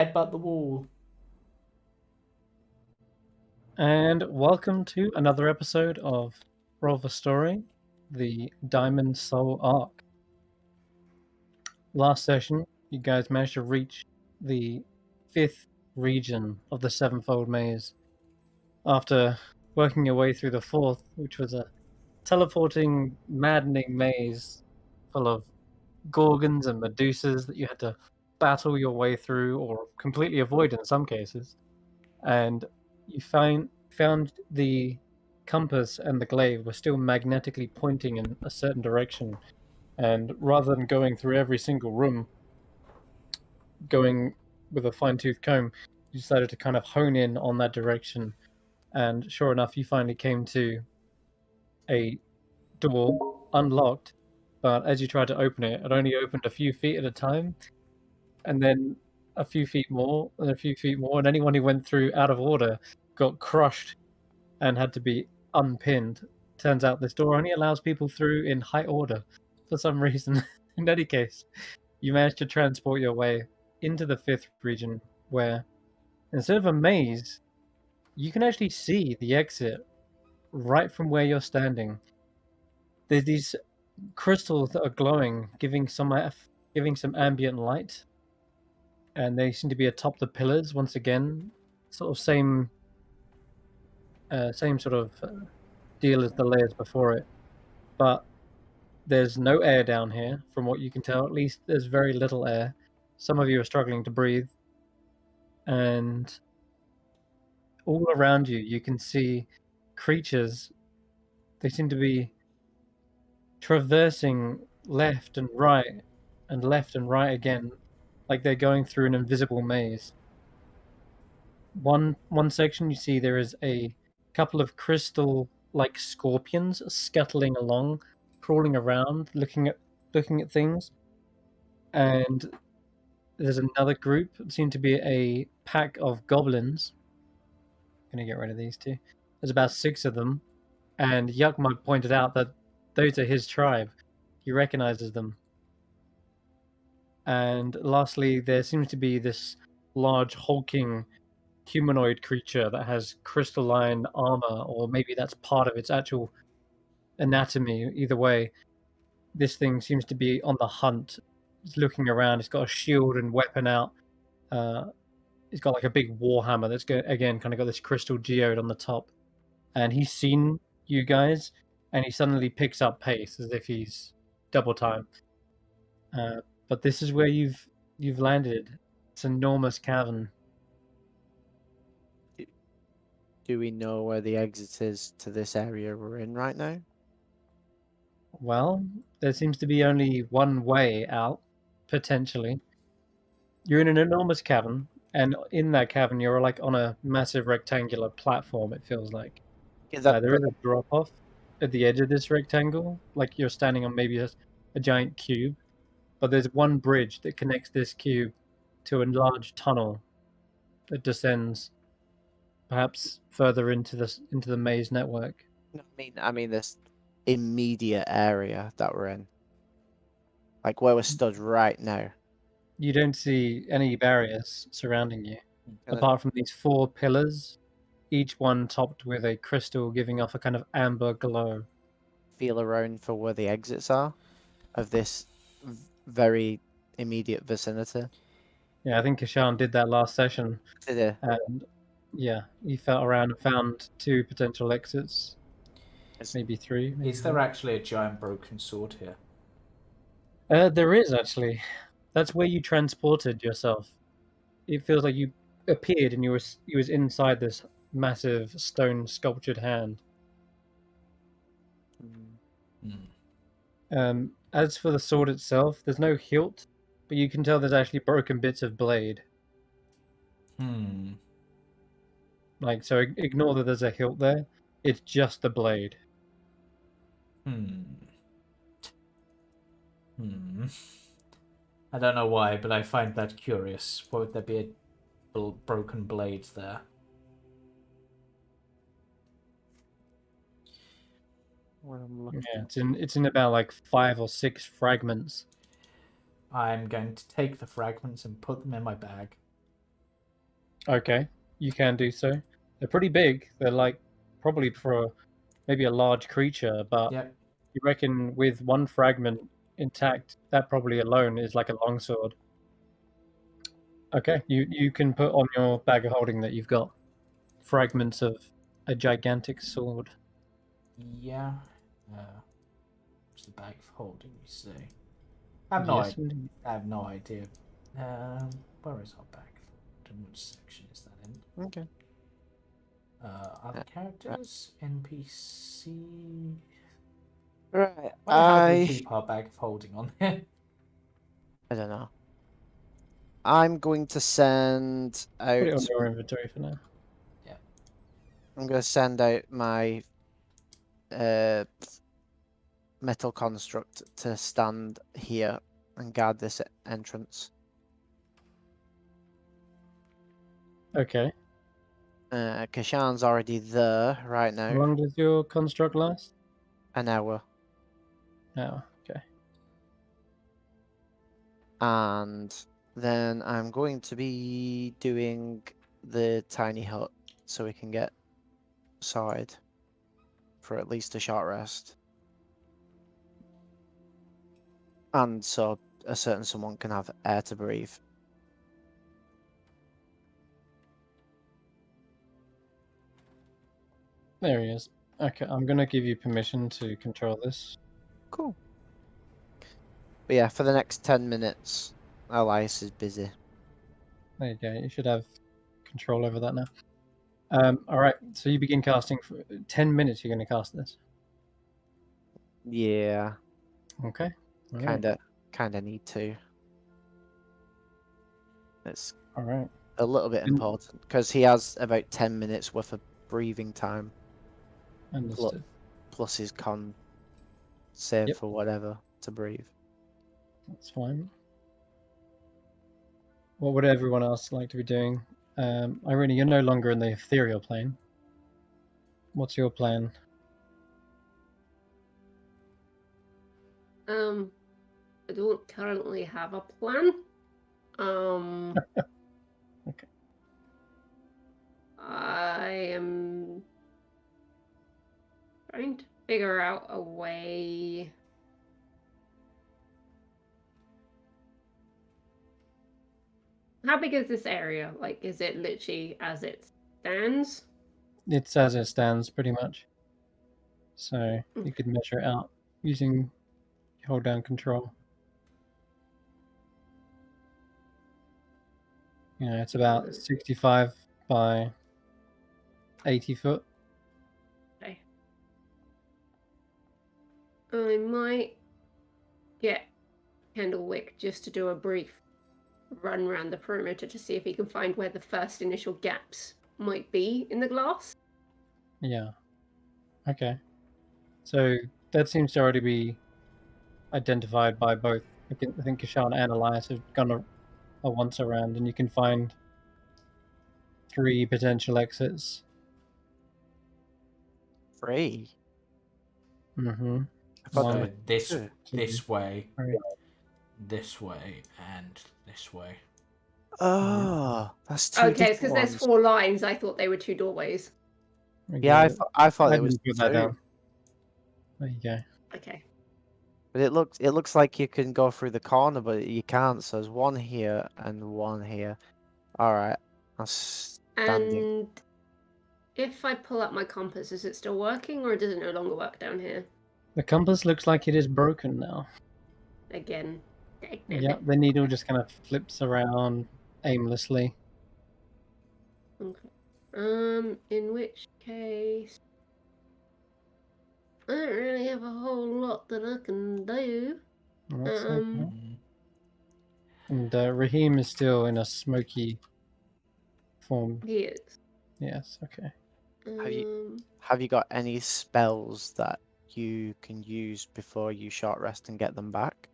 Headbutt the wall. And welcome to another episode of Roll the Story, the Diamond Soul arc. Last session, you guys managed to reach the 5th region of the Sevenfold Maze after working your way through the 4th, which was a teleporting, maddening maze full of gorgons and medusas that you had to battle your way through or completely avoid in some cases. And you found the compass and the glaive were still magnetically pointing in a certain direction. And rather than going through every single room, going with a fine-tooth comb, you decided to kind of hone in on that direction. And sure enough, you finally came to a door unlocked, but as you tried to open it, it only opened a few feet at a time, and then a few feet more, and a few feet more, and anyone who went through out of order got crushed and had to be unpinned. Turns out this door only allows people through in high order for some reason. In any case, you managed to transport your way into the 5th region, where instead of a maze, you can actually see the exit right from where you're standing. There's these crystals that are glowing, giving some ambient light, and they seem to be atop the pillars once again. Sort of same sort of deal as the layers before it, but there's no air down here, from what you can tell. At least there's very little air. Some of you are struggling to breathe, and all around you, you can see creatures. They seem to be traversing left and right, and left and right again, like they're going through an invisible maze. One section you see there is a couple of crystal like scorpions scuttling along, crawling around, looking at things. And there's another group. It seemed to be a pack of goblins. I'm gonna get rid of these two. There's about 6 of them, and Yuckmug pointed out that those are his tribe. He recognizes them. And lastly, there seems to be this large hulking humanoid creature that has crystalline armor, or maybe that's part of its actual anatomy. Either way, this thing seems to be on the hunt. It's looking around. It's got a shield and weapon out. It's got like a big warhammer that's again kind of got this crystal geode on the top. And he's seen you guys, and he suddenly picks up pace as if he's double time. But this is where you've landed. It's an enormous cavern. Do we know where the exit is to this area we're in right now? Well, there seems to be only one way out, potentially. You're in an enormous cavern, and in that cavern, you're like on a massive rectangular platform, it feels like. There is a drop off at the edge of this rectangle, like you're standing on maybe a giant cube, but there's one bridge that connects this cube to a large tunnel that descends perhaps further into the maze network. I mean this immediate area that we're in. Like where we're stood right now. You don't see any barriers surrounding you, apart from these 4 pillars, each one topped with a crystal giving off a kind of amber glow. Feel around for where the exits are of this very immediate vicinity. Yeah, I think Kesh'an did that last session. And yeah, he felt around and found 2 potential exits. Maybe 3. Maybe Is there actually a giant broken sword here? There is actually. That's where you transported yourself. It feels like you appeared and you was inside this massive stone sculptured hand. As for the sword itself, there's no hilt, but you can tell there's actually broken bits of blade. Like, so ignore that there's a hilt there. It's just the blade. I don't know why, but I find that curious. Why would there be a broken blade there? Yeah, it's in about like 5 or 6 fragments. I'm going to take the fragments and put them in my bag. Okay, you can do so. They're pretty big. They're like probably for maybe a large creature, but Yep. you reckon with one fragment intact, that probably alone is like a longsword. Okay, you can put on your bag of holding that you've got fragments of a gigantic sword. Yeah. What's the bag of holding, you say? I have no Yes, idea. indeed. I have no idea. Where is our bag of holding? Which section is that in? Okay. Other characters, NPC. Right. Why the hell do we keep our bag of holding on here? I don't know. I'm going to send Put it on out. your inventory for now. I'm going to send out my metal construct to stand here and guard this entrance. Okay. Kesh'an's already there right How now. long does your construct last? An hour. Oh, okay. And then I'm going to be doing the tiny hut so we can get sorted for at least a short rest. And so a certain someone can have air to breathe. There he is. Okay, I'm gonna give you permission to control this. Cool. But yeah, for the next 10 minutes, Elias is busy. There you go. You should have control over that now. All right. So you begin casting for 10 minutes. You're going to cast this. Yeah, Okay. All right. kind of need to. It's All right. a little bit important because he has about 10 minutes worth of breathing time. Understood. Plus his con save Yep. for whatever to breathe. That's fine. What would everyone else like to be doing? Eirina, you're no longer in the ethereal plane. What's your plan? I don't currently have a plan. Okay. I am trying to figure out a way. How big is this area? Like, is it literally as it stands? It's as it stands, pretty much. So you could measure it out using hold down control. Yeah, it's about 65 by 80 foot. Okay. I might get Candlewick just to do a brief run around the perimeter to see if he can find where the first initial gaps might be in the glass. Yeah. Okay. So that seems to already be identified by both. I think Kesh'an and Elias have gone a once around, and you can find 3 potential exits. 3? Mm-hmm. I thought there So were this 2. this way, Right. this way, and this way. Oh, that's 2 Okay, it's because different there's ones. 4 lines. I thought they were 2 doorways. Yeah, Okay. I thought I it was didn't put that 2. down. There you go. Okay. But it looks like you can go through the corner, but you can't. So there's one here and one here. All right, that's standing. And if I pull up my compass, is it still working or does it no longer work down here? The compass looks like it is broken now. Again. Yeah, the needle just kind of flips around aimlessly. Okay. In which case, I don't really have a whole lot that I can do. That's okay. Mm. And Raheem is still in a smoky form. He is. Yes, okay. Have you got any spells that you can use before you short rest and get them back?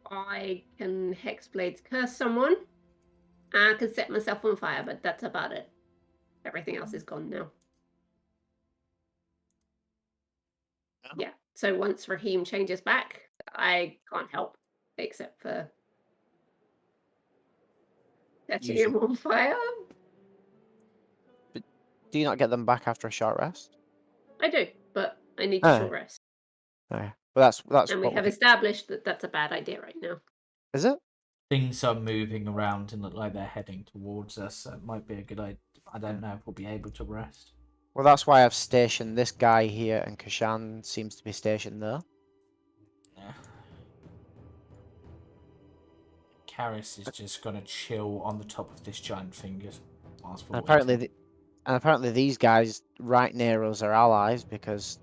I can Hexblades curse someone. I can set myself on fire, but that's about it. Everything else is gone now. Oh. Yeah. So once Raheem changes back, I can't help except for Setting usually... him on fire? Do you not get them back after a short rest? I do, but I need to short rest. Okay. But that's And we what have established that that's a bad idea right now. Is it? Things are moving around and look like they're heading towards us. So it might be a good idea. I don't know if we'll be able to rest. Well, that's why I've stationed this guy here, and Kesh'an seems to be stationed there. Yeah. Karius is just gonna chill on the top of this giant fingers. And apparently these guys right near us are allies because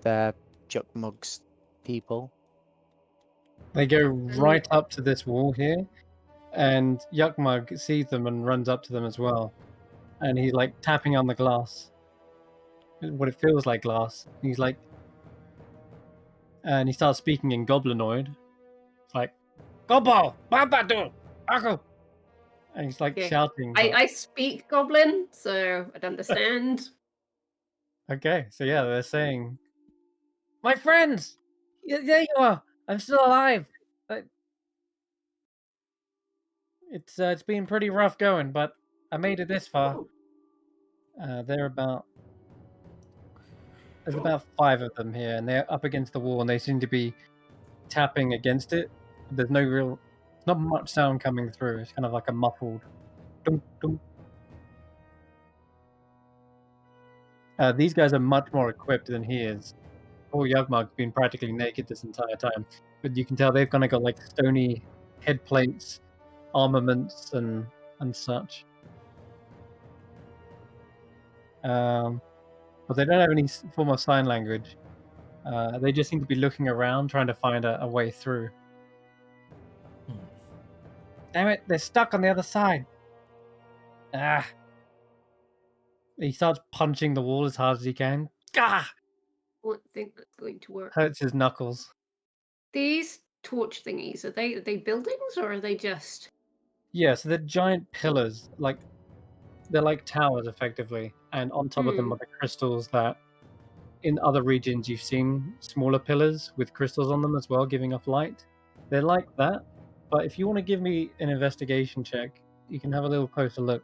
they're Juckmug's people. They go right up to this wall here, and Yuckmug sees them and runs up to them as well. And he's like tapping on the glass. What it feels like glass. He's like, and he starts speaking in Goblinoid. Like, Gobo, Babadu, Aku. And he's like shouting. I speak Goblin, so I'd understand. Okay, so yeah, they're saying, "My friends, there you are. I'm still alive. It's been pretty rough going, but I made it this far." There's about 5 of them here, and they're up against the wall, and they seem to be tapping against it. There's not much sound coming through. It's kind of like a muffled dunk, dunk. These guys are much more equipped than he is. Poor Yugmug's been practically naked this entire time, but you can tell they've kind of got like stony head plates, armaments, and such. But they don't have any form of sign language. They just seem to be looking around, trying to find a way through. Damn it, they're stuck on the other side. Ah. He starts punching the wall as hard as he can. Gah! I don't think that's going to work. Hurts his knuckles. These torch thingies, are they buildings or are they just... Yeah, so they're giant pillars. They're like towers, effectively. And on top of them are the crystals that, in other regions, you've seen smaller pillars with crystals on them as well, giving off light. They're like that. But if you want to give me an investigation check, you can have a little closer look.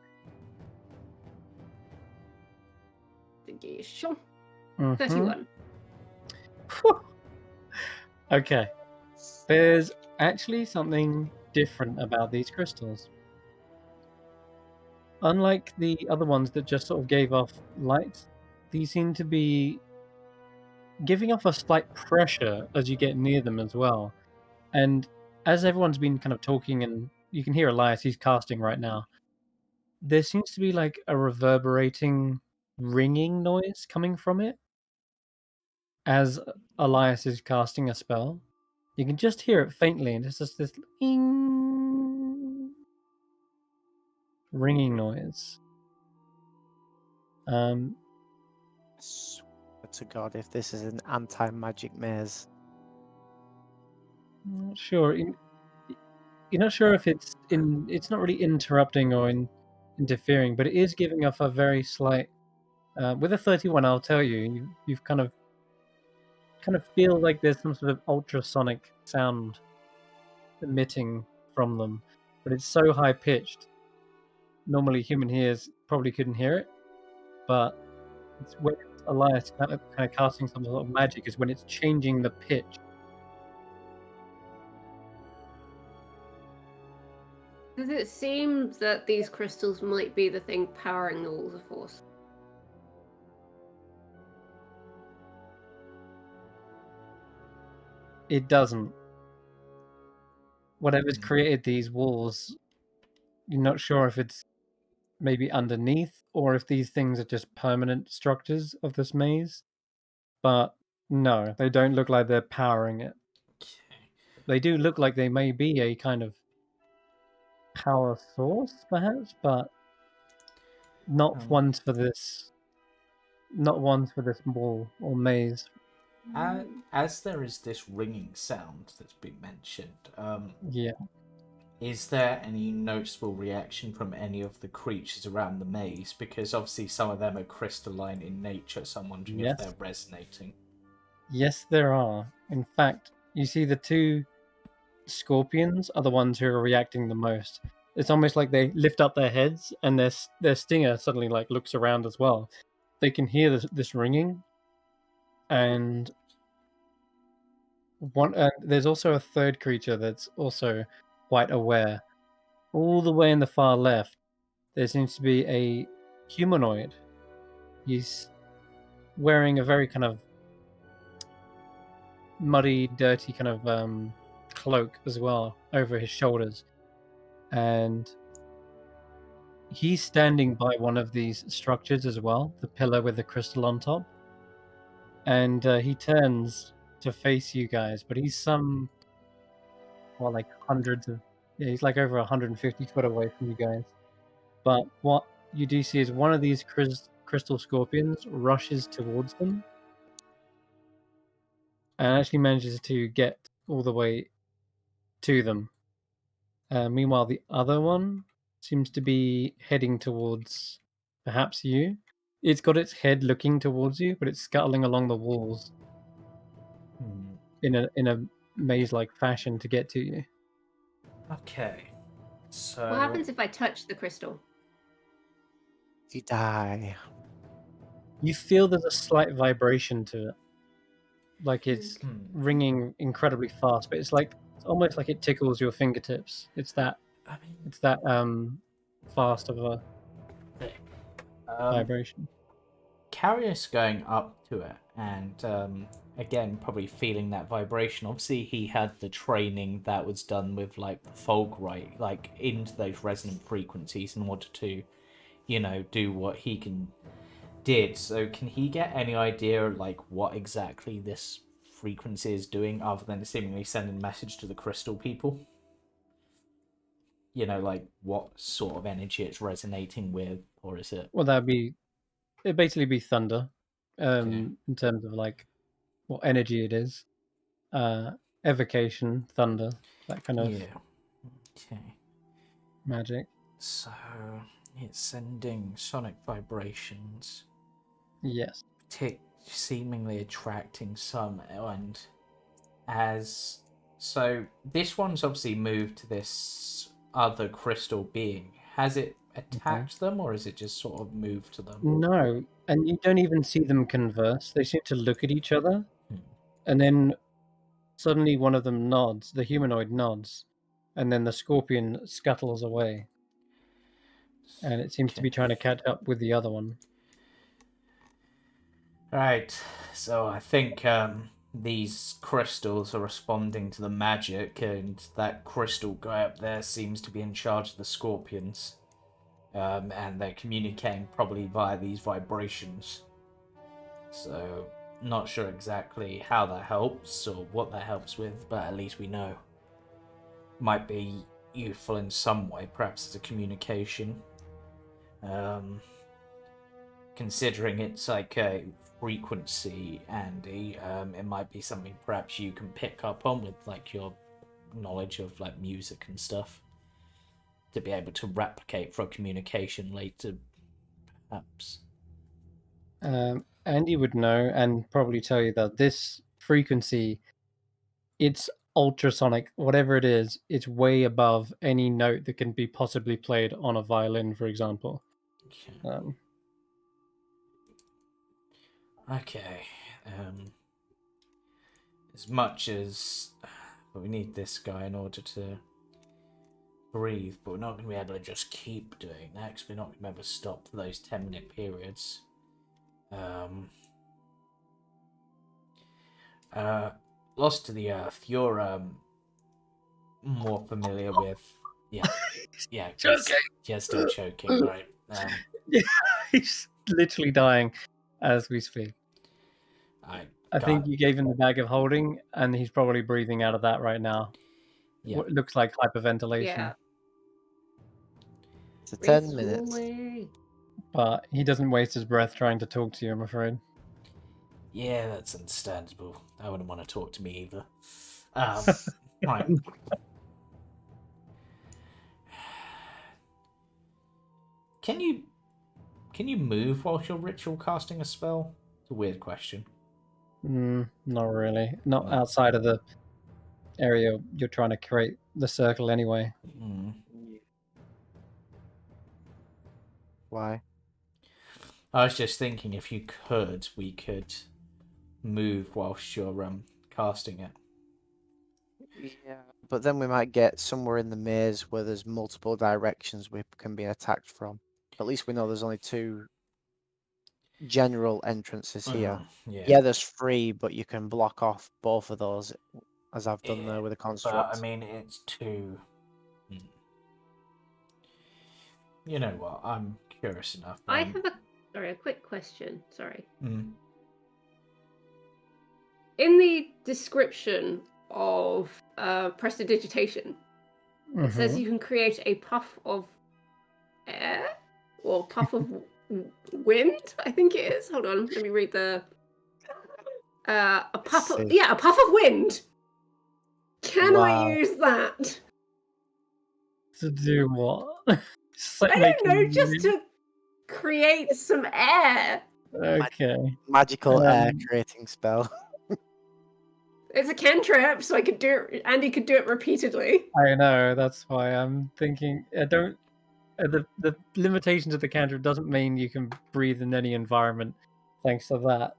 Investigation. Mm-hmm. 31. Okay. There's actually something different about these crystals. Unlike the other ones that just sort of gave off light, these seem to be giving off a slight pressure as you get near them as well. And as everyone's been kind of talking, and you can hear Elias, he's casting right now, there seems to be like a reverberating ringing noise coming from it as Elias is casting a spell. You can just hear it faintly, and it's just this ringing noise. Swear to God, if this is an anti-magic maze. I'm not sure. You're not sure if it's not really interrupting or interfering, but it is giving off a very slight. With a 31, I'll tell you, you've kind of feel like there's some sort of ultrasonic sound emitting from them, but it's so high pitched. Normally, human ears probably couldn't hear it, but it's when Elias kind of casting some sort of magic is when it's changing the pitch. Does it seem that these crystals might be the thing powering the walls of force? It doesn't. Whatever's created these walls, you're not sure if it's maybe underneath or if these things are just permanent structures of this maze. But no, they don't look like they're powering it. Okay. They do look like they may be a kind of power source, perhaps, but not ones for this. Not ones for this wall or maze. As there is this ringing sound that's been mentioned, Yeah. is there any noticeable reaction from any of the creatures around the maze? Because obviously some of them are crystalline in nature, so I'm wondering if they're resonating. Yes, there are. In fact, you see the 2 scorpions are the ones who are reacting the most. it's almost like they lift up their heads and their stinger suddenly like looks around as well. They can hear this ringing, and there's also a third creature that's also quite aware. All the way in the far left, there seems to be a humanoid. He's wearing a very kind of muddy, dirty kind of cloak as well over his shoulders, and he's standing by one of these structures as well, the pillar with the crystal on top, and he turns to face you guys, but he's like he's like over 150 foot away from you guys. But what you do see is one of these crystal scorpions rushes towards them and actually manages to get all the way to them. Meanwhile, the other one seems to be heading towards perhaps you. It's got its head looking towards you, but it's scuttling along the walls in a maze-like fashion to get to you. Okay. So What happens if I touch the crystal? You die. You feel there's a slight vibration to it, like it's ringing incredibly fast, but it's almost like it tickles your fingertips. It's that fast of a vibration. Karius going up to it and again probably feeling that vibration. Obviously he had the training that was done with like the Fulgurite, like into those resonant frequencies in order to, do what he did. So can he get any idea like what exactly this frequency is doing other than seemingly sending a message to the crystal people? Like what sort of energy it's resonating with, or is it? Well, it'd basically be thunder, in terms of like what energy it is. Evocation, thunder, that kind of magic. So it's sending sonic vibrations. Yes. Seemingly attracting some, and so this one's obviously moved to this other crystal being. Has it attacked them, or is it just sort of moved to them? No, and you don't even see them converse. They seem to look at each other, and then suddenly one of them nods, the humanoid nods, and then the scorpion scuttles away. And it seems to be trying to catch up with the other one. Right, so I think these crystals are responding to the magic, and that crystal guy up there seems to be in charge of the scorpions. And they're communicating probably via these vibrations. So, not sure exactly how that helps or what that helps with, but at least we know. Might be useful in some way, perhaps as a communication. Considering it's like a frequency, Andy, it might be something perhaps you can pick up on with like your knowledge of like music and stuff, to be able to replicate for communication later, perhaps. Andy would know and probably tell you that this frequency, it's ultrasonic, whatever it is, it's way above any note that can be possibly played on a violin, for example. Okay. As much as but we need this guy in order to breathe, but we're not going to be able to just keep doing that because we're not going to be able to stop for those 10-minute periods. Lost to the Earth, you're more familiar with... Yeah, Choking. Yeah, still choking, right? Yeah, he's literally dying as we speak. I think you gave him the bag of holding, and he's probably breathing out of that right now. Yeah. What looks like hyperventilation. Yeah. It's 10 minutes. But he doesn't waste his breath trying to talk to you, I'm afraid. Yeah, that's understandable. I wouldn't want to talk to me either. Right. Can you move whilst you're ritual casting a spell? It's a weird question. Not really. Not outside of the area you're trying to create the circle anyway. Why? I was just thinking if you could, we could move whilst you're casting it. Yeah, but then we might get somewhere in the maze where there's multiple directions we can be attacked from. At least we know there's only 2 general entrances here. Yeah. Yeah, there's 3, but you can block off both of those, as I've done there with the But I construct. mean, it's too. You know what? I'm curious enough. I have a quick question. Sorry. Mm. In the description of prestidigitation, it says you can create a puff of air or puff of wind. I think it is. Hold on, let me read the. A puff of a puff of wind. Can I use that? To do what? I don't know, just to create some air. Okay. Magical air creating spell. It's a cantrip, so I could do it. Andy could do it repeatedly. I know. That's why I'm thinking. I don't. The limitations of the cantrip doesn't mean you can breathe in any environment. Thanks to that,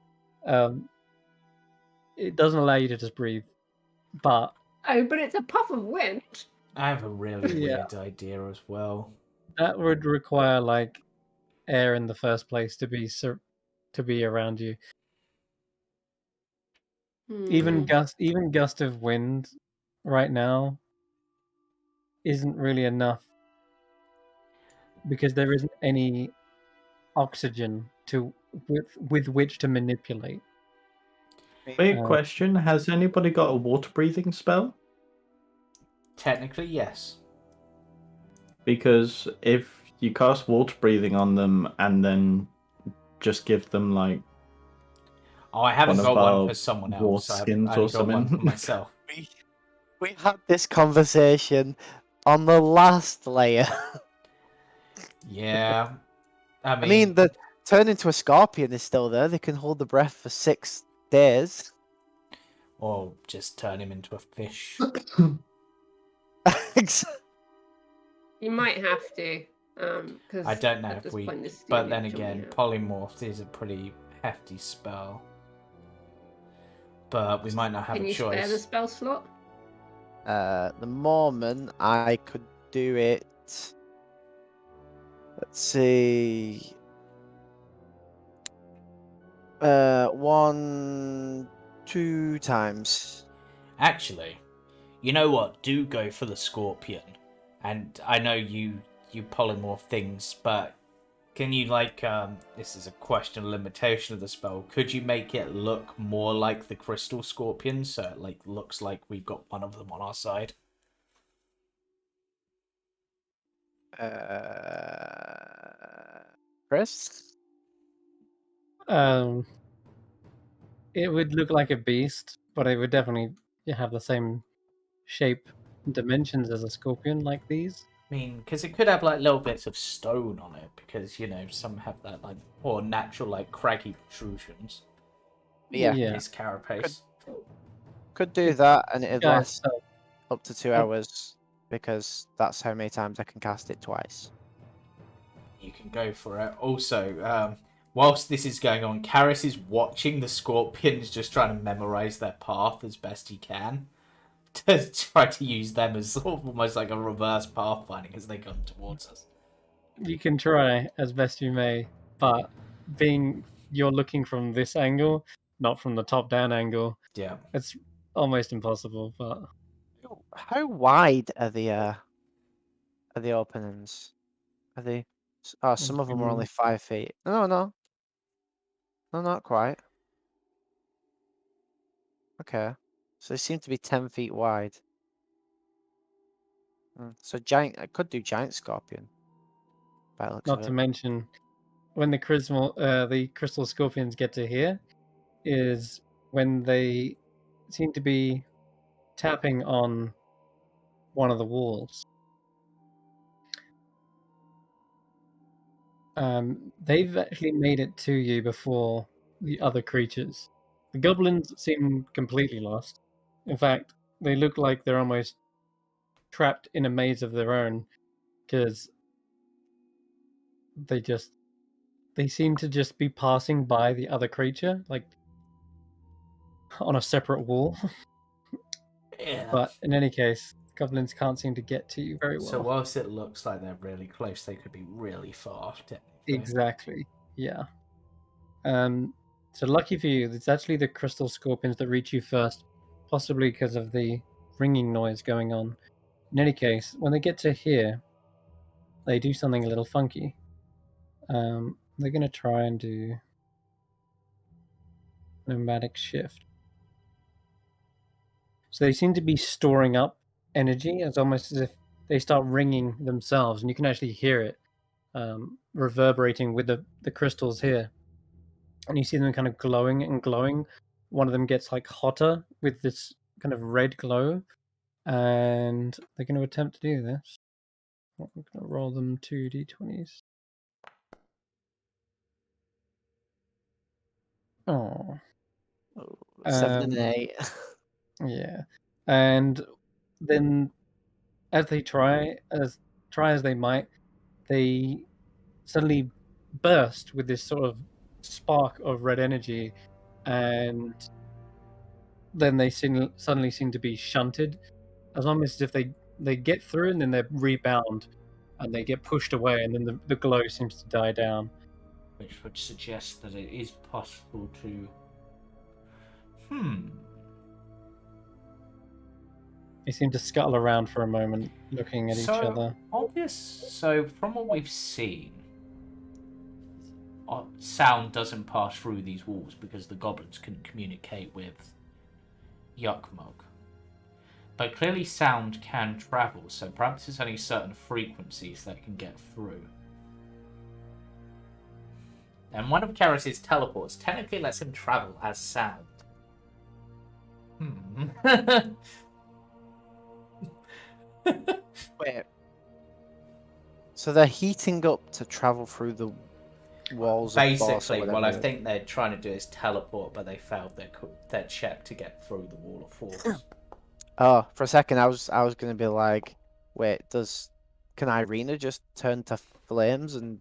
it doesn't allow you to just breathe. But oh, but it's a puff of wind. I have a really weird idea as well. That would require like air in the first place to be around you. Even gust of wind right now isn't really enough because there isn't any oxygen with which to manipulate. Big question: has anybody got a water breathing spell? Technically, yes. Because if you cast water breathing on them and then just give them like, I haven't got one for someone else. I've only got one for myself. We had this conversation on the last layer. Yeah. I mean, the turn into a scorpion is still there. They can hold the breath for 6 days. Or just turn him into a fish. You might have to. Cause I don't know if we. But then again, polymorph polymorph is a pretty hefty spell. But we might not have a choice. Can you spare the spell slot? The moment I could do it. Let's see. 1, 2 times. Actually, you know what? Do go for the scorpion. And I know you polymorph things, but can you this is a question of limitation of the spell. Could you make it look more like the crystal scorpion, so it looks like we've got one of them on our side? Chris? It would look like a beast, but it would definitely have the same shape and dimensions as a scorpion like these. I mean, because it could have little bits of stone on it, because some have that more natural craggy protrusions. Yeah. His carapace. Could do that, and it'd last up to 2 hours, because that's how many times I can cast it twice. You can go for it. Also, whilst this is going on, Karius is watching the scorpions, just trying to memorize their path as best he can. To try to use them as almost like a reverse pathfinding as they come towards us. You can try as best you may, but you're looking from this angle, not from the top-down angle. Yeah, it's almost impossible. But how wide are the openings? Are they? Oh, some of them are only 5 feet. No, not quite. Okay, so they seem to be 10 feet wide. So giant. I could do giant scorpion. Not to mention, when the crystal scorpions get to here, is when they seem to be tapping on one of the walls. They've actually made it to you before the other creatures. The goblins seem completely lost. In fact, they look like they're almost trapped in a maze of their own, because they seem to just be passing by the other creature, like on a separate wall. Yeah. But in any case, goblins can't seem to get to you very well. So whilst it looks like they're really close, they could be really far, technically. Exactly. Yeah. So lucky for you, it's actually the crystal scorpions that reach you first, possibly because of the ringing noise going on. In any case, when they get to here, they do something a little funky. They're going to try and do nomadic shift. So they seem to be storing up energy, as almost as if they start ringing themselves, and you can actually hear it reverberating with the crystals here. And you see them kind of glowing and glowing. One of them gets like hotter with this kind of red glow, and they're going to attempt to do this. I'm going to roll them 2d20s. Oh. 7 and 8. Yeah. And then as they try as they might, they suddenly burst with this sort of spark of red energy, and then they suddenly seem to be shunted, as almost as if they get through and then they rebound and they get pushed away, and then the glow seems to die down. Which would suggest that it is possible to... They seem to scuttle around for a moment, looking at each other. So from what we've seen, sound doesn't pass through these walls because the goblins couldn't communicate with Yukmog. But clearly sound can travel, so perhaps there's only certain frequencies that can get through. And one of Karius' teleports technically lets him travel as sound. Wait. So they're heating up to travel through the walls Basically, of force, what I think they're trying to do is teleport, but they failed their check to get through the wall of force. Oh, for a second I was gonna be like, wait, can Eirina just turn to flames and...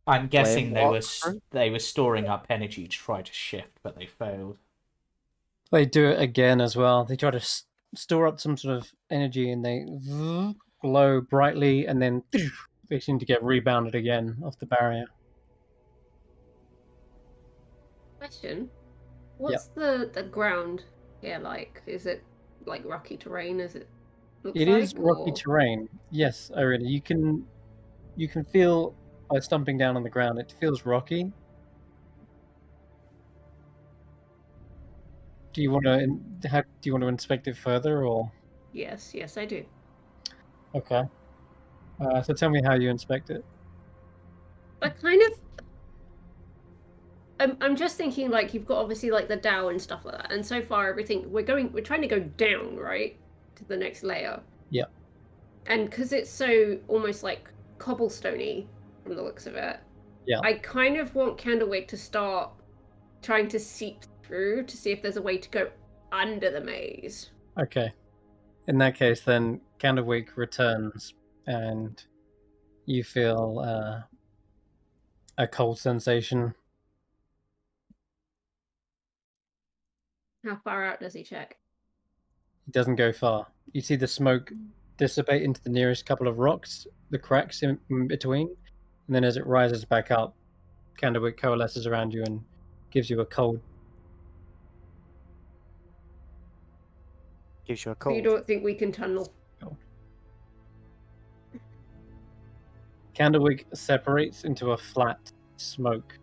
I'm guessing walk they were storing up energy to try to shift, but they failed. They do it again as well. They try to store up some sort of energy, and they glow brightly, and then they seem to get rebounded again off the barrier. Question: what's the ground here like? Is it like rocky terrain? It is rocky terrain. Yes, Eirina. You can feel by stomping down on the ground. It feels rocky. Do you want to inspect it further, or? Yes, I do. Okay. So tell me how you inspect it. But kind of, I'm just thinking like you've got obviously like the Dow and stuff like that, and so far everything we're trying to go down, right, to the next layer. Yeah. And because it's so almost like cobblestoney from the looks of it, yeah, I kind of want Candlewick to start trying to seep through to see if there's a way to go under the maze. Okay. In that case, then Candlewick returns, and you feel a cold sensation. How far out does he check? He doesn't go far. You see the smoke dissipate into the nearest couple of rocks, the cracks in between, and then as it rises back up, Candlewick coalesces around you and gives you a cold. Gives you a cold. You don't think we can tunnel? Oh. Candlewick separates into a flat smoke.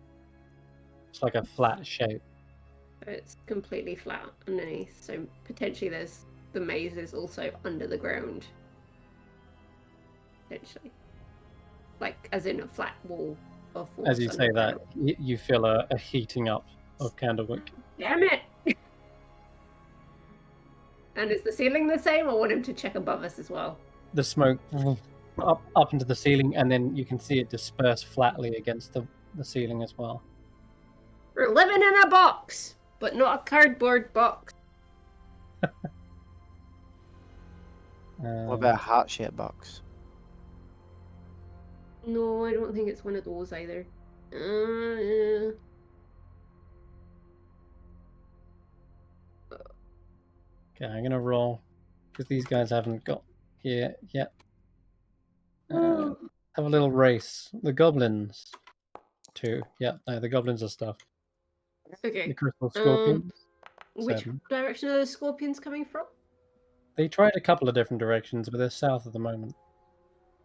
It's like a flat shape. It's completely flat underneath, so potentially there's the maze is also under the ground. Potentially. Like, as in a flat wall of force. As you say that, you feel a heating up of Candlewick. Damn it! And is the ceiling the same? I want him to check above us as well. The smoke up into the ceiling, and then you can see it disperse flatly against the ceiling as well. We're living in a box, but not a cardboard box. What about a heart-shaped box? No, I don't think it's one of those either. Okay, I'm gonna roll because these guys haven't got here yet. Have a little race. The goblins, too. Yeah, no, the goblins are stuff. Okay. The crystal scorpions. Which 7. direction are the scorpions coming from? They tried a couple of different directions, but they're south at the moment.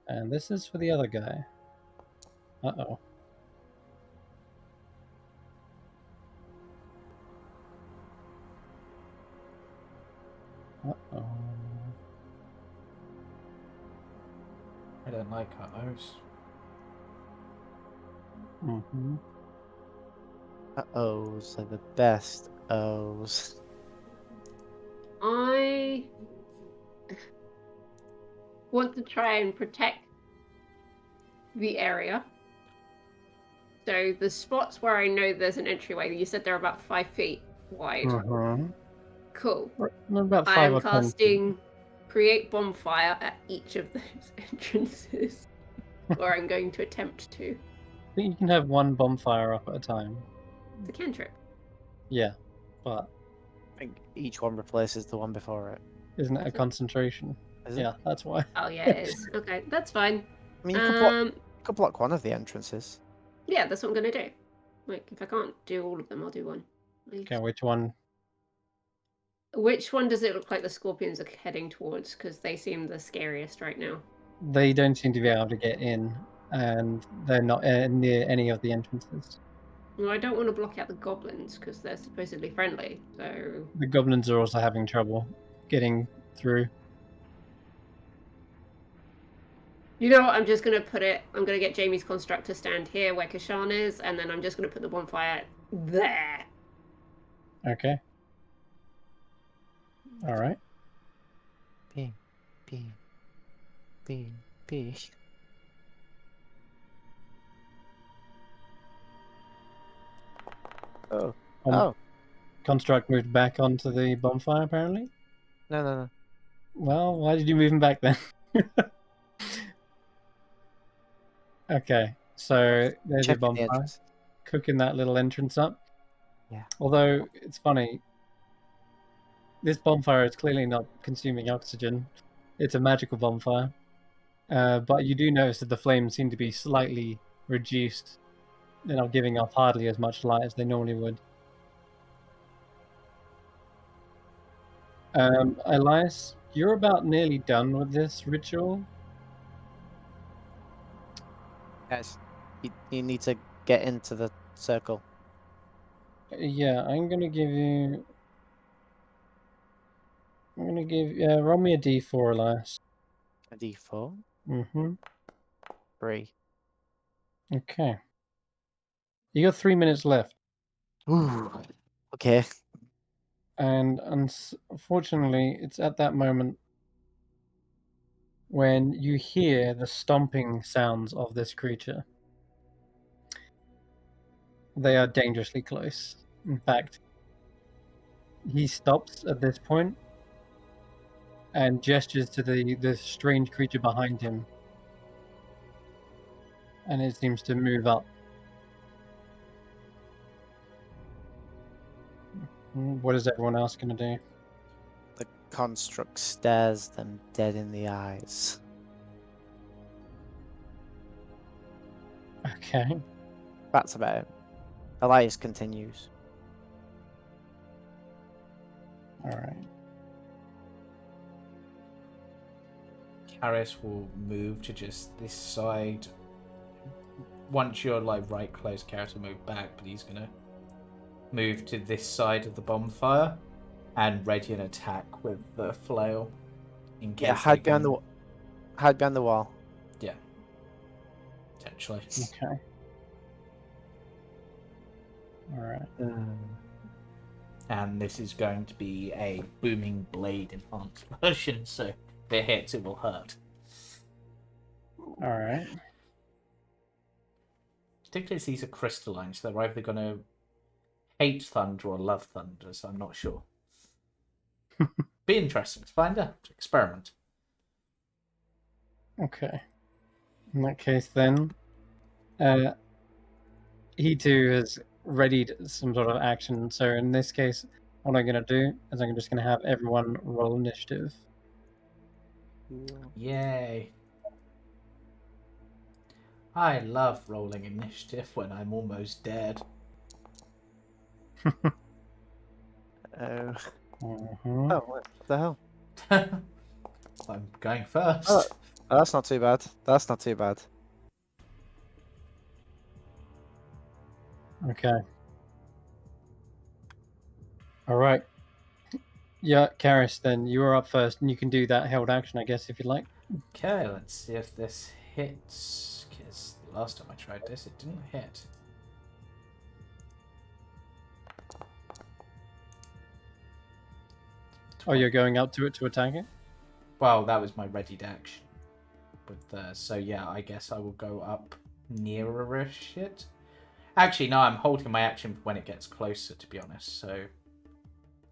And this is for the other guy. Uh-oh. Uh-oh. I don't like uh-ohs. Mm-hmm. Uh-ohs are the best O's. I want to try and protect the area. So the spots where I know there's an entryway, you said they're about 5 feet wide. Mm-hmm. Cool. About I 5 am or 10 feet. casting Create Bonfire at each of those entrances. Or I'm going to attempt to. I think you can have one bonfire up at a time. It's a cantrip. Yeah, but I think each one replaces the one before it. isn't it a Is it? concentration? Is it? Yeah, that's why. Oh yeah, it is. Okay, that's fine. I mean, you could block one of the entrances. Yeah, that's what I'm gonna do. Like, if I can't do all of them, I'll do one. Okay, which one? Which one does it look like the scorpions are heading towards? Because they seem the scariest right now. They don't seem to be able to get in, and they're not near any of the entrances. Well, I don't want to block out the goblins because they're supposedly friendly. So The goblins are also having trouble getting through. you know what? I'm just gonna put it. I'm gonna get Jamie's construct to stand here where Kesh'an is, and then I'm just gonna put the bonfire there. Okay. All right. B, B, B, B. Oh. Oh. Construct moved back onto the bonfire, apparently. No. Well, why did you move him back then? Okay, so there's your Checking the bonfire. entrance. Cooking that little entrance up. Yeah. Although, it's funny. This bonfire is clearly not consuming oxygen. It's a magical bonfire. But you do notice that the flames seem to be slightly reduced. They're not giving off hardly as much light as they normally would. Elias, you're about nearly done with this ritual. Yes. You need to get into the circle. Yeah, I'm gonna give you. Roll me a d4, Elias. A D4. Mm-hmm. 3. Okay. You got 3 minutes left. Ooh. Okay. And unfortunately, it's at that moment when you hear the stomping sounds of this creature. They are dangerously close. In fact, he stops at this point and gestures to the strange creature behind him. And it seems to move up. What is everyone else going to do? The construct stares them dead in the eyes. Okay. That's about it. Elias continues. All right. Karius will move to just this side. Once you're like right close, Karius will move back, but he's gonna move to this side of the bonfire and ready an attack with the flail. In case Yeah, hide behind the wall. Yeah. Potentially. Okay. All right. And this is going to be a booming blade enhanced version, so if it hits, it will hurt. All right. Particularly as these are crystalline, so they're either going to hate thunder or love thunder, so I'm not sure. Be interesting to find out. Experiment. Okay. In that case, then, he too has readied some sort of action. So in this case, what I'm going to do is I'm just going to have everyone roll initiative. Yay. I love rolling initiative when I'm almost dead. Oh, Mhm. what the hell? I'm going first. Oh, that's not too bad. That's not too bad. Okay. All right. Yeah, Karius, then you are up first, and you can do that held action, I guess, if you like. Okay, let's see if this hits. Because last time I tried this, it didn't hit. Oh, you're going up to it to attack it? Well, that was my readied action. So yeah, I guess I will go up nearer-ish it. Actually, no, I'm holding my action for when it gets closer, to be honest. So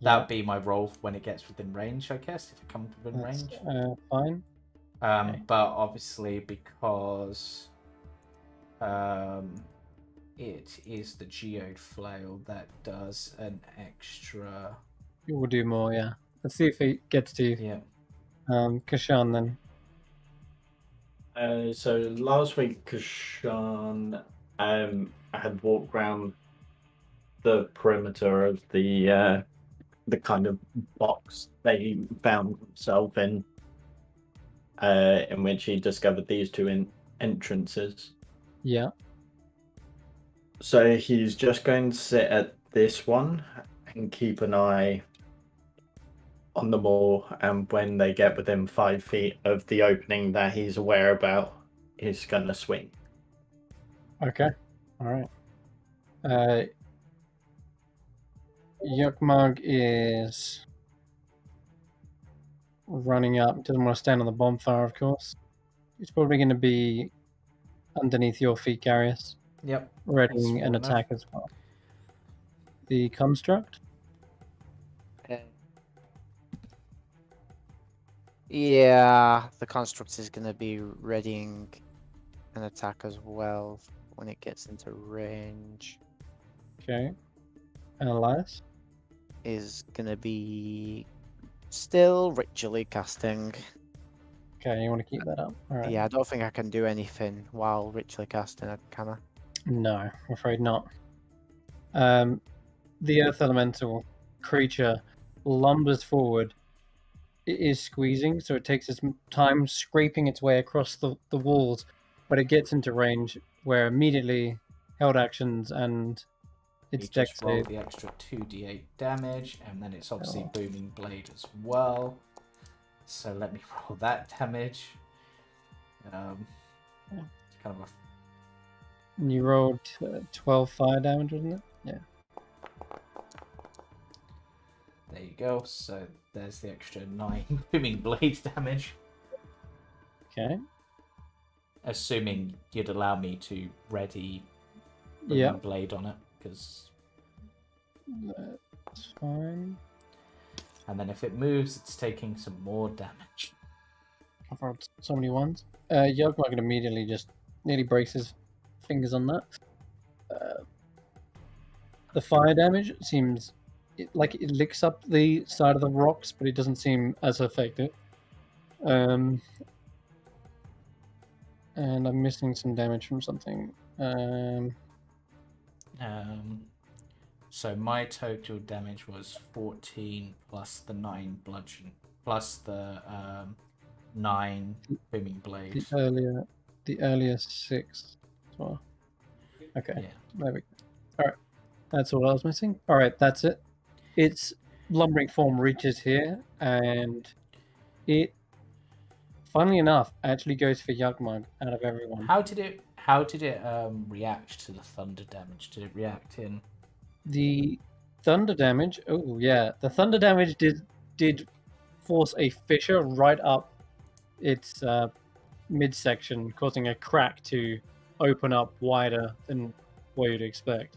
that would be my roll for when it gets within range, I guess, if it comes within range. Fine. Okay. But obviously, because it is the geode flail that does an extra. It will do more, yeah. Let's see if it gets to you. Yeah. Kesh'an, then. So last week, Kesh'an had walked around the perimeter of the kind of box they found himself in which he discovered these two entrances. Yeah. So he's just going to sit at this one and keep an eye on them all, and when they get within 5 feet of the opening that he's aware about, he's going to swing. Okay. All right. Yukmug is running up. Doesn't want to stand on the bonfire, of course. He's probably going to be underneath your feet, Karius. Yep. Readying an Small enough. attack as well. The construct? Yeah, the construct is going to be readying an attack as well when it gets into range. Okay. And Elias? Is going to be still ritually casting. Okay, you want to keep that up? All right. Yeah, I don't think I can do anything while ritually casting it, can I? No, I'm afraid not. The earth elemental creature lumbers forward. It is squeezing, so it takes its time scraping its way across the walls, but it gets into range where immediately held actions and its You deck just roll save. the extra 2d8 damage, and then it's obviously Oh. booming blade as well. So let me roll that damage. It's kind of a. And you rolled 12 fire damage, wasn't it? Yeah. There you go. So there's the extra 9 booming blade damage. Okay. Assuming you'd allow me to ready booming Yeah. blade on it, because. That's fine. And then if it moves, it's taking some more damage. I've rolled so many ones. Yogmug immediately just nearly breaks his fingers on that. The fire damage seems like it licks up the side of the rocks, but it doesn't seem as effective. And I'm missing some damage from something. So my total damage was 14 plus the 9 bludgeon, plus the 9 booming blade. The earlier 6 as well. Okay, Yeah. there we go. All right, that's all I was missing. All right, that's it. Its lumbering form reaches here, and it, funnily enough, actually goes for Yugmug out of everyone. How did it react to the thunder damage? Did it react in? The thunder damage. Oh yeah, the thunder damage did force a fissure right up its midsection, causing a crack to open up wider than what you'd expect.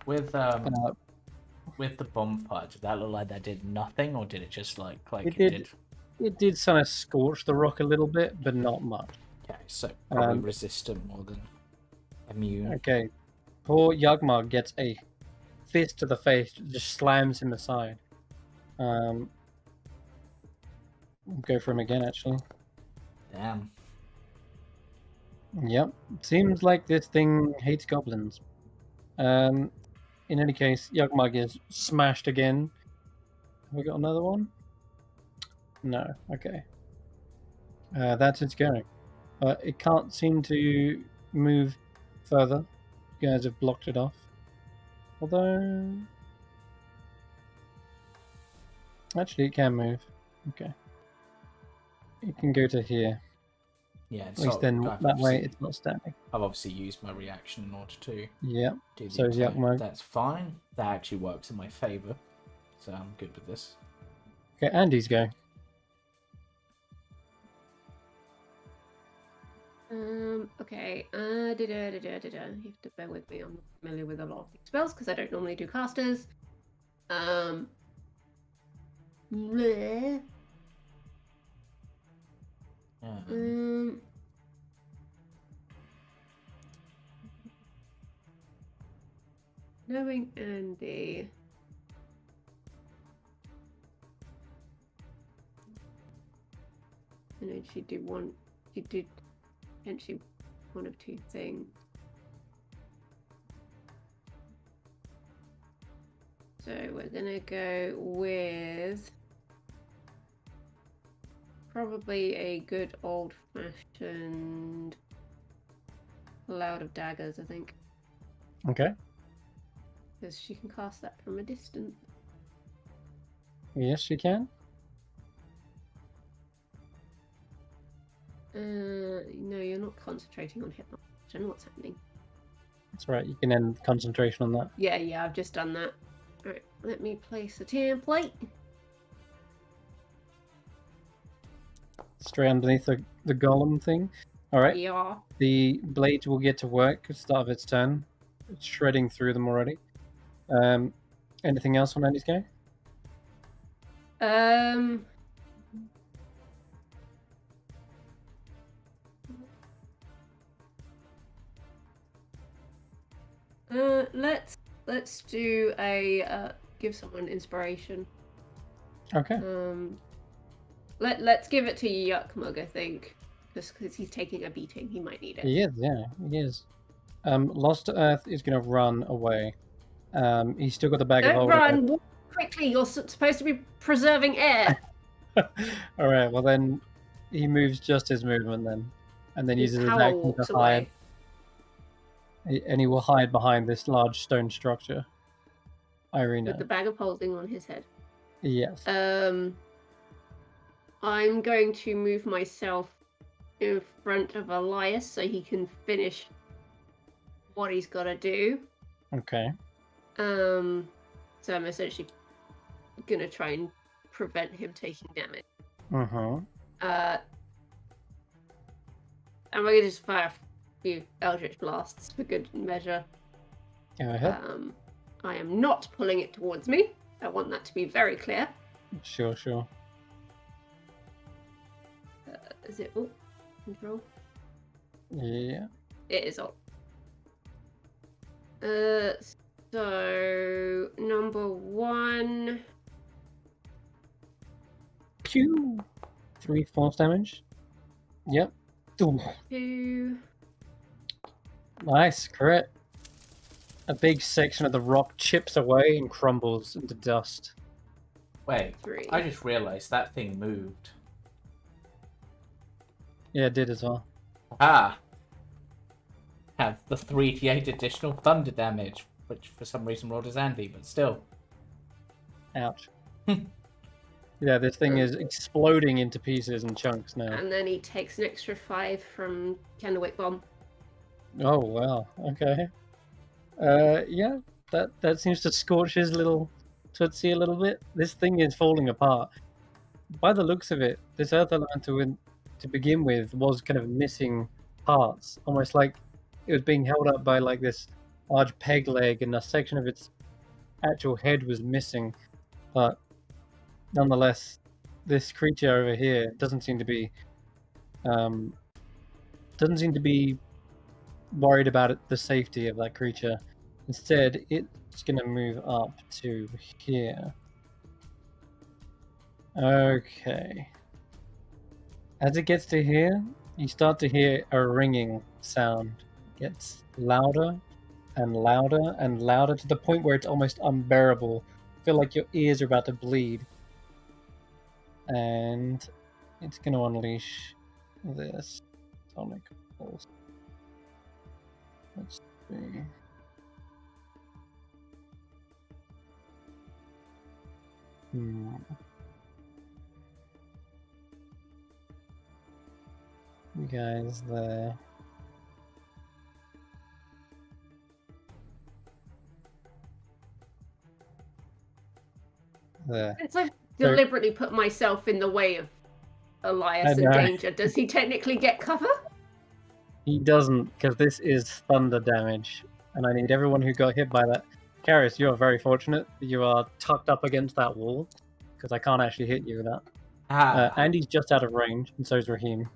With the bonfire, did that look like that did nothing, or did it just like It did? It did kind of scorch the rock a little bit, but not much. Okay, so probably Um, resistant more than immune. Okay, poor Yagmar gets a fist to the face, just slams him aside. We'll go for him again, actually. Damn. Yep, seems like this thing hates goblins. In any case, Yagmar gets smashed again. Have we got another one? No, okay. That's its going. It can't seem to move further. You guys have blocked it off. Although... Actually, it can move. Okay. It can go to here. Yeah, At least then that way it's not standing. I've obviously used my reaction in order to Yeah. do the So is attack. Yagmar. That's fine. That actually works in my favour. So I'm good with this. Okay, Andy's go. Okay. You have to bear with me. I'm not familiar with a lot of these spells because I don't normally do casters. Bleh. Knowing Andy. And then she did potentially one of two things. So we're gonna go with probably a good old-fashioned Cloud of Daggers, I think. Okay. Because she can cast that from a distance. Yes, she can. No, you're not concentrating on hypnosis. What's happening? That's right. You can end concentration on that. Yeah, I've just done that. Alright, let me place a template. Straight underneath the golem thing. All right. Yeah. The blade will get to work at the start of its turn. It's shredding through them already. Anything else on Andy's go? Let's do a give someone inspiration. Okay. Let's give it to Yuckmug, I think, just because he's taking a beating. He might need it. He is, yeah, he is. Lost to Earth is going to run away. He's still got the bag of Don't holding. run! Walk quickly! You're supposed to be preserving air. All right. Well, then he moves just his movement then, and then uses his Power action walks to hide. away And he will hide behind this large stone structure. Eirina. with the bag of holding on his head. Yes. I'm going to move myself in front of Elias so he can finish what he's got to do. Okay. So I'm essentially gonna try and prevent him taking damage. Mm-hmm. And we're gonna just fire a few Eldritch Blasts for good measure. Go ahead. I am not pulling it towards me. I want that to be very clear. Sure. Is it all control? Yeah. It is all. So number 1. Pew! 3 force damage. Yep. Ooh. 2. Nice, correct. A big section of the rock chips away and crumbles into dust. Wait, 3. I just realised that thing moved. Yeah, it did as well. Ah! Have the 3d8 additional thunder damage, which for some reason rolled as Andy, but still. Ouch. Yeah, this thing is exploding into pieces and chunks now. And then he takes an extra 5 from Candlewick Bomb. Oh, wow. Okay. Yeah, that seems to scorch his little tootsie a little bit. This thing is falling apart. By the looks of it, this earth elemental to begin with was kind of missing parts, almost like it was being held up by like this large peg leg, and a section of its actual head was missing. But nonetheless, this creature over here doesn't seem to be worried about the safety of that creature. Instead, it's going to move up to here. Okay. As it gets to here, you start to hear a ringing sound. It gets louder and louder and louder to the point where it's almost unbearable. You feel like your ears are about to bleed. And it's going to unleash this sonic pulse. Let's see. You guys there. There. Since I've deliberately put myself in the way of Elias and danger, does he technically get cover? He doesn't, because this is thunder damage, and I need everyone who got hit by that. Karius, you are very fortunate. You are tucked up against that wall, because I can't actually hit you with that. Andy's just out of range, and so is Raheem.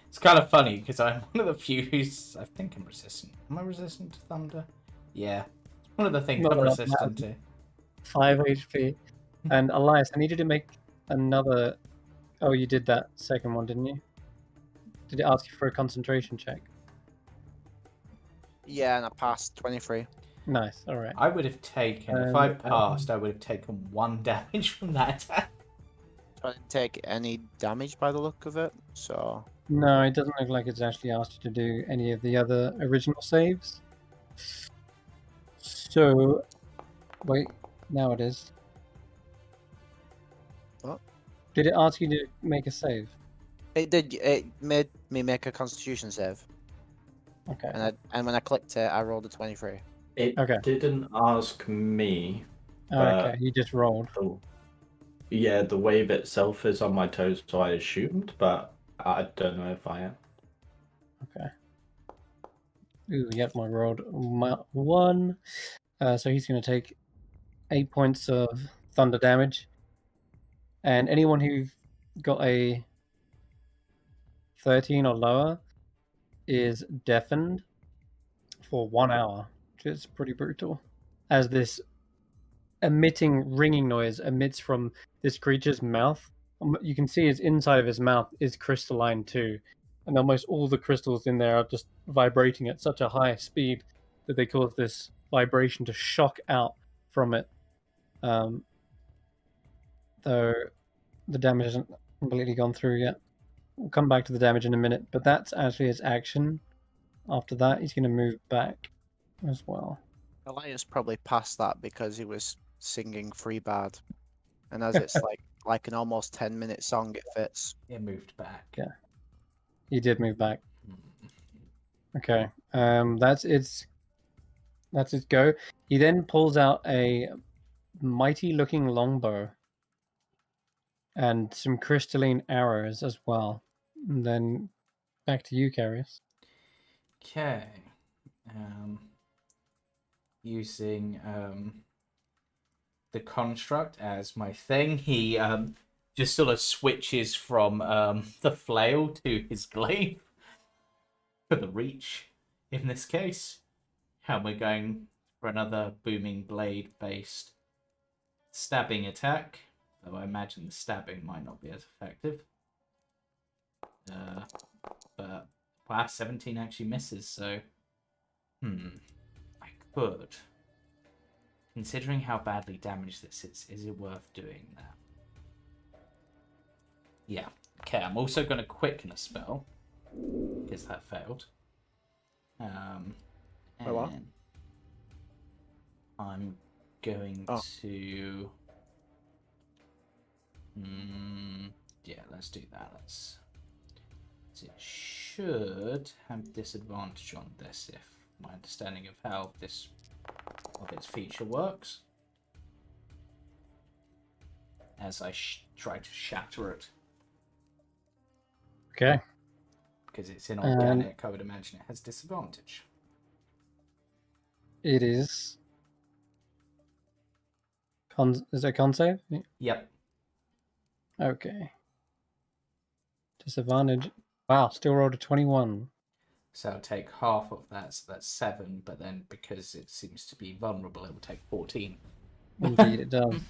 It's kind of funny, because I'm one of the few who's... I think I'm resistant. Am I resistant to thunder? Yeah. It's one of the things I'm resistant to. 5 HP. And Elias, I need you to make another... Oh, you did that second one, didn't you? Did it ask you for a concentration check? Yeah, and I passed 23. Nice, alright. I would have taken... if I passed, I would have taken 1 damage from that attack. I didn't take any damage by the look of it, so... No, it doesn't look like it's actually asked you to do any of the other original saves. So... Wait, now it is. What? Did it ask you to make a save? It did. It made me make a Constitution save. Okay. And when I clicked it, I rolled a 23. It didn't ask me. Okay, you just rolled. Yeah, the wave itself is on my toes, so I assumed, but I don't know if I am. Okay. Ooh, yep, I rolled 1. So he's going to take 8 points of thunder damage. And anyone who got a 13 or lower is deafened for 1 hour, which is pretty brutal. As this emitting ringing noise emits from this creature's mouth. You can see his inside of his mouth is crystalline too, and almost all the crystals in there are just vibrating at such a high speed that they cause this vibration to shock out from it. Though the damage hasn't completely gone through yet. We'll come back to the damage in a minute, but that's actually his action. After that, he's going to move back as well. Elias probably passed that because he was singing Free Bad. And as it's like an almost 10-minute song, it fits. It moved back. Yeah. He did move back. Okay. That's its go. He then pulls out a mighty looking longbow. And some crystalline arrows as well. And then back to you, Karius. Okay. Using the construct as my thing, he just sort of switches from the flail to his glaive for the reach in this case. And we're going for another booming blade based stabbing attack. Though I imagine the stabbing might not be as effective. But wow, 17 actually misses, so I could. Considering how badly damaged this is it worth doing that? Yeah. Okay, I'm also going to quicken a spell. Because that failed. And what? I'm going to... yeah, let's do that. It should have disadvantage on this if my understanding of how its feature works. As I try to shatter it. Okay. Because it's inorganic, I would imagine it has disadvantage. It is... Is it a con save? Yep. Okay. Disadvantage. Wow, still rolled a 21. So I'll take half of that, so that's 7, but then because it seems to be vulnerable, it will take 14. Indeed, it does.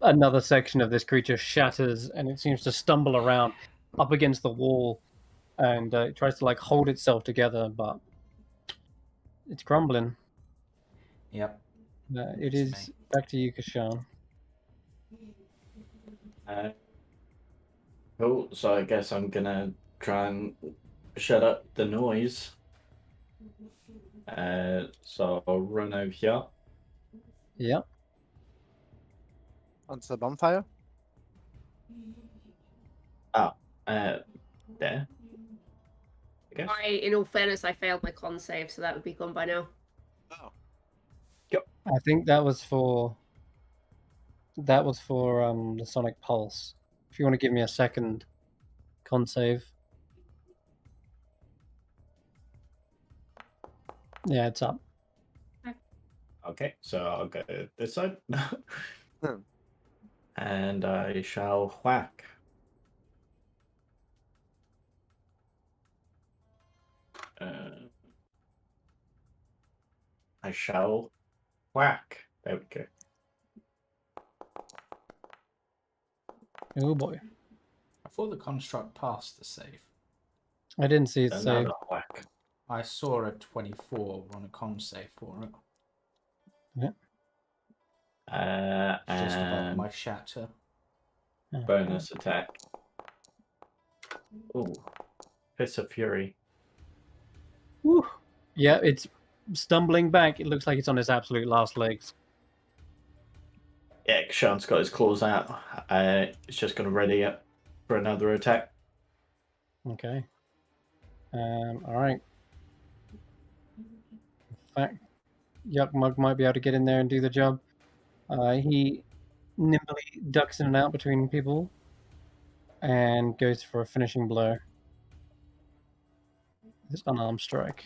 Another section of this creature shatters, and it seems to stumble around up against the wall, and it tries to like hold itself together, but it's crumbling. Yep. It It's is me. back to you, Kesh'an. Cool. So I guess I'm gonna try and shut up the noise. So I'll run over here. Yep. Onto the bonfire. There. I guess. In all fairness, I failed my con save, so that would be gone by now. Oh. I think that was for the Sonic Pulse. If you want to give me a second con save. Yeah, it's up. Okay, so I'll go this side. Hmm. And I shall whack. I shall whack. There we go. Oh boy. I thought the construct passed the save. I didn't see it save. Another whack. I saw a 24 on a con save for it. Just above And my shatter. bonus attack. Ooh. Fist of Fury. Woo. Yeah, it's stumbling back. It looks like it's on its absolute last legs. Yeah, Kesh'an's got his claws out. It's just going to ready up for another attack. Okay. All right. In fact, Yuck Mug might be able to get in there and do the job. He nimbly ducks in and out between people and goes for a finishing blow. His unarmed strike.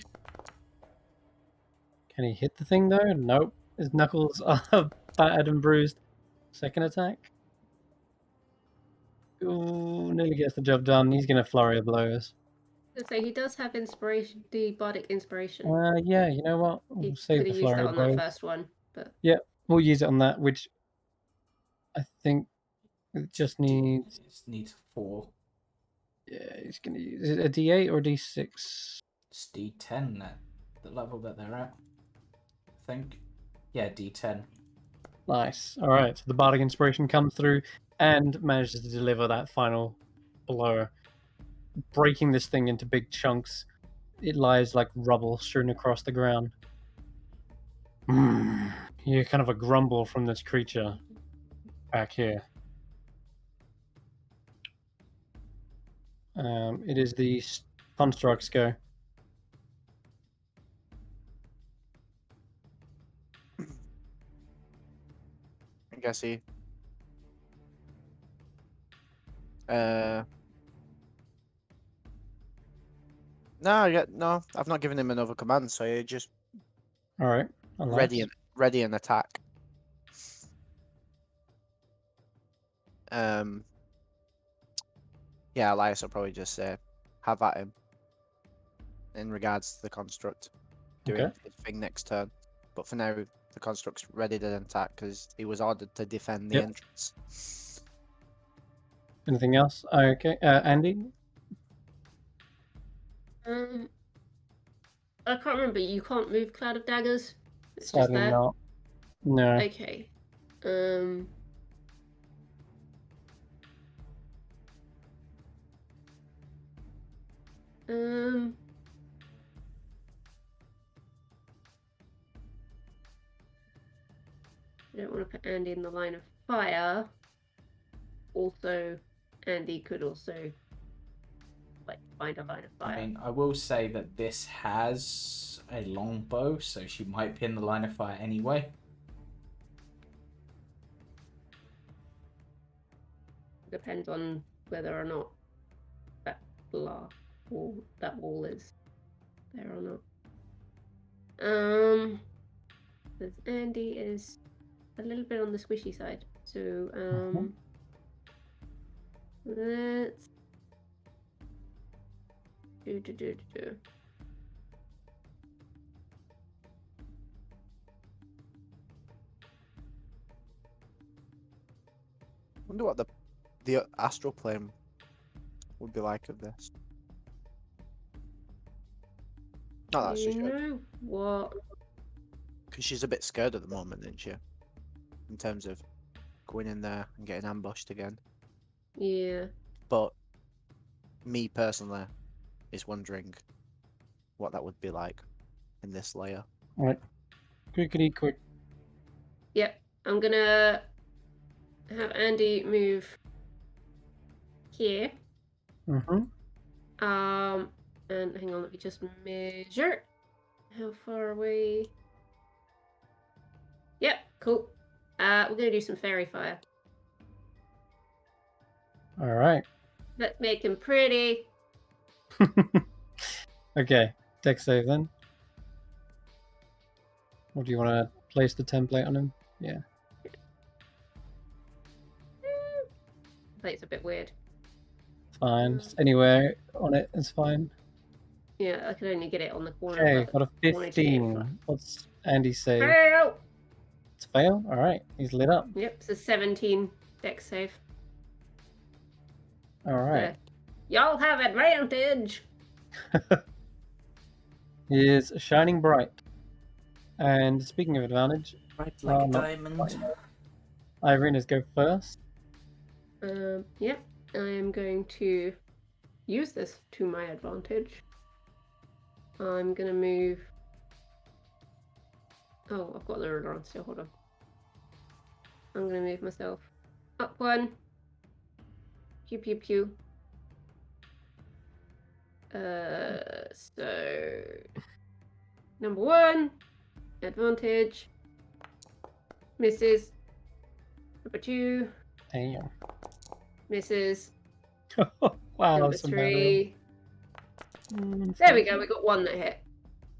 Can he hit the thing though? Nope. His knuckles are battered and bruised. Second attack. Ooh, nearly gets the job done. He's going to flurry of blows. So he does have inspiration, the bardic inspiration. Yeah, you know what? He We'll save could the have used flurry that of on blows. that first one, but We'll use it on that, which I think it just needs. It needs 4. Yeah, he's going to use. Is it a D8 or a D6? It's D10 at the level that they're at. I think. Yeah, D10. Nice. All right. So the bardic inspiration comes through and manages to deliver that final blow, breaking this thing into big chunks. It lies like rubble strewn across the ground. You hear kind of a grumble from this creature back here. It is the constructs go. I guess he. No, I've not given him another command, so he just All right. Elias. ready an attack. Yeah, Elias will probably just say, have at him. In regards to the construct, doing Okay. his thing next turn. But for now, the construct's ready to attack because he was ordered to defend the Yep. entrance. Anything else? Okay. Andi? I can't remember. You can't move Cloud of Daggers. It's just Sadly there. not. No. Okay. I don't want to put Andi in the line of fire. Also, Andi could also find a line of fire. I mean, I will say that this has a longbow, so she might be in the line of fire anyway. Depends on whether or not that wall is there or not. Because Andi is a little bit on the squishy side, So, Mhm. let's do. Wonder what the astral plane would be like of this. Not that she You should, know what? because she's a bit scared at the moment, isn't she? In terms of going in there and getting ambushed again. Yeah. But me personally is wondering what that would be like in this layer. Right. Quickity quick. Yep. I'm gonna have Andi move here. Mm-hmm. And hang on, let me just measure how far away. Yep, cool. We're gonna do some fairy fire. All right. Let's make him pretty. Okay. Deck save then. Or do you want to place the template on him? Yeah. Plate's a bit weird. Fine. Just anywhere on it is fine. Yeah, I could only get it on the corner. Okay, but got a I wanted to get it 15. What's Andy say? Fail! It's a fail? Alright, he's lit up. Yep, it's a 17 deck save. Alright. Y'all have advantage! He is shining bright. And speaking of advantage, Bright like a no. diamond. Eirina's go first. Yep, I am going to use this to my advantage. I'm gonna move. Oh, I've got the ruler on still, hold on. I'm gonna move myself up one. Pew pew pew. So number 1, advantage. Misses. Number 2, Damn. misses. Wow, that Number was some bad roll. 3. There we go, we got 1 that hit.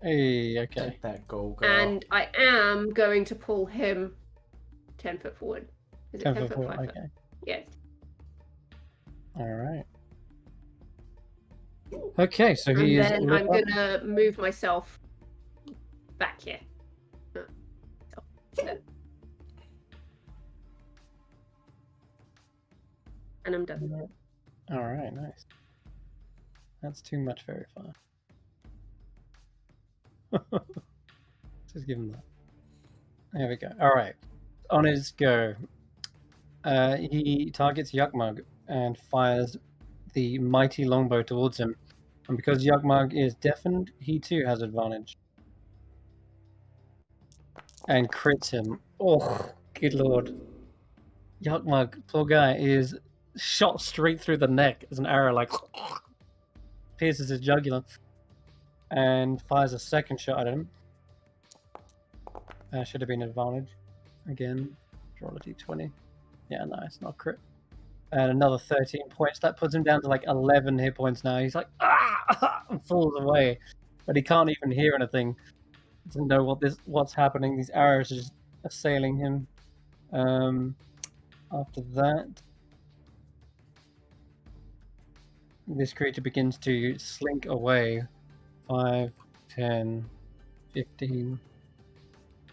Hey, okay. Take that goal, girl. And I am going to pull him 10 foot forward. Is it 10 10 foot foot, forward, 5 foot? okay. Yes. Alright. Okay, so And he is then lit I'm up. gonna move myself back here. There. And I'm done. Alright, nice. That's too much very far. Just give him that. There we go. Alright. On his go. He targets Yukmug and fires the mighty longbow towards him. And because Yukmug is deafened, he too has advantage. And crits him. Oh, good lord. Yukmug, poor guy, is shot straight through the neck as an arrow, like, pierces his jugular. And fires a second shot at him. Should have been advantage. Again, roll a d20. Yeah, nice, not crit. And another 13 points. That puts him down to like 11 hit points now. He's like, ah, and falls away. But he can't even hear anything. Doesn't know what's happening. These arrows are just assailing him. After that, this creature begins to slink away. 5, 10, 15,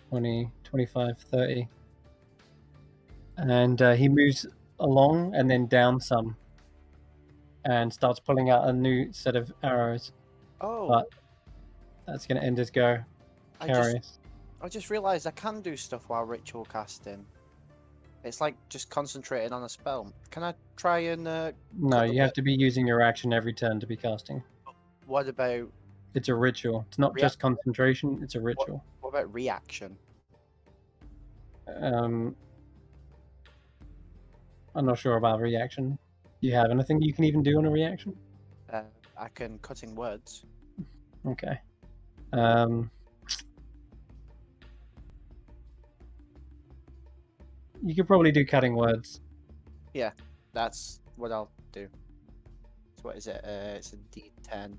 20, 25, 30. And he moves along and then down some. And starts pulling out a new set of arrows. Oh, But that's going to end his go. Karius. I just realised I can do stuff while ritual casting. It's like just concentrating on a spell. Can I try and No, cut the you have word? to be using your action every turn to be casting. What about It's a ritual. It's not just concentration, it's a ritual. what about reaction? I'm not sure about reaction. Do you have anything you can even do on a reaction? I can cutting words. Okay. You could probably do cutting words. Yeah, that's what I'll do. So what is it? It's a D10.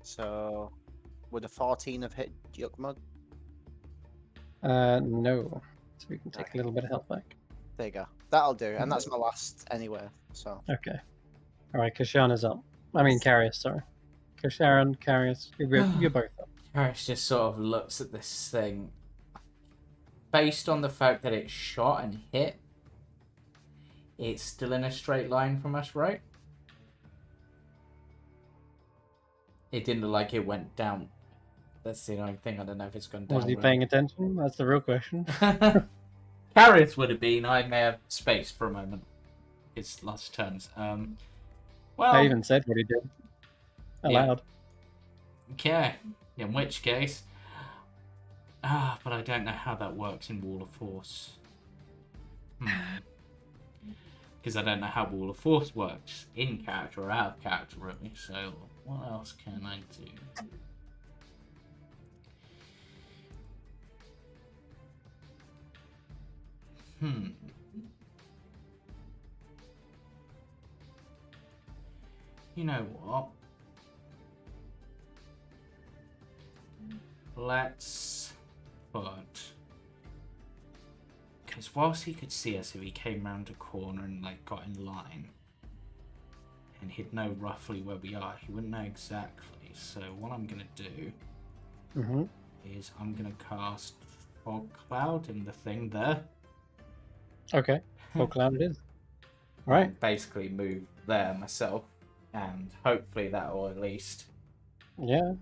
So would a 14 have hit Yukmug? No. So we can take a little bit of health back. There you go. That'll do. And that's my last anyway. So Okay. All right, Kesh'an is up. I mean, Karius, sorry. Kesh'an, Karius, you're both up. Karius just sort of looks at this thing. Based on the fact that it shot and hit, it's still in a straight line from us, right? It didn't look like it went down. That's the only thing. I don't know if it's gone down. Was he paying attention? That's the real question. Karius would have been. I may have spaced for a moment. His last turns. Well, I even said what he did aloud. Okay. In which case, but I don't know how that works in Wall of Force. Because I don't know how Wall of Force works in character or out of character, really. So, what else can I do? You know what? Let's put... Because whilst he could see us if he came round a corner and like got in line, and he'd know roughly where we are, he wouldn't know exactly. So what I'm going to do is I'm going to cast Fog Cloud in the thing there. Okay, Fog Cloud it is. Right. Basically move there myself, and hopefully that will at least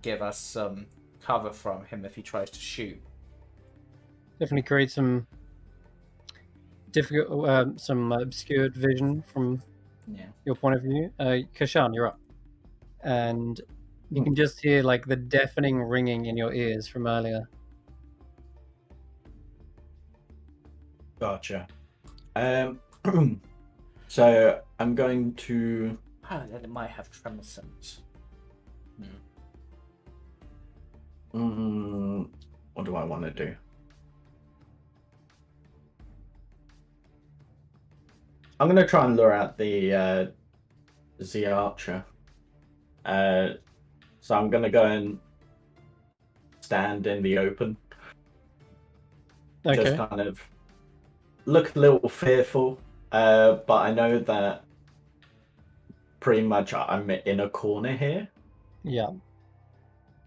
give us some cover from him if he tries to shoot. Definitely create some difficult, some obscured vision from your point of view. Kesh'an, you're up, and you can just hear like the deafening ringing in your ears from earlier. Gotcha. So I'm going to. It might have tremescence. What do I want to do? I'm going to try and lure out the archer. So I'm going to go and stand in the open. Okay. Just kind of look a little fearful, but I know that pretty much I'm in a corner here. Yeah.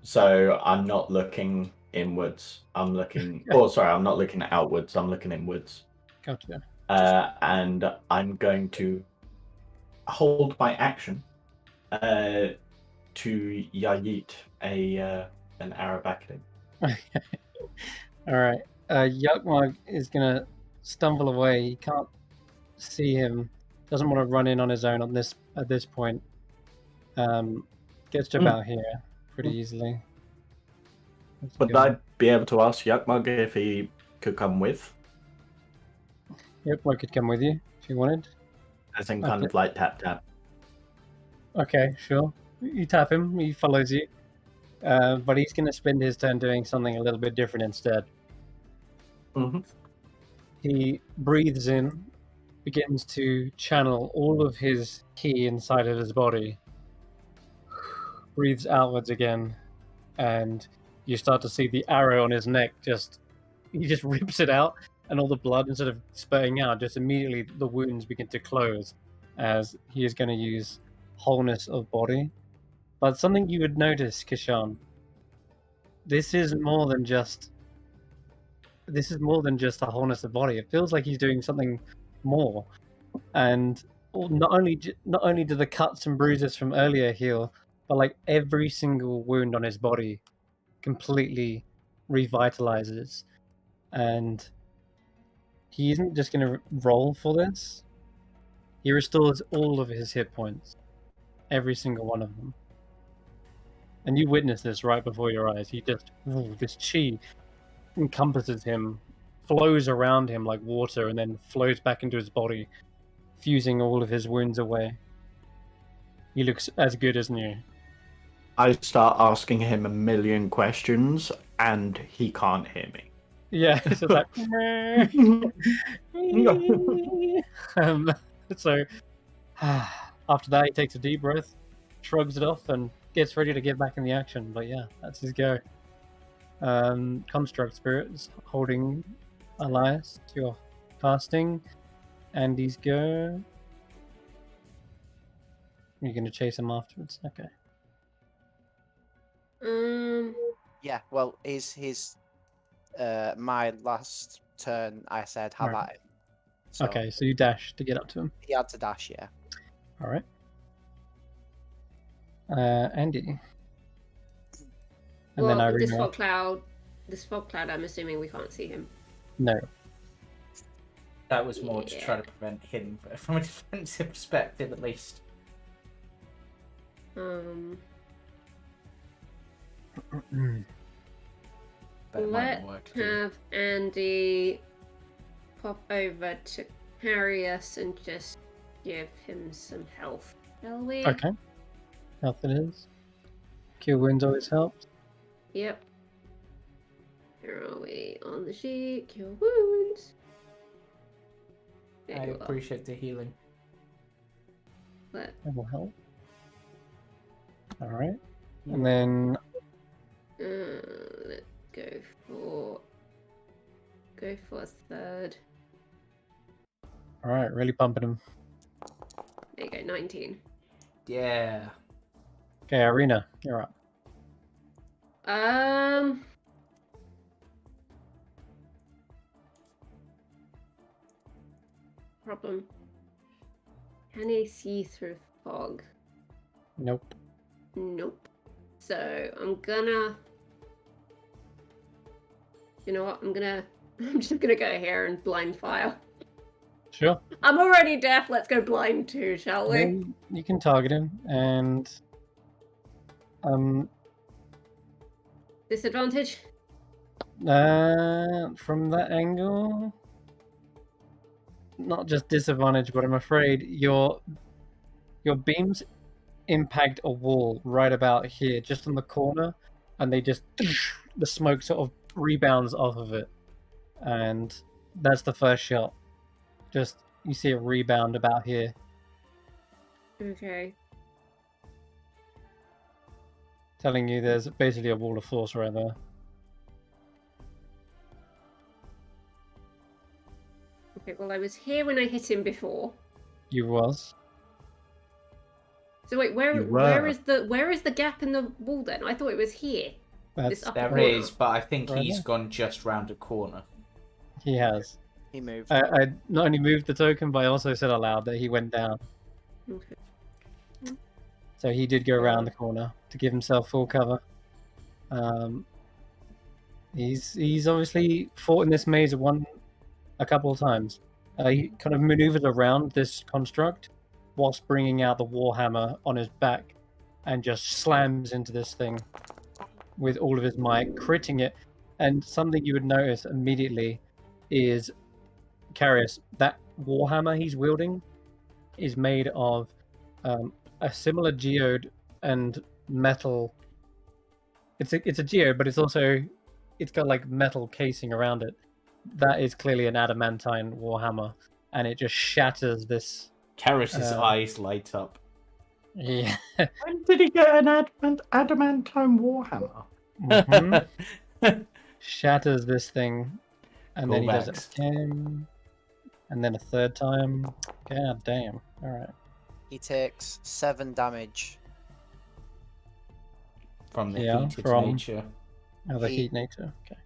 So I'm not looking inwards. I'm looking. I'm not looking outwards. I'm looking inwards. Gotcha. And I'm going to hold my action to Yayit an arrow back at him. All right. Yakmog is gonna stumble away. He can't see him. Doesn't want to run in on his own at this point. Gets to about here pretty easily. Would I be able to ask Yakmog if he could come with? Yakmog could come with you if you wanted. As in kind of like tap. Okay, sure. You tap him, he follows you. But he's going to spend his turn doing something a little bit different instead. He breathes in, begins to channel all of his ki inside of his body, breathes outwards again, and you start to see the arrow on his neck he just rips it out, and all the blood, instead of spurting out, just immediately the wounds begin to close as he is going to use wholeness of body. But something you would notice, Kesh'an, this is more than just a wholeness of body. It feels like he's doing something more. And not only do the cuts and bruises from earlier heal, but like every single wound on his body completely revitalizes. And he isn't just going to roll for this. He restores all of his hit points. Every single one of them. And you witness this right before your eyes. This chi encompasses him, flows around him like water, and then flows back into his body, fusing all of his wounds away. He looks as good as new. I start asking him a million questions, and he can't hear me. Yeah, it's just like... So, after that, he takes a deep breath, shrugs it off, and gets ready to get back in the action. But yeah, that's his go. Construct Spirit is holding Elias, you're casting. Andy's go. You're going to chase him afterwards? Okay. Yeah, well, my last turn, I said have Right. at him. So Okay, so you dash to get up to him. he had to dash, yeah. All right. Andy. And Well, then this Eirina. fog cloud, I'm assuming we can't see him. No. That was more to try Yeah. to prevent him from a defensive perspective, at least. But it might not work. Let's have Andy pop over to Karius and just give him some health, shall we? Okay. Health it is. Cure wounds always helps. Yep. Where are we on the sheet? Cure wounds. There I you are. appreciate the healing. Let- That will help. All right. And then let's go for a third. all right, really pumping him. There you go, 19. Yeah. Okay, Eirina, you're up. Problem. Can he see through fog? Nope. Nope. So I'm gonna. You know what? I'm just gonna go here and blind fire. Sure. I'm already deaf. Let's go blind too, shall we? Then you can target him and Disadvantage. from that angle, not just disadvantage, but I'm afraid your beams impact a wall right about here, just in the corner, and they just the smoke sort of rebounds off of it, and that's the first shot. Just you see a rebound about here. Okay. Telling you there's basically a wall of force right there. Okay. Well, I was here when I hit him before. You was. So wait, where You were. is the gap in the wall then? I thought it was here. That's upper There corner. is, but I think Right he's there. gone just round a corner. he has. He moved. I not only moved the token, but I also said aloud that he went down. Okay. So he did go around the corner to give himself full cover. He's obviously fought in this maze a couple of times. He kind of maneuvers around this construct whilst bringing out the warhammer on his back and just slams into this thing with all of his might, critting it. And something you would notice immediately is Karius, that warhammer he's wielding is made of a similar geode and metal. It's a geode, but it's got like metal casing around it. That is clearly an adamantine warhammer, and it just shatters this. Karius's eyes light up. Yeah. When did he get an adamantine warhammer? Mhm. Shatters this thing, and then he does it Callbacks. again, and then a third time. God damn! All right. He takes 7 damage. From the Yeah, heated from- nature. Oh, the Heat. heat nature. Okay.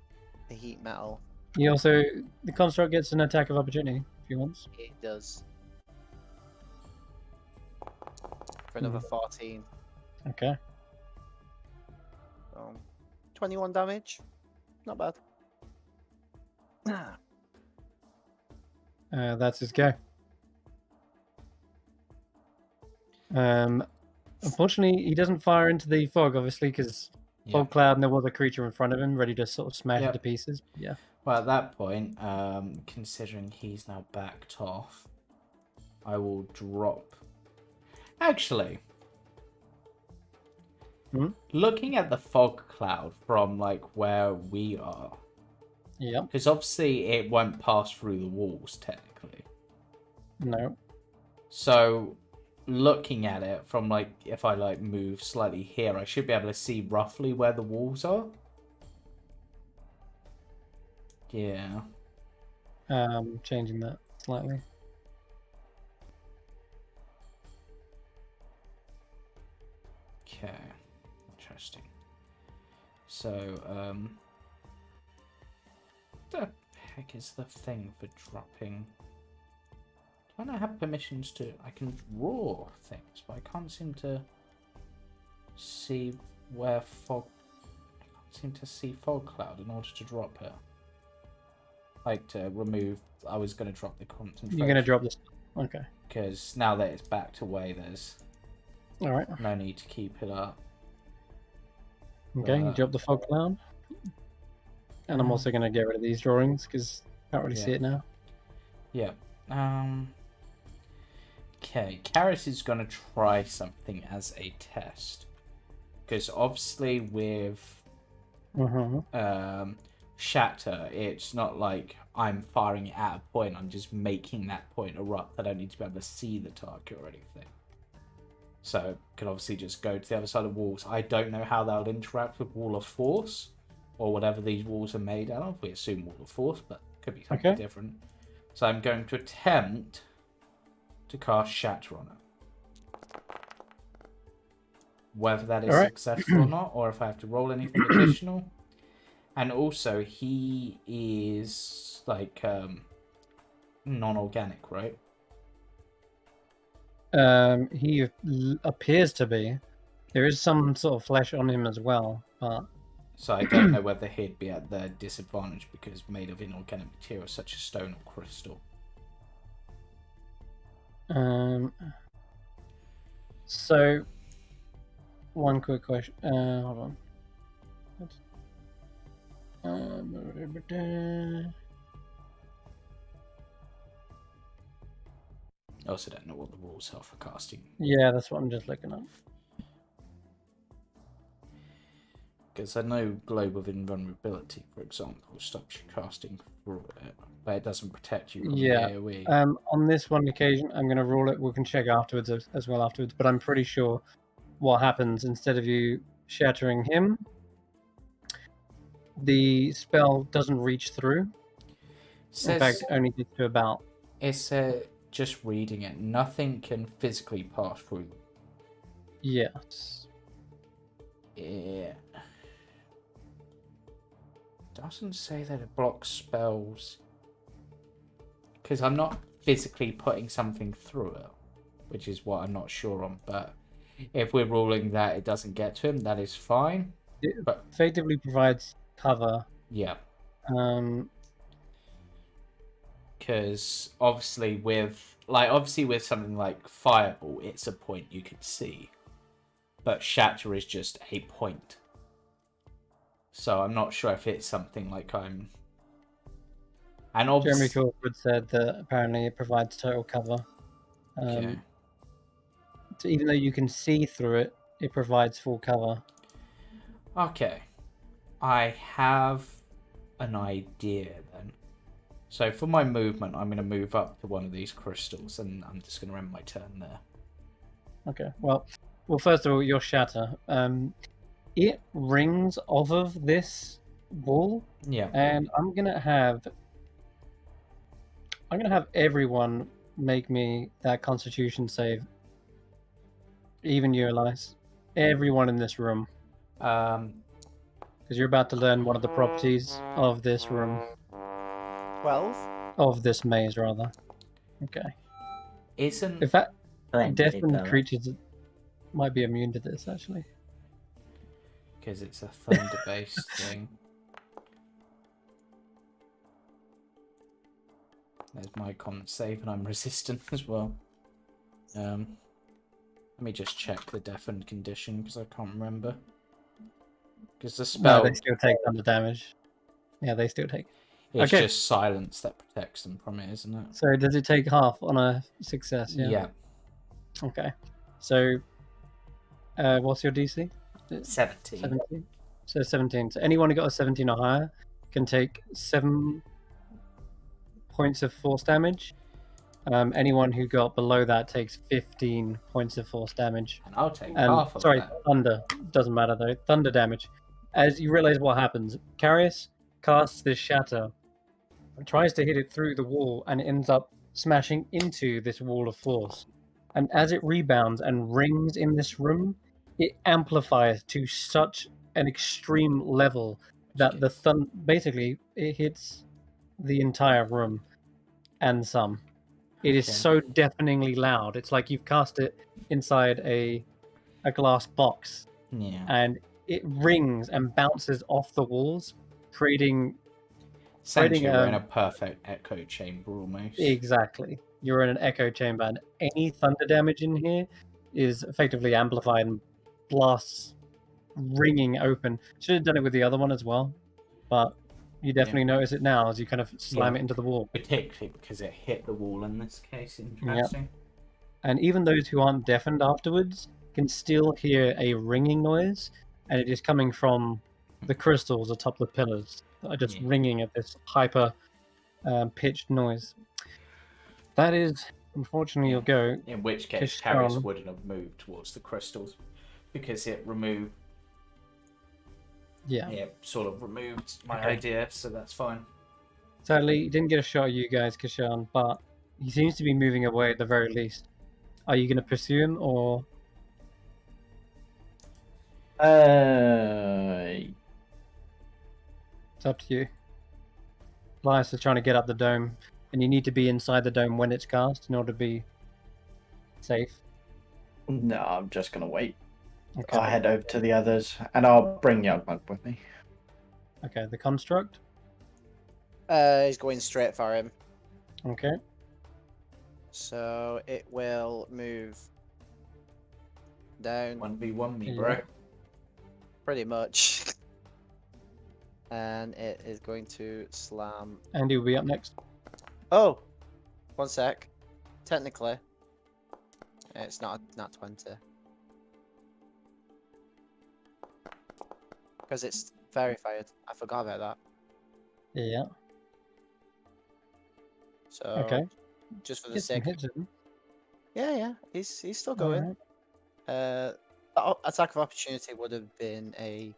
The heat metal. He also the construct gets an attack of opportunity if he wants. It does. For another 14. Okay. So, 21 damage. Not bad. That's his go. Unfortunately, he doesn't fire into the fog, obviously, because Yeah. fog cloud, and there was a creature in front of him, ready to sort of smash it Yep. to pieces. Yeah. Well, at that point, considering he's now backed off, I will drop. Actually, looking at the fog cloud from like where we are, Yep. because obviously it won't pass through the walls technically. No. So, looking at it from like if I like move slightly here, I should be able to see roughly where the walls are. Yeah. Changing that slightly. Okay, interesting. So, the heck is the thing for dropping? Do I not have permissions to? I can draw things, but I can't seem to see where fog. I can't seem to see fog cloud in order to drop it. Like to remove. I was going to drop the concentration. You're going to drop this. Okay. Because now that it's backed away, there's All right. no need to keep it up. Okay, you drop the fog cloud. And I'm also going to get rid of these drawings because I can't really see it now. Yeah. Okay, Karius is going to try something as a test. Because obviously with Shatter, it's not like I'm firing it at a point, I'm just making that point erupt. I don't need to be able to see the target or anything. So, can obviously just go to the other side of walls. I don't know how that will interact with Wall of Force, or whatever these walls are made out of. We assume Wall of Force, but could be something different. So I'm going to attempt to cast Shatter on it. Whether that is successful or not, or if I have to roll anything additional. And also, he is, like, non-organic, right? He appears to be. There is some sort of flesh on him as well, but... So I don't know whether he'd be at the disadvantage because made of inorganic material such as stone or crystal. So, one quick question. Hold on. I also don't know what the rules are for casting. Yeah, that's what I'm just looking up. Because I know Globe of Invulnerability, for example, stops you casting through it, but it doesn't protect you from the AoE. On this one occasion, I'm going to rule it. We can check afterwards as well afterwards, but I'm pretty sure what happens instead of you shattering him, the spell doesn't reach through. In fact, it only gets to about. It's just reading it. Nothing can physically pass through. Yes. Yeah. Doesn't say that it blocks spells. Because I'm not physically putting something through it, which is what I'm not sure on. But if we're ruling that it doesn't get to him, that is fine. It but effectively provides cover. Yeah. Because obviously with something like Fireball, it's a point you can see. But Shatter is just a point. So I'm not sure if it's something like I'm... And obviously... Jeremy Crawford said that apparently it provides total cover. Okay. So even though you can see through it, it provides full cover. Okay. I have an idea then. So for my movement, I'm going to move up to one of these crystals and I'm just going to end my turn there. Okay, well, first of all, your Shatter. It rings off of this wall. Yeah. And I'm gonna have everyone make me that Constitution save. Even you, Elias. Everyone in this room. Because you're about to learn one of the properties of this room. 12? Of this maze, rather. Okay. Isn't... In fact, deafened creatures might be immune to this, actually. Because it's a thunder-based thing. There's my con save, and I'm resistant as well. Let me just check the deafened condition, because I can't remember. Because the spell... No, they still take thunder damage. Yeah, they still take... It's just silence that protects them from it, isn't it? So does it take half on a success? Yeah. Okay. So, what's your DC? 17. 17. So 17. So anyone who got a 17 or higher can take 7 points of force damage. Anyone who got below that takes 15 points of force damage. And I'll take half of that. Thunder. Doesn't matter though. Thunder damage. As you realize what happens, Karius casts this Shatter, tries to hit it through the wall, and it ends up smashing into this wall of force. And as it rebounds and rings in this room, it amplifies to such an extreme level that basically it hits the entire room and some. It is Okay. so deafeningly loud. It's like you've cast it inside a glass box, Yeah. and it rings and bounces off the walls, creating Essentially, we're in a perfect echo chamber almost. exactly. You're in an echo chamber, and any thunder damage in here is effectively amplified and blasts ringing open. Should have done it with the other one as well, but you definitely notice it now as you kind of slam it into the wall. Particularly because it hit the wall in this case. Interesting. And even those who aren't deafened afterwards can still hear a ringing noise, and it is coming from the crystals atop the pillars that are just ringing at this hyper pitched noise. That is, unfortunately, your go. In which case, Kesh'an. Karius wouldn't have moved towards the crystals because it removed. Yeah. It sort of removed my idea, so that's fine. Sadly, he didn't get a shot at you guys, Kesh'an, but he seems to be moving away at the very least. Are you going to pursue him, or it's up to you? Elias is trying to get up the dome, and you need to be inside the dome when it's cast in order to be safe. No, I'm just gonna wait. Okay. I'll head over to the others, and I'll bring Yugmug with me. Okay, the construct. He's going straight for him. Okay. So it will move down 1v1 me, Yeah. bro. pretty much. And it is going to slam. Andi will be up next. Oh! One sec. Technically, it's not 20. Because it's verified. I forgot about that. Yeah. So, Okay. just for the Get some sake. hits in. Yeah, he's still going. Alright. Attack of opportunity would have been a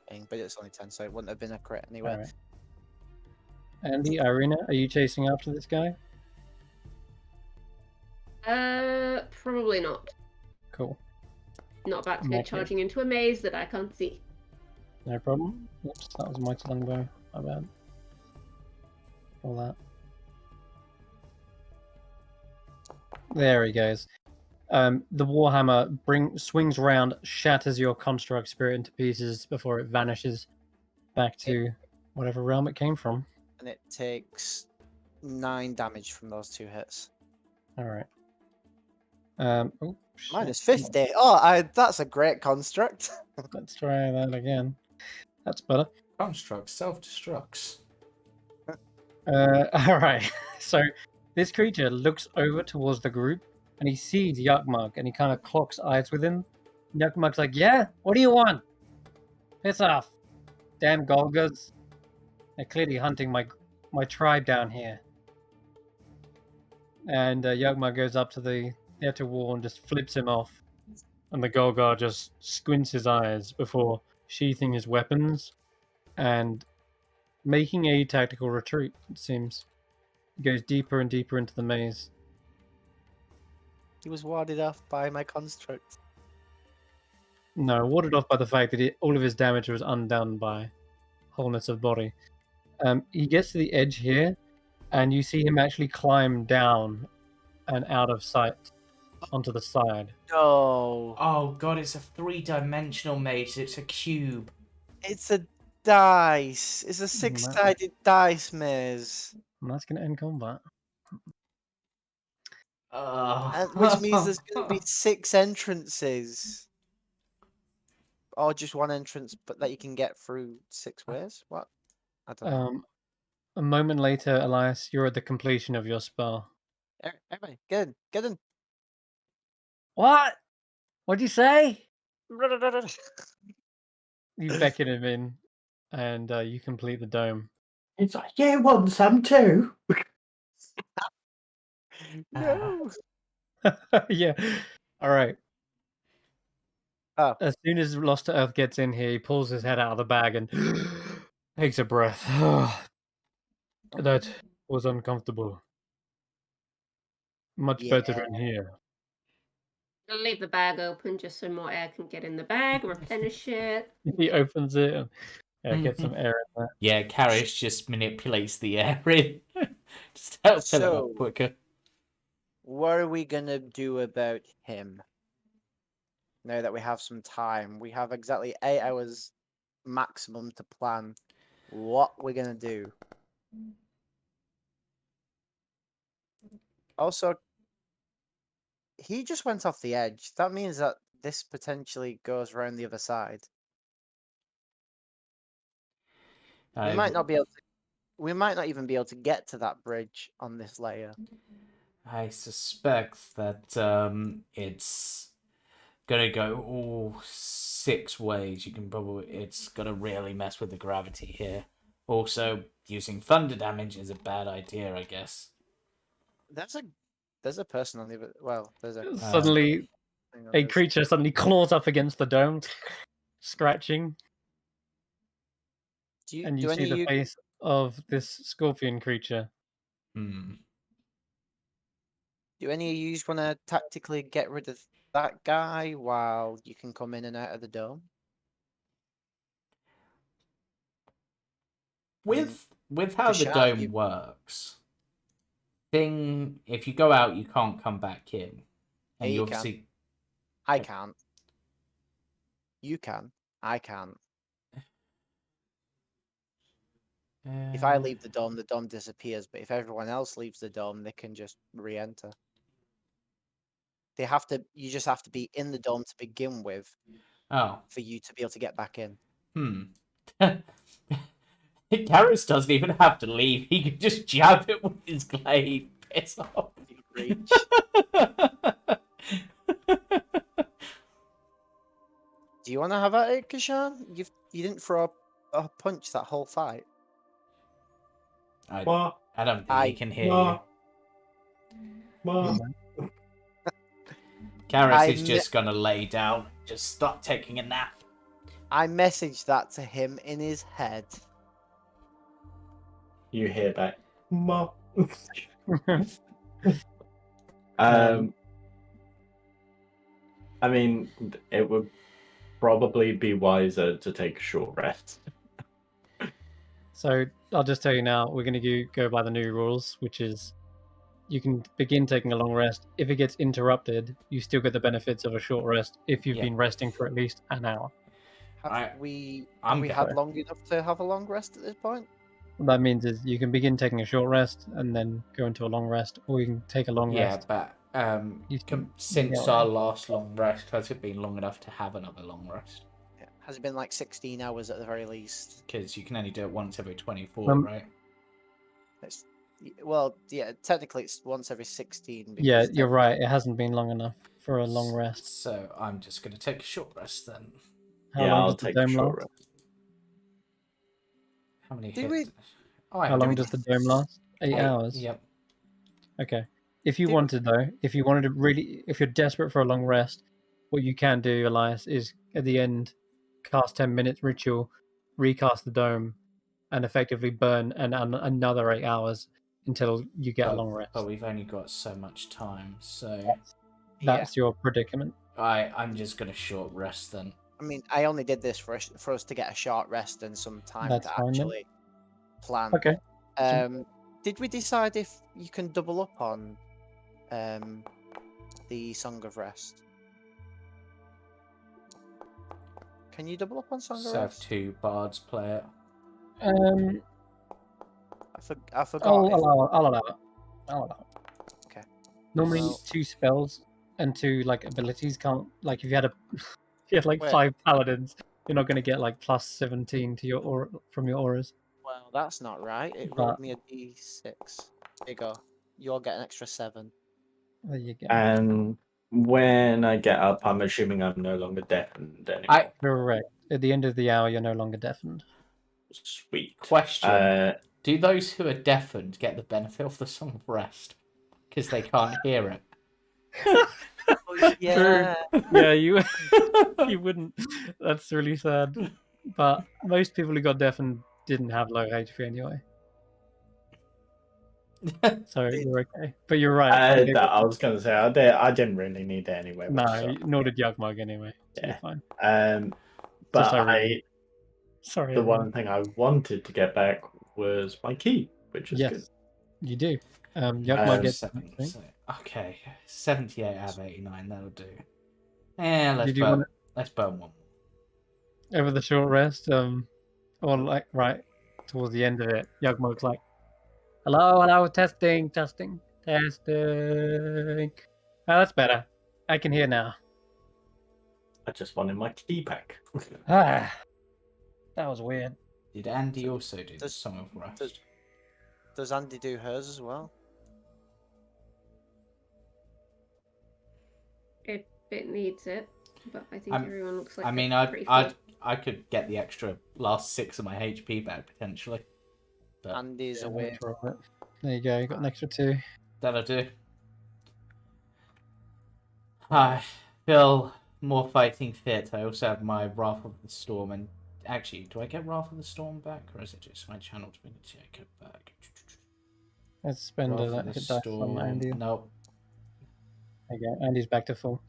thing, but it's only 10, so it wouldn't have been a crit anyway. Alright. Andi, Eirina, are you chasing after this guy? Probably not. Cool. Not about to go Okay. charging into a maze that I can't see. No problem. Oops, that was a mighty long bow. My bad. All that. There he goes. The warhammer swings round, shatters your construct spirit into pieces before it vanishes back to whatever realm it came from. And it takes 9 damage from those 2 hits. All right. Oh, shit. Minus 50. Oh, that's a great construct. Let's try that again. That's better. Construct self-destructs. All right. So this creature looks over towards the group, and he sees Yugmug, and he kind of clocks eyes with him. Yugmug's like, "Yeah, what do you want? Piss off, damn Golgas! They're clearly hunting my tribe down here." And Yugmug goes up to the outer wall and just flips him off, and the Golgar just squints his eyes before sheathing his weapons and making a tactical retreat. It seems. He goes deeper and deeper into the maze. He was warded off by my construct. No, warded off by the fact that all of his damage was undone by wholeness of body. He gets to the edge here, and you see him actually climb down and out of sight onto the side. No. Oh god, it's a 3-dimensional maze. It's a cube. It's a dice. It's a 6-sided dice maze. And that's going to end combat. Which means there's going to be 6 entrances. Or just one entrance, but that you can get through 6 ways? What? I don't know. A moment later, Elias, you're at the completion of your spell. Everybody, get in. Get in. What? What'd you say? You beckon him in, and you complete the dome. It's like, yeah, want some too. No. Yeah. All right. Oh. As soon as Lost to Earth gets in here, he pulls his head out of the bag and takes a breath. That was uncomfortable. Much better in here. I'll leave the bag open just so more air can get in the bag, replenish it. He opens it and get some air in there. Yeah, Karius just manipulates the air in. Just to help fill it up So- quicker. What are we gonna do about him? Now that we have some time, we have exactly 8 hours maximum to plan what we're gonna do. Also, he just went off the edge. That means that this potentially goes around the other side. We might not be able to. We might not even be able to get to that bridge on this layer. I suspect that it's gonna go all 6 ways. You can probably it's gonna really mess with the gravity here. Also, using thunder damage is a bad idea, I guess. There's a person on the other. Well, there's a Suddenly, thing on a this. creature suddenly claws up against the dome, scratching, and you do see any of the you face of this scorpion creature. Hmm. do any of you want to tactically get rid of that guy while you can come in and out of the dome? With how the Kesh'an, dome you- works, if you go out, you can't come back in, Yeah, and you obviously I can't. You can. I can't. If I leave the dome disappears. But if everyone else leaves the dome, they can just re-enter. They have to. You just have to be in the dome to begin with Oh. for you to be able to get back in. Karius doesn't even have to leave. He can just jab it with his blade. Piss off. Reach. Do you want to have at it, Kesh'an? You didn't throw a punch that whole fight. I What? don't think he can hear you. What? What? Karius is just gonna lay down, just stop taking a nap. I messaged that to him in his head. You hear back. Ma. I mean, it would probably be wiser to take a short rest. So I'll just tell you now, we're going to go by the new rules, which is you can begin taking a long rest. If it gets interrupted, you still get the benefits of a short rest if you've been resting for at least an hour. Have we I'm had going. long enough to have a long rest at this point? What that means is you can begin taking a short rest and then go into a long rest, or you can take a long rest. But since Yeah. our last long rest, has it been long enough to have another long rest? Yeah. Has it been like 16 hours at the very least? Because you can only do it once every 24, right? Well, yeah, technically it's once every 16. Yeah, because you're right. It hasn't been long enough for a long rest. So I'm just going to take a short rest then. How long I'll does the take a dome short last? rest. How many Did hits? Oh, How long does the dome last? 8 hours? Yep. Okay. If you wanted to really, if you're desperate for a long rest, what you can do, Elias, is at the end, cast 10 minutes ritual, recast the dome, and effectively burn another 8 hours until you get a long rest. But we've only got so much time, so That's your predicament. I'm just going to short rest then. I mean, I only did this for us to get a short rest and some time That's to fine, then. actually plan. Okay. Did we decide if you can double up on the Song of Rest? Can you double up on Song of So Rest? if 2 bards play it. I forgot. I'll allow it. Okay. Normally, Well- 2 spells and 2 abilities can't, if you had Wait. 5 paladins, you're not going to get plus 17 to your aura from your auras. Well, that's not right. It But- rolled me a d6. There you go. You'll get an extra 7. There you go. And when I get up, I'm assuming I'm no longer deafened anymore. Correct. At the end of the hour, you're no longer deafened. Sweet. Question. Do those who are deafened get the benefit of the Song of Rest? Because they can't hear it. Yeah. Yeah, you wouldn't. That's really sad. But most people who got deafened didn't have low HP anyway. So you're okay. But you're right. Okay, I was going to say I didn't really need it anyway. no, So, nor did Yugmug anyway. So Yeah. you're fine. But Just Eirina. Sorry, the Eirina. one thing I wanted to get back was my key, which is Yes, good. you do. Yugmug gets Seven, right? so, okay, 78 out of 89. That'll do. Yeah, Did you want let's burn one more. over the short rest, or like right towards the end of it, Yugmug's like, hello, testing. Oh, that's better. I can hear now. I just wanted my key back. Ah, that was weird. Did Andy also do the does- Song of Rust? Does Andi do hers as well? If it needs it, but I think everyone looks like. I mean, I could get the extra last 6 of my HP back potentially. But Andi's Yeah, away. there you go. You got an extra 2. that'll do. I feel more fighting fit. I also have my Wrath of the Storm, and actually, do I get Wrath of the Storm back, or is it just my channel to take it back? Let's spend Wrath a of the hit dice on Storm. Andy. Nope. There you go. Andy's back to full.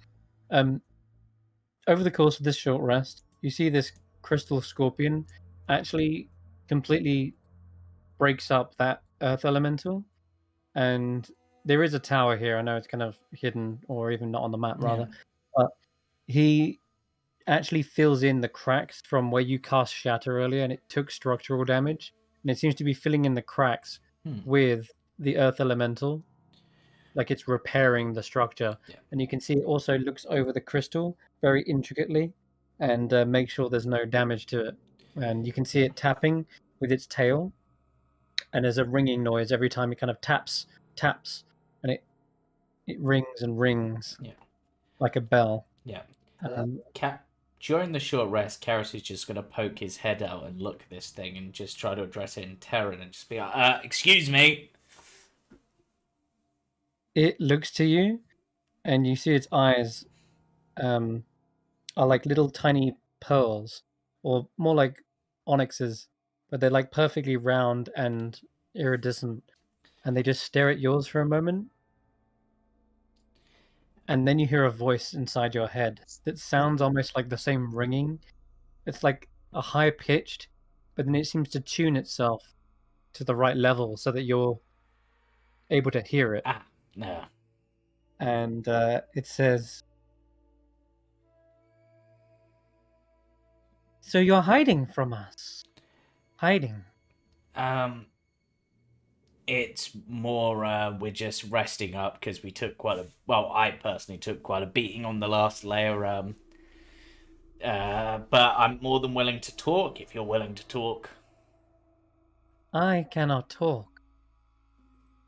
Over the course of this short rest, you see this crystal scorpion actually completely breaks up that earth elemental, and there is a tower here. I know it's kind of hidden, or even not on the map, rather, but he actually fills in the cracks from where you cast Shatter earlier, and it took structural damage, and it seems to be filling in the cracks with the earth elemental, like it's repairing the structure. And you can see it also looks over the crystal very intricately and make sure there's no damage to it. And you can see it tapping with its tail, and there's a ringing noise every time it kind of taps, and it rings and rings like a bell. Yeah. During the short rest, Karius is just going to poke his head out and look at this thing and just try to address it in Terran and just be like, excuse me. It looks to you, and you see its eyes are like little tiny pearls, or more like onyxes, but they're like perfectly round and iridescent, and they just stare at yours for a moment. And then you hear a voice inside your head that sounds almost like the same ringing. It's like a high pitched, but then it seems to tune itself to the right level so that you're able to hear it. No. And it says, so you're hiding from us. Hiding. It's more we're just resting up because we took I personally took quite a beating on the last layer. But I'm more than willing to talk if you're willing to talk. I cannot talk.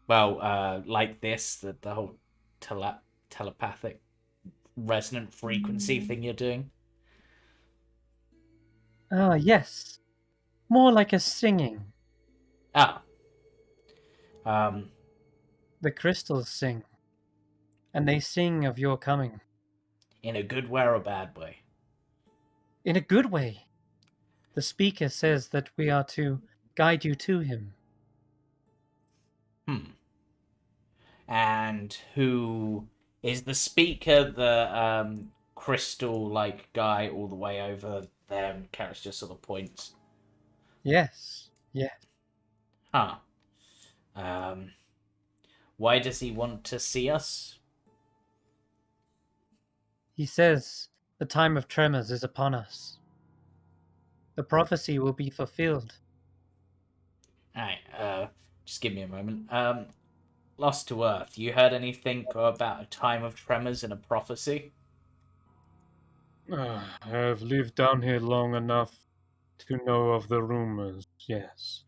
Well, like this, the whole telepathic resonant frequency thing you're doing. Ah, yes. More like a singing. The crystals sing. And they sing of your coming. In a good way or a bad way? In a good way. The speaker says that we are to guide you to him. And who is the speaker? The crystal-like guy all the way over there, and Karius just sort of points. Yes. Why does he want to see us? He says the time of tremors is upon us. The prophecy will be fulfilled. Alright, just give me a moment. Lost to Earth, you heard anything about a time of tremors and a prophecy? I have lived down here long enough to know of the rumors, yes.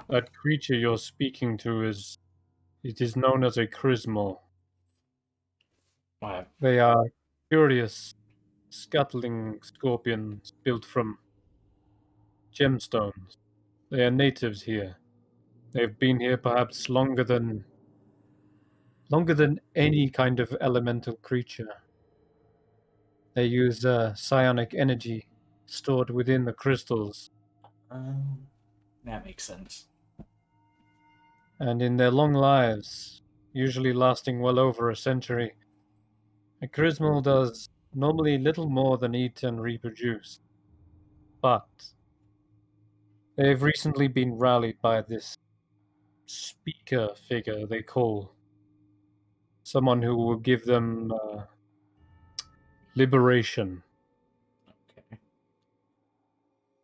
That creature you're speaking to is known as a Chrismal. They are curious, scuttling scorpions built from gemstones. They are natives here. They've been here perhaps longer than any kind of elemental creature. They use psionic energy stored within the crystals. That makes sense. And in their long lives, usually lasting well over a century, a Chrismal does normally little more than eat and reproduce. But they've recently been rallied by this speaker figure they call someone who will give them liberation. Okay.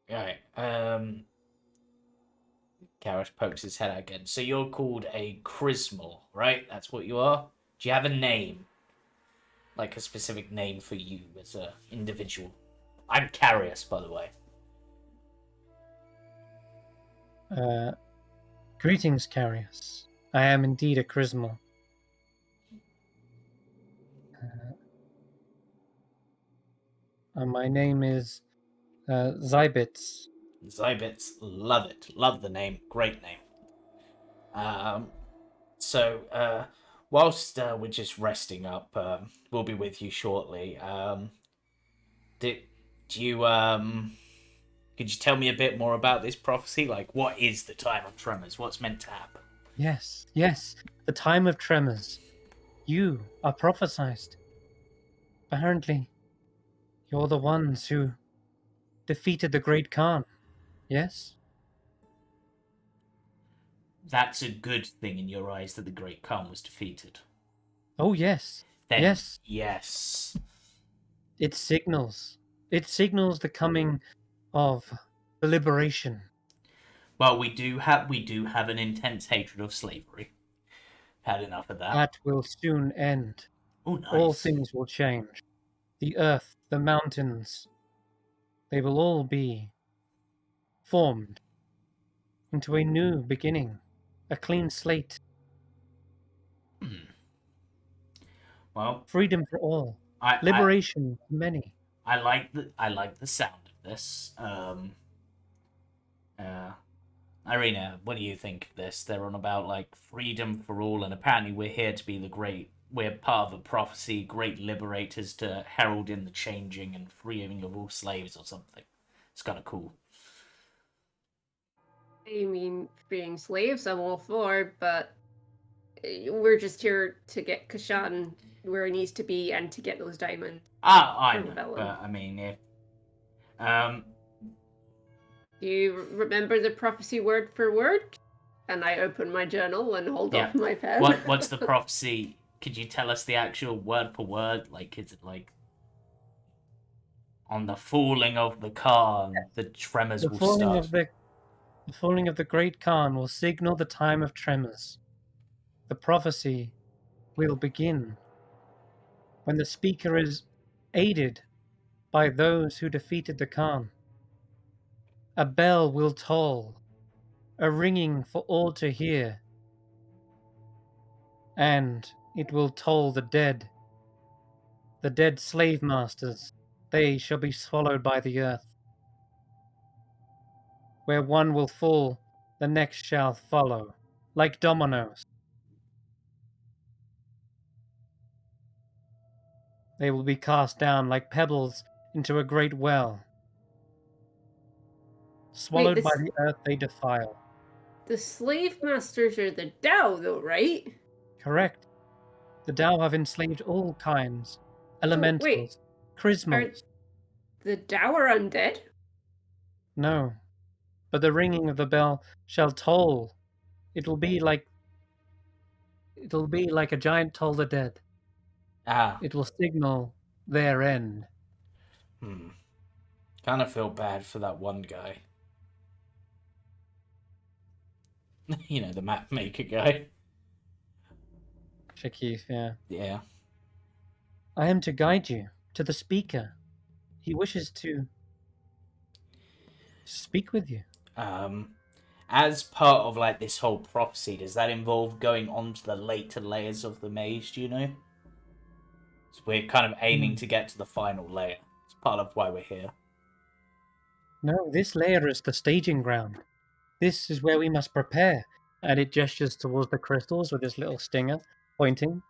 Alright, Karius pokes his head out again. So you're called a Chrismal, right? That's what you are? Do you have a name? Like a specific name for you as an individual? I'm Karius, by the way. Greetings, Karius. I am indeed a Chrismal. My name is Zybits. Zybits, love it. Love the name. Great name. Whilst we're just resting up, we'll be with you shortly. Do you could you tell me a bit more about this prophecy? Like, what is the time of tremors? What's meant to happen? Yes, the time of tremors. You are prophesized. Apparently, you're the ones who defeated the Great Khan. Yes? That's a good thing in your eyes that the Great Khan was defeated. Oh, yes. Then, yes. Yes. It signals the coming of the liberation. Well, we do have an intense hatred of slavery. Had enough of that. That will soon end. Oh, nice. All things will change. The earth, the mountains, they will all be formed into a new beginning, a clean slate. Well, freedom for all, liberation for many. I like the sound of this. Eirina, what do you think of this? They're on about like freedom for all, and apparently we're here to be we're part of a prophecy, great liberators to herald in the changing and freeing of all slaves or something. It's kind of cool. I mean, freeing slaves, I'm all for, but we're just here to get Kesh'an where it needs to be and to get those diamonds. I know, but I mean, if do you remember the prophecy word for word? And I open my journal and hold off my pen. What's the prophecy? Could you tell us the actual word for word? Like, is it like on the falling of the Khan, the tremors will start? The falling of the Great Khan will signal the time of tremors. The prophecy will begin when the speaker is aided by those who defeated the Khan. A bell will toll, a ringing for all to hear, and it will toll the dead slave masters. They shall be swallowed by the earth. Where one will fall, the next shall follow, like dominoes. They will be cast down like pebbles into a great well. Swallowed by the earth they defile. The slave masters are the Tao, though, right? Correct. The Tao have enslaved all kinds. Elementals, Chrismals. The Tao are undead? No. But the ringing of the bell shall toll. It will be like a giant toll the dead. It will signal their end. Kind of feel bad for that one guy. You know, the map maker guy. Shakif, yeah. Yeah. I am to guide you to the speaker. He wishes to speak with you. As part of like this whole prophecy, does that involve going on to the later layers of the maze, do you know? So we're kind of aiming to get to the final layer. It's part of why we're here. No, this layer is the staging ground. This is where we must prepare. And it gestures towards the crystals with this little stinger pointing.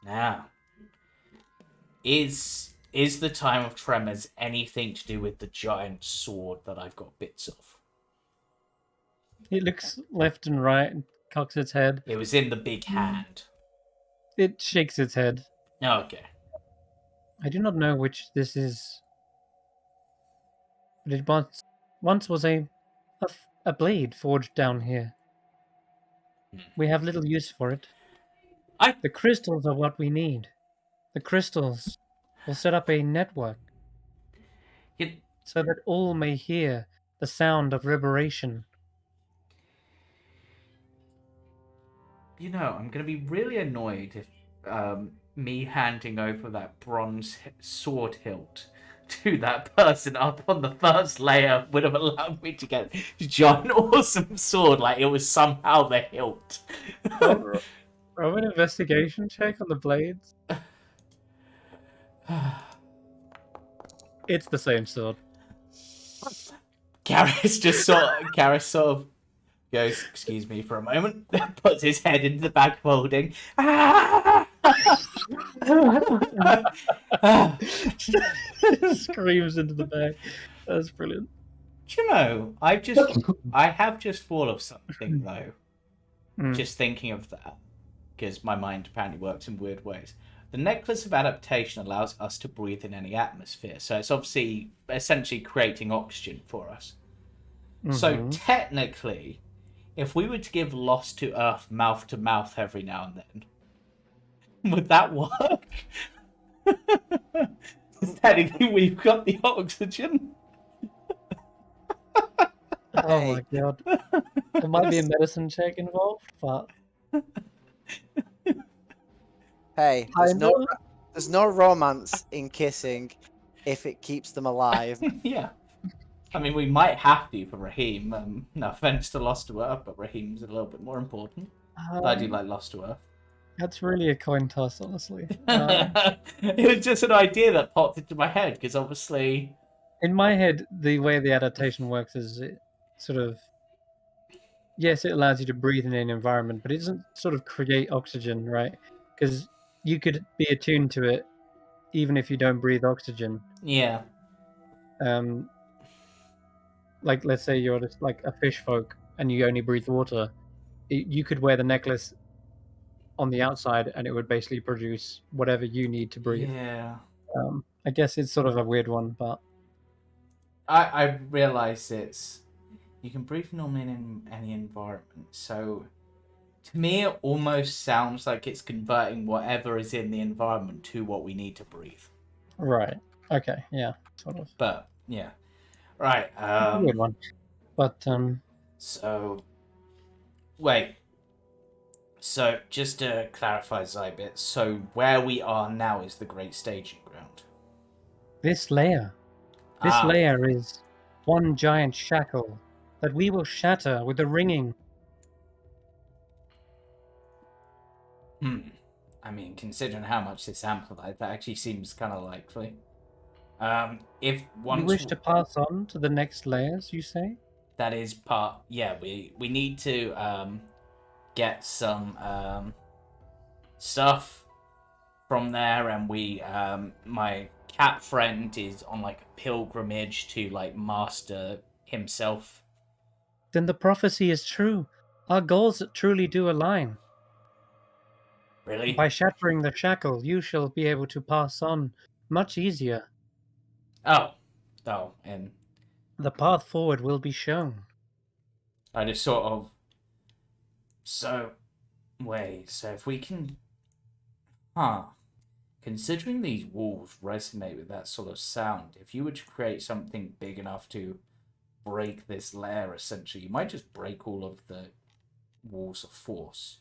Now, is the time of tremors anything to do with the giant sword that I've got bits of? It looks left and right, cocks its head. It was in the big hand. It shakes its head. Okay. I do not know which this is. But it once was a blade forged down here. We have little use for it. The crystals are what we need. The crystals will set up a network so that all may hear the sound of liberation. You know, I'm going to be really annoyed if me handing over that bronze sword hilt to that person up on the first layer would have allowed me to get John awesome sword. Like, it was somehow the hilt. Roll an investigation check on the blades. It's the same sword. Karius sort of goes, excuse me for a moment, puts his head into the bag folding. Screams into the bag. That's brilliant. Do you know, I have just thought of something though. Just thinking of that, because my mind apparently works in weird ways. The necklace of adaptation allows us to breathe in any atmosphere, so it's obviously essentially creating oxygen for us. So technically, if we were to give Lost to Earth mouth to mouth every now and then, would that work? Technically, we've got the oxygen. Oh my god. There might be a medicine check involved, but... Hey, there's no romance in kissing if it keeps them alive. Yeah. I mean, we might have to for Raheem. No offense to Lost to Earth, but Raheem's a little bit more important. I do like Lost to Earth. That's really a coin toss, honestly. It was just an idea that popped into my head, because obviously... In my head, the way the adaptation works is it sort of... Yes, it allows you to breathe in an environment, but it doesn't sort of create oxygen, right? Because you could be attuned to it even if you don't breathe oxygen. Yeah. Like, let's say you're just like a fish folk and you only breathe water. You could wear the necklace on the outside and it would basically produce whatever you need to breathe. Yeah. I guess it's sort of a weird one, but... I realise you can breathe normally in any environment, so to me it almost sounds like it's converting whatever is in the environment to what we need to breathe. Right. Okay, yeah, sort of. But, yeah. Right, weird one. But, So, wait. So, just to clarify a bit, so where we are now is the Great Staging Ground. This layer is one giant shackle that we will shatter with the ringing. I mean, considering how much this amplified, that actually seems kind of likely. If once you wish to pass on to the next layers, you say? That is part. Yeah, we need to get some stuff from there, and we my cat friend is on like a pilgrimage to like master himself. Then the prophecy is true. Our goals truly do align. Really? By shattering the shackle, you shall be able to pass on much easier. Oh, and the path forward will be shown. I just sort of. So, wait. So if we can, considering these walls resonate with that sort of sound, if you were to create something big enough to break this layer, essentially, you might just break all of the walls of force.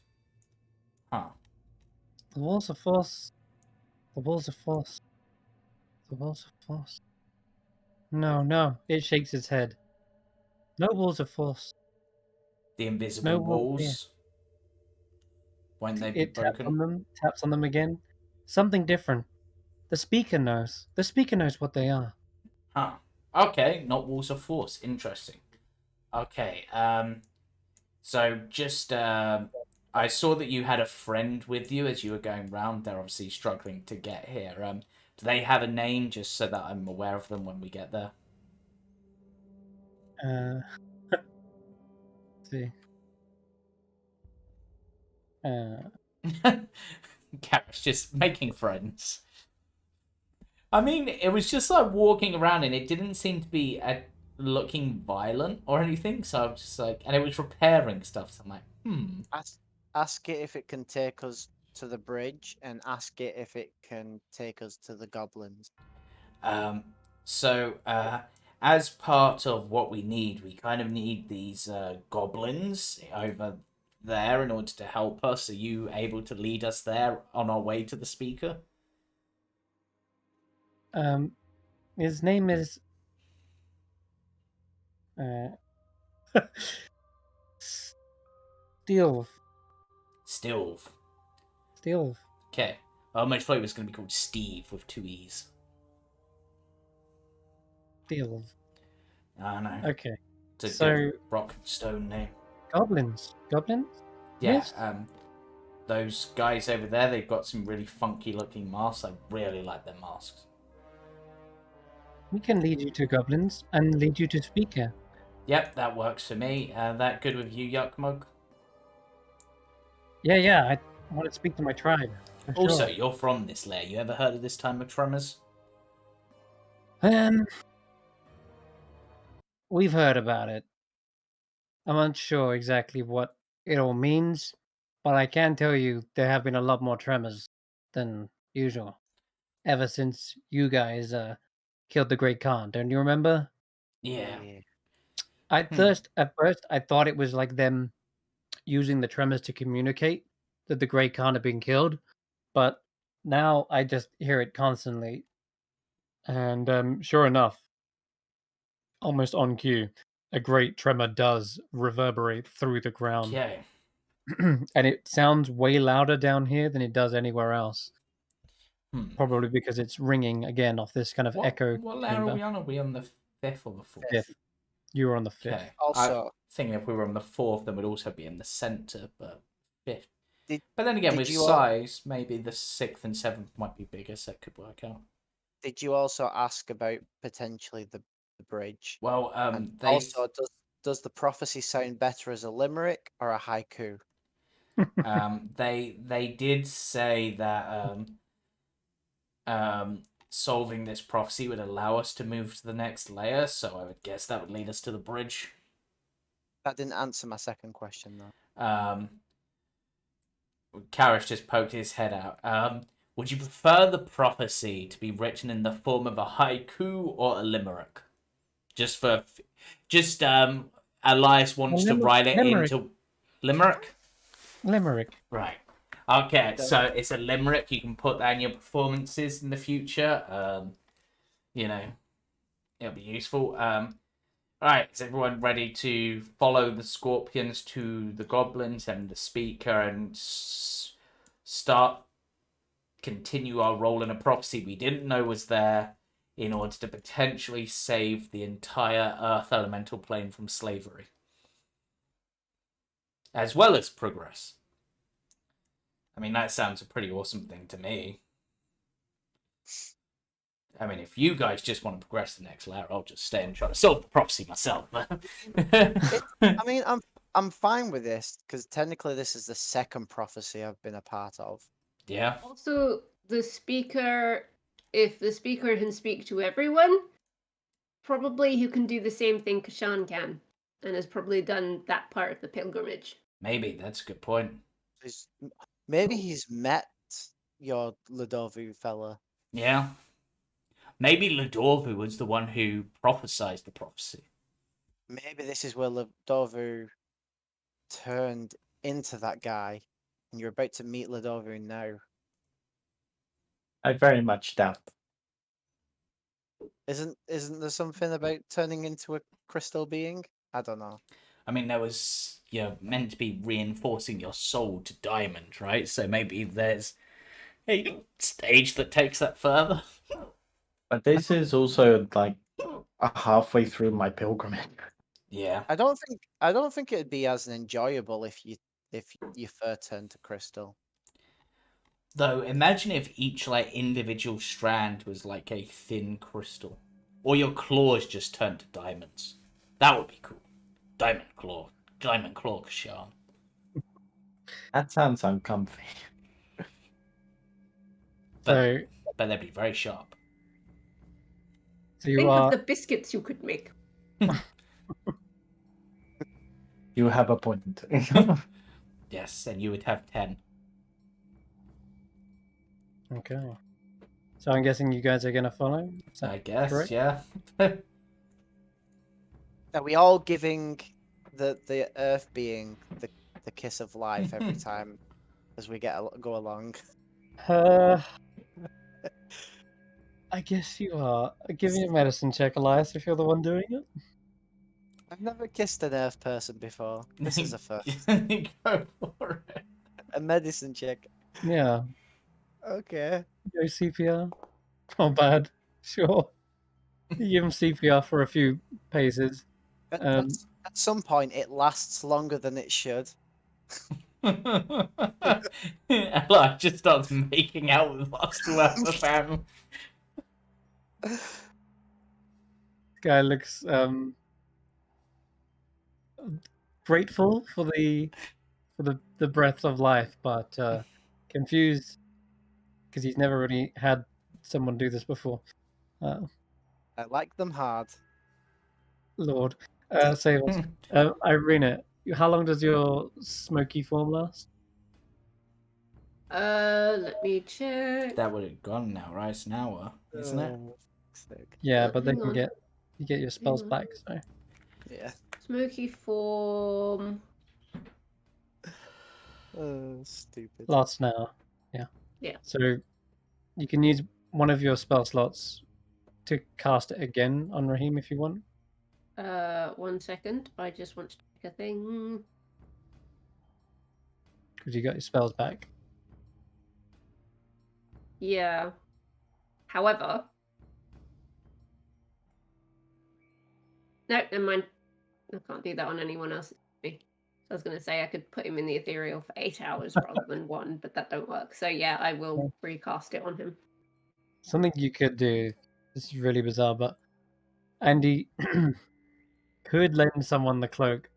The walls of force. The walls of force. The walls of force. No. It shakes its head. No walls of force. The invisible No wall, walls. yeah. Won't they be It broken? taps on them again. Something different. The speaker knows. The speaker knows what they are. Okay, not walls of force. Interesting. Okay, so just, I saw that you had a friend with you as you were going round. They're obviously struggling to get here. Do they have a name, just so that I'm aware of them when we get there? Let's see. Garrett's just making friends. I mean, it was just like walking around and it didn't seem to be looking violent or anything. So I was just like, and it was repairing stuff. So I'm like, Ask it if it can take us to the bridge, and ask it if it can take us to the goblins. So, as part of what we need, we kind of need these goblins over there in order to help us. Are you able to lead us there on our way to the speaker? His name is Steve. Steve. Okay. I almost thought it was going to be called Steve with 2 E's. Steve. I know. Okay. It's a good rock and stone name. Goblins. Goblins? Yeah. Yes. Those guys over there, they've got some really funky looking masks. I really like their masks. We can lead you to goblins and lead you to speaker. Yep, that works for me. That good with you, Yuckmug? Yeah. I want to speak to my tribe. Also, Sure. you're from this lair. You ever heard of this time of tremors? We've heard about it. I'm unsure exactly what it all means, but I can tell you there have been a lot more tremors than usual ever since you guys killed the Great Khan. Don't you remember? Yeah. At first, I thought it was like them using the tremors to communicate that the Great Khan had been killed, but now I just hear it constantly. And sure enough, almost on cue, a great tremor does reverberate through the ground. Okay. And it sounds way louder down here than it does anywhere else. Probably because it's ringing again off this kind of echo. What layer are we on? Are we on the 5th or the 4th? 5th. You were on the 5th. Okay. Also, thinking if we were on the 4th, then we'd also be in the centre, but 5th. Did- But then again, did with you all- size, maybe the 6th and 7th might be bigger, so it could work out. did you also ask about potentially the bridge? Well, And also, does the prophecy sound better as a limerick or a haiku? they did say that solving this prophecy would allow us to move to the next layer, so I would guess that would lead us to the bridge. That didn't answer my second question, though. Karius just poked his head out. Would you prefer the prophecy to be written in the form of a haiku or a limerick? Elias wants to write it into limerick. Limerick. Right. Okay, so it's a limerick. You can put that in your performances in the future. It'll be useful. Right, is everyone ready to follow the scorpions to the goblins and the speaker and continue our role in a prophecy we didn't know was there in order to potentially save the entire Earth elemental plane from slavery? As well as progress. I mean, that sounds a pretty awesome thing to me. I mean, if you guys just want to progress to the next layer, I'll just stay and try to solve the prophecy myself. I mean, I'm fine with this because technically this is the second prophecy I've been a part of. Yeah. Also, if the speaker can speak to everyone, probably he can do the same thing Kesh'an can, and has probably done that part of the pilgrimage. Maybe, that's a good point. Maybe he's met your Ludovu fella. Yeah. Maybe Ludorvu was the one who prophesied the prophecy. Maybe this is where Ludovu turned into that guy, and you're about to meet Ludovu now. I very much doubt. Isn't there something about turning into a crystal being? I don't know. I mean, you're meant to be reinforcing your soul to diamond, right? So maybe there's a stage that takes that further. But this is also like halfway through my pilgrimage. Yeah. I don't think it'd be as enjoyable if you first turned to crystal. Though, imagine if each individual strand was like a thin crystal, or your claws just turned to diamonds. That would be cool. Diamond claw, Kesh'an. That sounds uncomfy. So, But they'd be very sharp. so you Think are of the biscuits you could make. You have a point. Yes, and you would have 10. okay. So I'm guessing you guys are gonna follow. Is that I guess, correct? yeah. Are we all giving the earth being the kiss of life every time as we go along? I guess you are. Give me a medicine check, Elias, if you're the one doing it. I've never kissed an earth person before. This is a first. Go for it. A medicine check. Yeah. Okay. Go CPR. Not bad. Sure. You give him CPR for a few paces. At some point, it lasts longer than it should. Ella just starts making out with us throughout the family. Guy looks grateful for the breath of life, but confused because he's never really had someone do this before. I like them hard. Lord, save us. Eirina, how long does your smoky form last? Let me check. That would have gone now, right? It's an hour, isn't it? Oh, fuck's sake. Yeah, but they hang can on. you get your spells on. back. So Yeah. Smoky form. Oh, stupid. lasts an hour. Yeah. Yeah. So you can use one of your spell slots to cast it again on Raheem if you want. 1 second. I just want to check a thing. Because you got your spells back. Yeah. However. No, never mind. I can't do that on anyone else. Me. I was going to say I could put him in the ethereal for 8 hours rather than 1, but that don't work. So yeah, I will recast it on him. Something you could do. This is really bizarre, but Andi could lend someone the cloak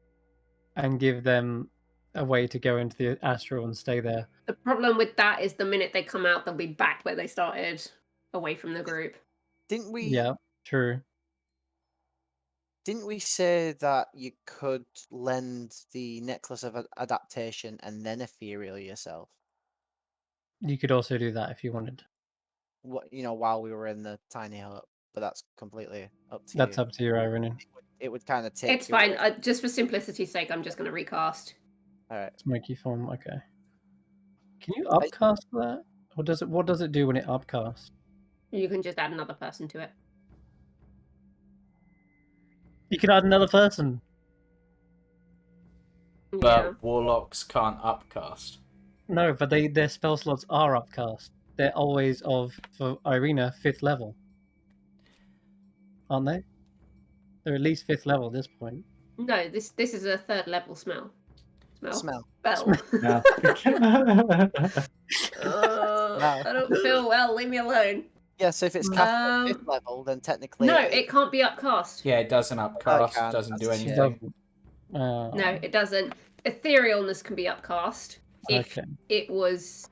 and give them a way to go into the astral and stay there. The problem with that is the minute they come out, they'll be back where they started, away from the group. Didn't we? Yeah, true. Didn't we say that you could lend the necklace of adaptation and then ethereal yourself? You could also do that if you wanted. What while we were in the tiny hut, but that's completely up to That's you. up to you, Eirina. It would kind of take. It's fine. Just for simplicity's sake, I'm just going to recast. All right. Smoky form. Okay. Can you upcast that, or does it? What does it do when it upcasts? You can just add another person to it. You can add another person. But Yeah. warlocks can't upcast. No, but their spell slots are upcast. They're always for Eirina 5th level, aren't they? They're at least 5th level at this point. No, this is a 3rd level smell. Smell. Bell. No. Wow. I don't feel well. Leave me alone. Yeah, so if it's cast at 5th level, then technically. No, it can't be upcast. Yeah, it doesn't upcast, can't. doesn't do That's a anything. shame. No, it doesn't. Etherealness can be upcast if Okay. it was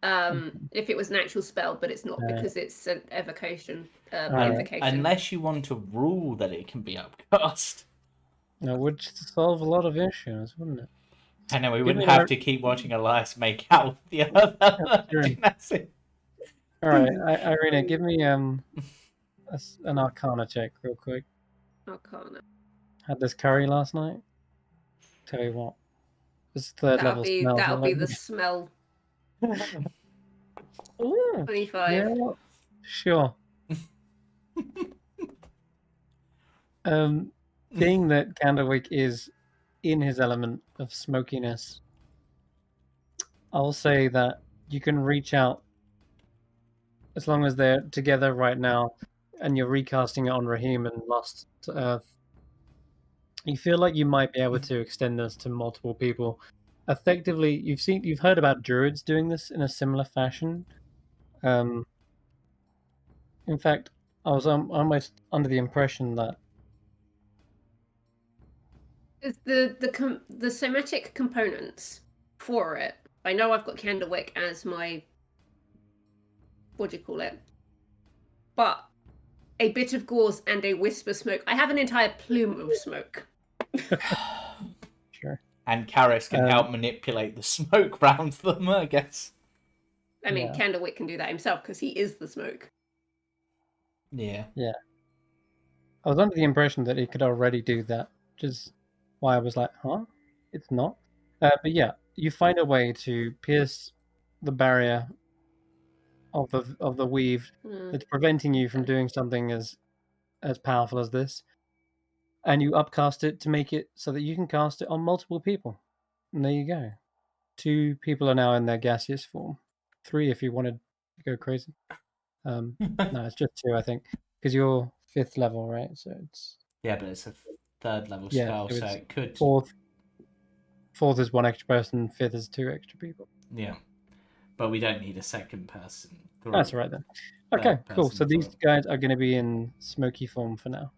if it was an actual spell, but it's not because it's an evocation. Invocation. Unless you want to rule that it can be upcast. That would solve a lot of issues, wouldn't it? I know, we Give wouldn't me have that- to keep watching Elias make out with the other. Sure. That's it. All right, Eirina, give me an Arcana check real quick. Arcana. Had this curry last night. Tell you what, this 3rd level smell. That'll be the smell. Ooh, 25. yeah, sure. Being that Candlewick is in his element of smokiness, I'll say that you can reach out as long as they're together right now and you're recasting it on Raheem and Lost to Earth. You feel like you might be able to extend this to multiple people. Effectively, you've heard about druids doing this in a similar fashion. In fact, I was almost under the impression that Is the somatic components for it. I know I've got Candlewick as my, what do you call it? But a bit of gauze and a wisp of smoke. I have an entire plume of smoke. Sure. And Karius can help manipulate the smoke round them, I guess. I mean, Yeah. Candlewick can do that himself because he is the smoke. Yeah. I was under the impression that he could already do that, which is why I was like, huh? It's not. But yeah, you find a way to pierce the barrier of the weave that's preventing you from doing something as powerful as this, and you upcast it to make it so that you can cast it on multiple people. And there you go. 2 people are now in their gaseous form. 3 if you wanted to go crazy. No, it's just 2, I think, because you're 5th level, right? So it's Yeah, but it's a 3rd level Yeah, spell, so so it's it could. 4th is 1 extra person, 5th is 2 extra people. Yeah. But we don't need a second person. That's all right then. Okay, cool. So these guys are going to be in smoky form for now.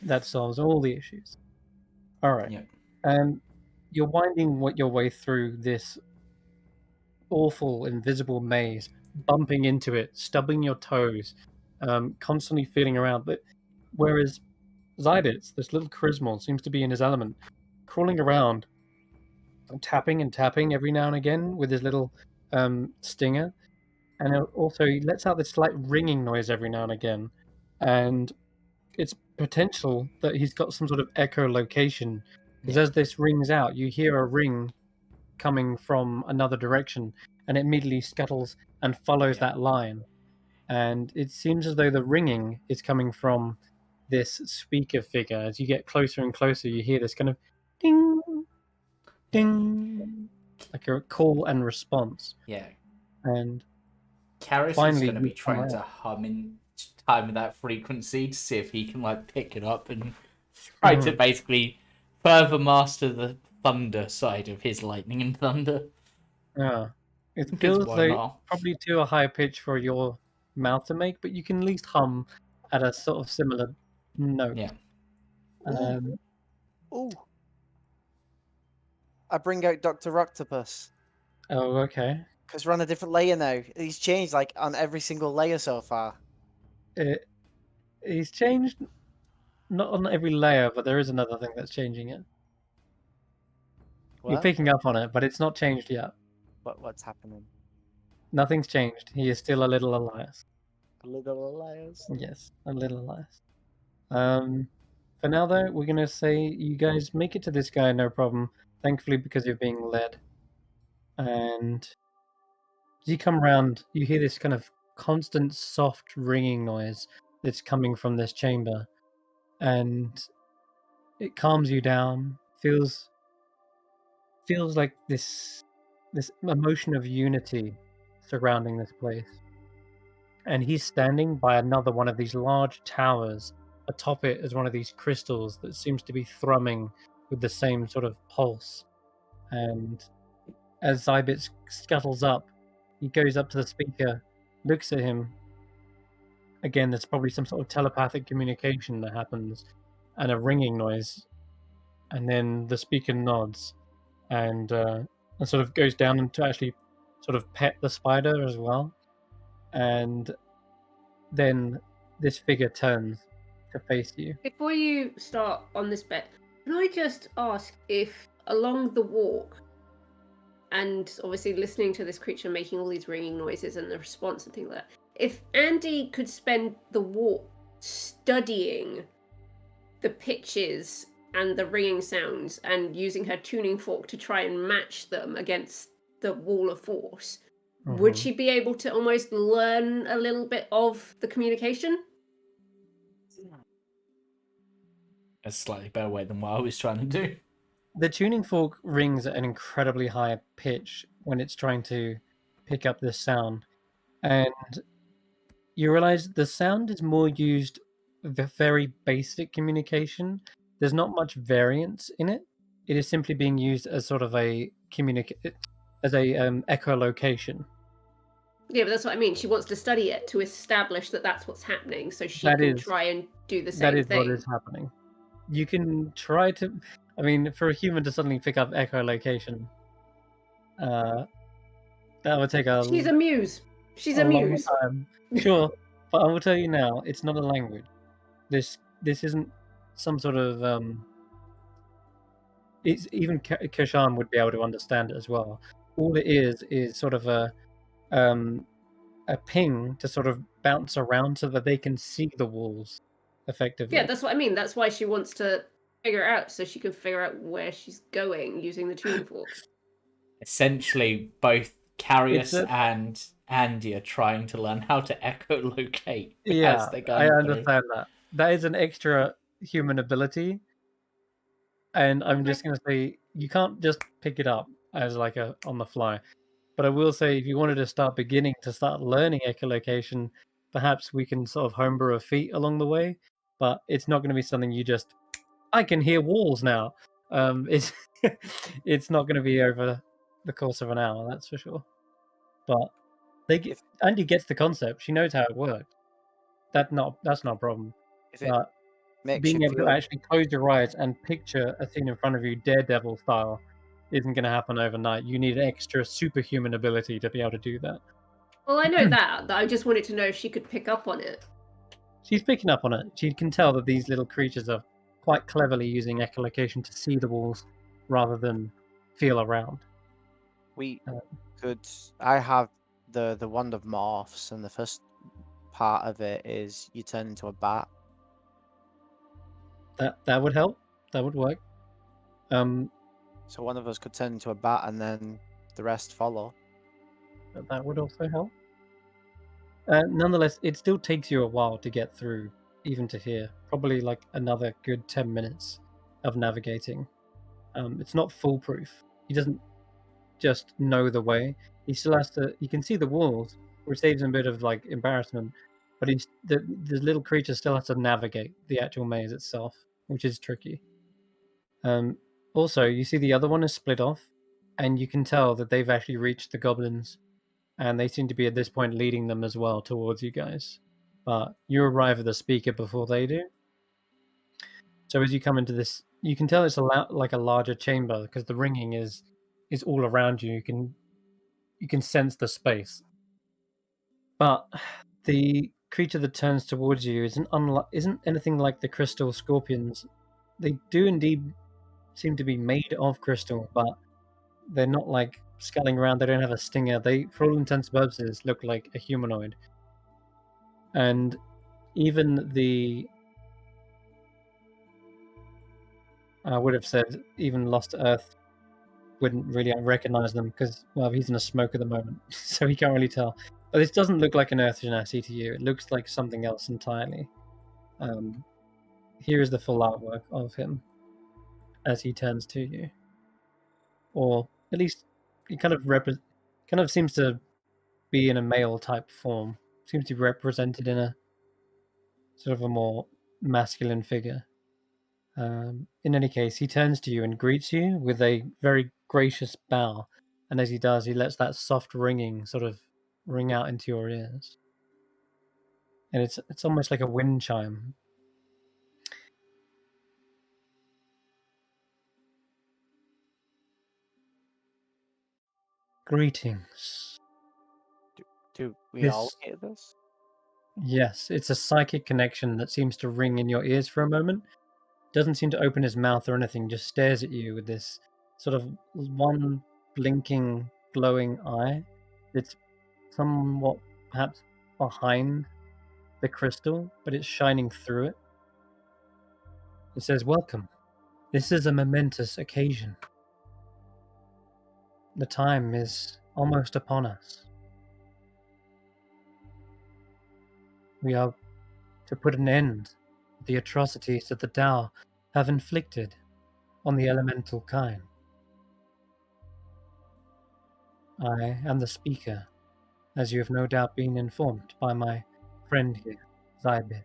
That solves all the issues. All right. Yeah. You're winding your way through this awful invisible maze, bumping into it, stubbing your toes, constantly feeling around. But whereas Zybits, this little charismal, seems to be in his element, crawling around, tapping and tapping every now and again with his little stinger. And also he lets out this slight ringing noise every now and again. And it's potential that he's got some sort of echolocation. Because as this rings out, you hear a ring coming from another direction, and it immediately scuttles and follows that line. And it seems as though the ringing is coming from this speaker figure. As you get closer and closer, you hear this kind of ding, ding, like a call and response. Yeah. And Karius is finally, going to be you come trying to out. hum in time with that frequency to see if he can like pick it up and try to basically further master the thunder side of his lightning and thunder. Yeah. It Because feels why like not? probably to a high pitch for your mouth to make, but you can at least hum at a sort of similar note. Yeah. Ooh. I bring out Dr. Octopus. Oh, okay. Because we're on a different layer now. He's changed like on every single layer so far. He's changed, not on every layer, but there is another thing that's changing it. What? You're picking up on it, but it's not changed yet. What's happening? Nothing's changed. He is still a little Elias. A little Elias? Yes, a little Elias. For now, though, we're going to say you guys make it to this guy, no problem. Thankfully, because you're being led. And as you come around, you hear this kind of constant soft ringing noise that's coming from this chamber. And it calms you down, feels like this emotion of unity surrounding this place. And he's standing by another one of these large towers. Atop it is one of these crystals that seems to be thrumming with the same sort of pulse. And as Zybits scuttles up, he goes up to the speaker, looks at him. Again, there's probably some sort of telepathic communication that happens, and a ringing noise. And then the speaker nods, and sort of goes down to actually sort of pet the spider as well. And then this figure turns to face you. Before you start on this bit, can I just ask if along the walk, and obviously listening to this creature making all these ringing noises and the response and things like that, if Andi could spend the walk studying the pitches and the ringing sounds and using her tuning fork to try and match them against the wall of force, would she be able to almost learn a little bit of the communication? A slightly better way than what I was trying to do. The tuning fork rings at an incredibly high pitch when it's trying to pick up this sound. And you realize the sound is more used for very basic communication. There's not much variance in it. It is simply being used as sort of a echolocation. Yeah, but that's what I mean. She wants to study it to establish that that's what's happening, so she can try and do the same thing. That is what is happening. You can try to... I mean, for a human to suddenly pick up echolocation, That would take a She's a muse. She's a long muse. time. Sure, but I will tell you now, it's not a language. This isn't some sort of It's even Kesh'an would be able to understand it as well. All it is sort of a ping to sort of bounce around so that they can see the walls effectively. Yeah, that's what I mean. That's why she wants to figure it out so she can figure out where she's going using the tuning fork. Essentially, both It's Karius a- and Andi are trying to learn how to echolocate Yeah, as they're I going through. understand that. That is an extra human ability, and I'm just gonna say you can't just pick it up as like a on the fly. But I will say, if you wanted to start learning echolocation, perhaps we can sort of homebrew a feat along the way. But it's not going to be something you just. I can hear walls now. It's it's not going to be over the course of an hour, that's for sure. But Andy gets the concept. She knows how it works. That's not a problem. If it But makes being you able to feel, actually close your eyes and picture a scene in front of you, Daredevil style, isn't going to happen overnight. You need extra superhuman ability to be able to do that. Well, I know that. I just wanted to know if she could pick up on it. She's picking up on it. She can tell that these little creatures are quite cleverly using echolocation to see the walls rather than feel around. we Um, could. I have the wand of morphs, and the first part of it is you turn into a bat. That would help. That would work. So one of us could turn into a bat, and then the rest follow. That would also help. Nonetheless, it still takes you a while to get through, even to here. Probably like another good 10 minutes of navigating. It's not foolproof. He doesn't just know the way. He still has to. He can see the walls, which saves him a bit of like embarrassment. But the little creature still has to navigate the actual maze itself, which is tricky. Also, you see the other one is split off, and you can tell that they've actually reached the goblins, and they seem to be at this point leading them as well towards you guys. But you arrive at the speaker before they do. So as you come into this, you can tell it's like a larger chamber because the ringing is all around you. You can sense the space. But the creature that turns towards you isn't anything like the crystal scorpions. They do indeed seem to be made of crystal, but they're not like scuttling around. They don't have a stinger. They, for all intents and purposes, look like a humanoid. And even I would have said even Lost Earth wouldn't really recognize them because, well, he's in a smoke at the moment, so he can't really tell. But this doesn't look like an Earth Genasi to you. It looks like something else entirely. Here is the full artwork of him as he turns to you, or at least he kind of seems to be in a male type form. Seems to be represented in a sort of a more masculine figure. In any case, he turns to you and greets you with a very gracious bow, and as he does, he lets that soft ringing sort of ring out into your ears, and it's almost like a wind chime. Greetings. Do we all This, hear this? yes, it's a psychic connection that seems to ring in your ears for a moment. Doesn't seem to open his mouth or anything, just stares at you with this sort of one blinking, glowing eye. It's somewhat perhaps behind the crystal, but it's shining through it. It says, "Welcome. This is a momentous occasion. The time is almost upon us. We are to put an end to the atrocities that the Tao have inflicted on the elemental kind. I am the speaker, as you have no doubt been informed by my friend here, Zybit.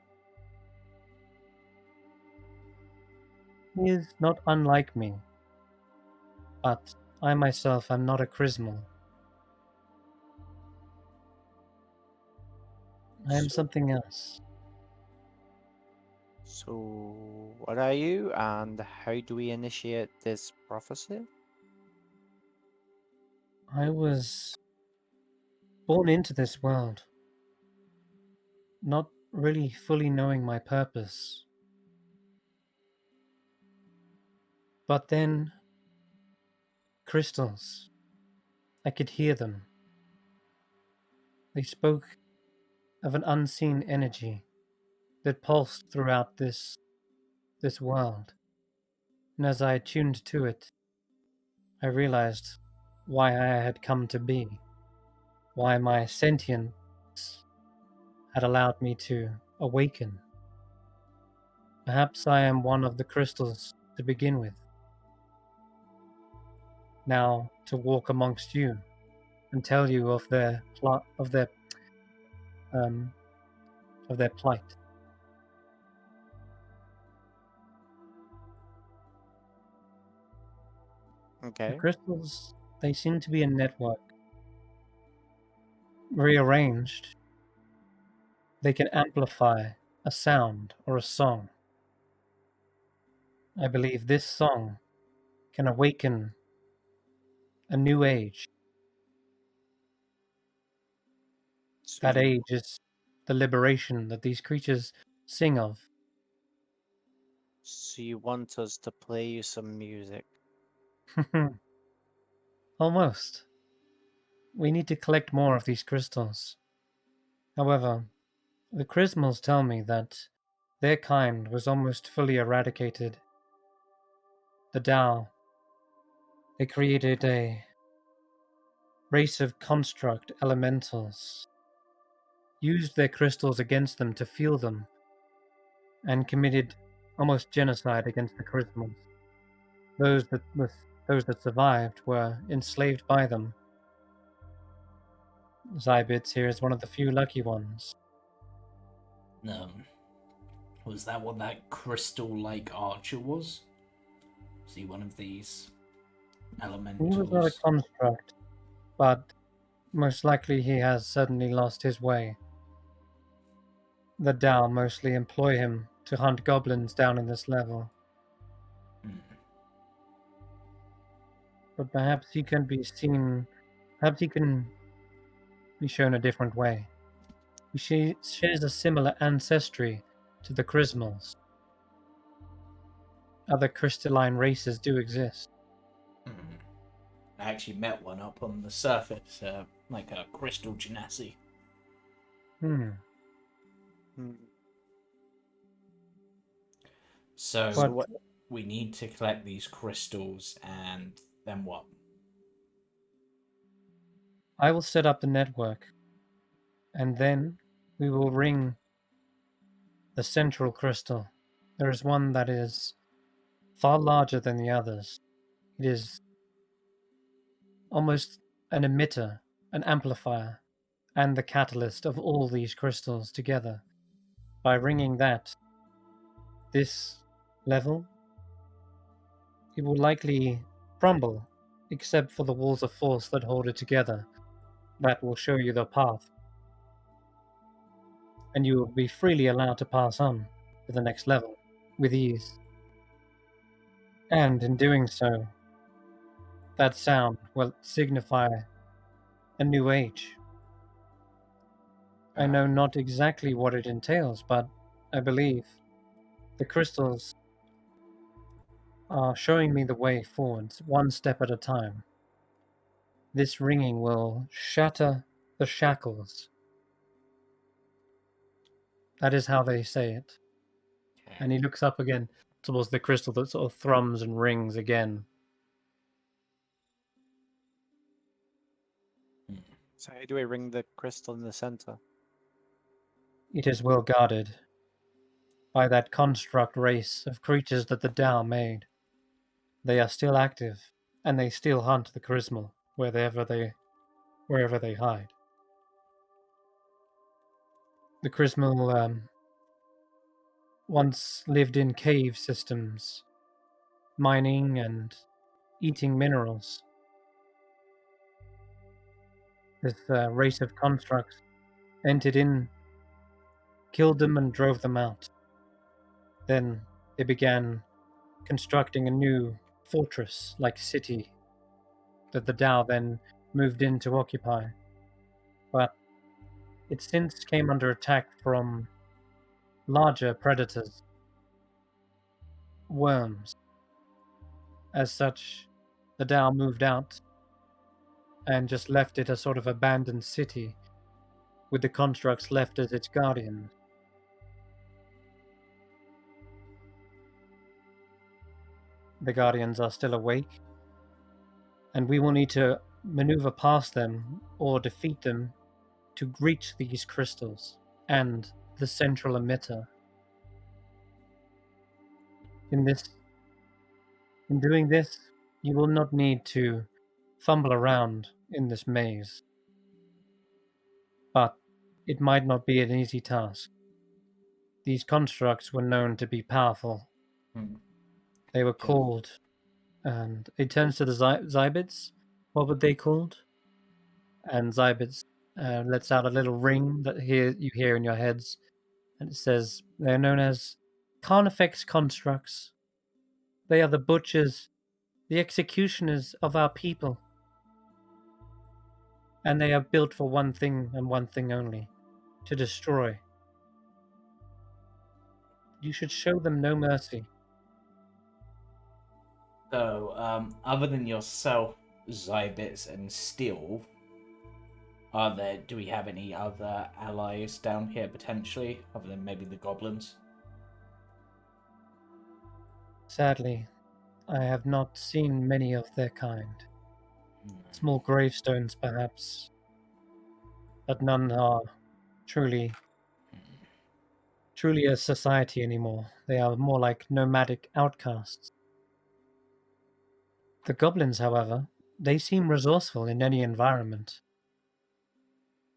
He is not unlike me, but I myself am not a Chrismal. I am something else. So, what are you, and how do we initiate this prophecy? I was born into this world, not really fully knowing my purpose. But then, crystals, I could hear them. They spoke of an unseen energy that pulsed throughout this world. And as I attuned to it, I realized why I had come to be, why my sentience had allowed me to awaken. Perhaps I am one of the crystals to begin with. Now to walk amongst you and tell you of their plight. The Okay. crystals, they seem to be a network. Rearranged, they can amplify a sound or a song. I believe this song can awaken a new age. So That you, age is the liberation that these creatures sing of. so you want us to play you some music? Almost. We need to collect more of these crystals. However, the Chrismals tell me that their kind was almost fully eradicated. The Tao, they created a race of construct elementals, used their crystals against them to fuel them, and committed almost genocide against the Chrismals. Those that survived were enslaved by them. Zybits here is one of the few lucky ones. Was that what that crystal-like archer was? Was he one of these He was not a elementals? construct, but most likely he has certainly lost his way. The Tao mostly employ him to hunt goblins down in this level, but perhaps he can be seen, perhaps he can be shown a different way. He shares a similar ancestry to the Chrismals. Other crystalline races do exist. I actually met one up on the surface, like a crystal genasi. Hmm. So So what? we need to collect these crystals, and then what? I will set up the network, and then we will ring the central crystal. There is one that is far larger than the others. It is almost an emitter, an amplifier, and the catalyst of all these crystals together. By ringing that, this level, it will likely crumble, except for the walls of force that hold it together. That will show you the path. And you will be freely allowed to pass on to the next level with ease. And in doing so, that sound will signify a new age. I know not exactly what it entails, but I believe the crystals are showing me the way forwards, one step at a time. This ringing will shatter the shackles. That is how they say it. And he looks up again towards the crystal that sort of thrums and rings again. So how do we ring the crystal in the center? It is well guarded by that construct race of creatures that the Tao made. They are still active, and they still hunt the Chrismal wherever they hide. The Chrismal once lived in cave systems, mining and eating minerals. This race of constructs entered in, killed them, and drove them out. Then they began constructing a new fortress-like city that the Tao then moved in to occupy, but it since came under attack from larger predators, worms. As such, the Dao moved out and just left it a sort of abandoned city with the constructs left as its guardians. The guardians are still awake, and we will need to maneuver past them or defeat them to reach these crystals and the central emitter. In doing this, you will not need to fumble around in this maze. But it might not be an easy task. These constructs were known to be powerful. They were called, and it turns to the Zybids. What were they called? And Zybids lets out a little ring that you hear in your heads, and it says they're known as Carnifex constructs. They are the butchers, the executioners of our people. And they are built for one thing and one thing only, to destroy. You should show them no mercy. So, other than yourself, Zybits, and Steel, do we have any other allies down here potentially, other than maybe the goblins? Sadly, I have not seen many of their kind. Small gravestones, perhaps, but none are truly a society anymore. They are more like nomadic outcasts. The goblins, however, they seem resourceful in any environment.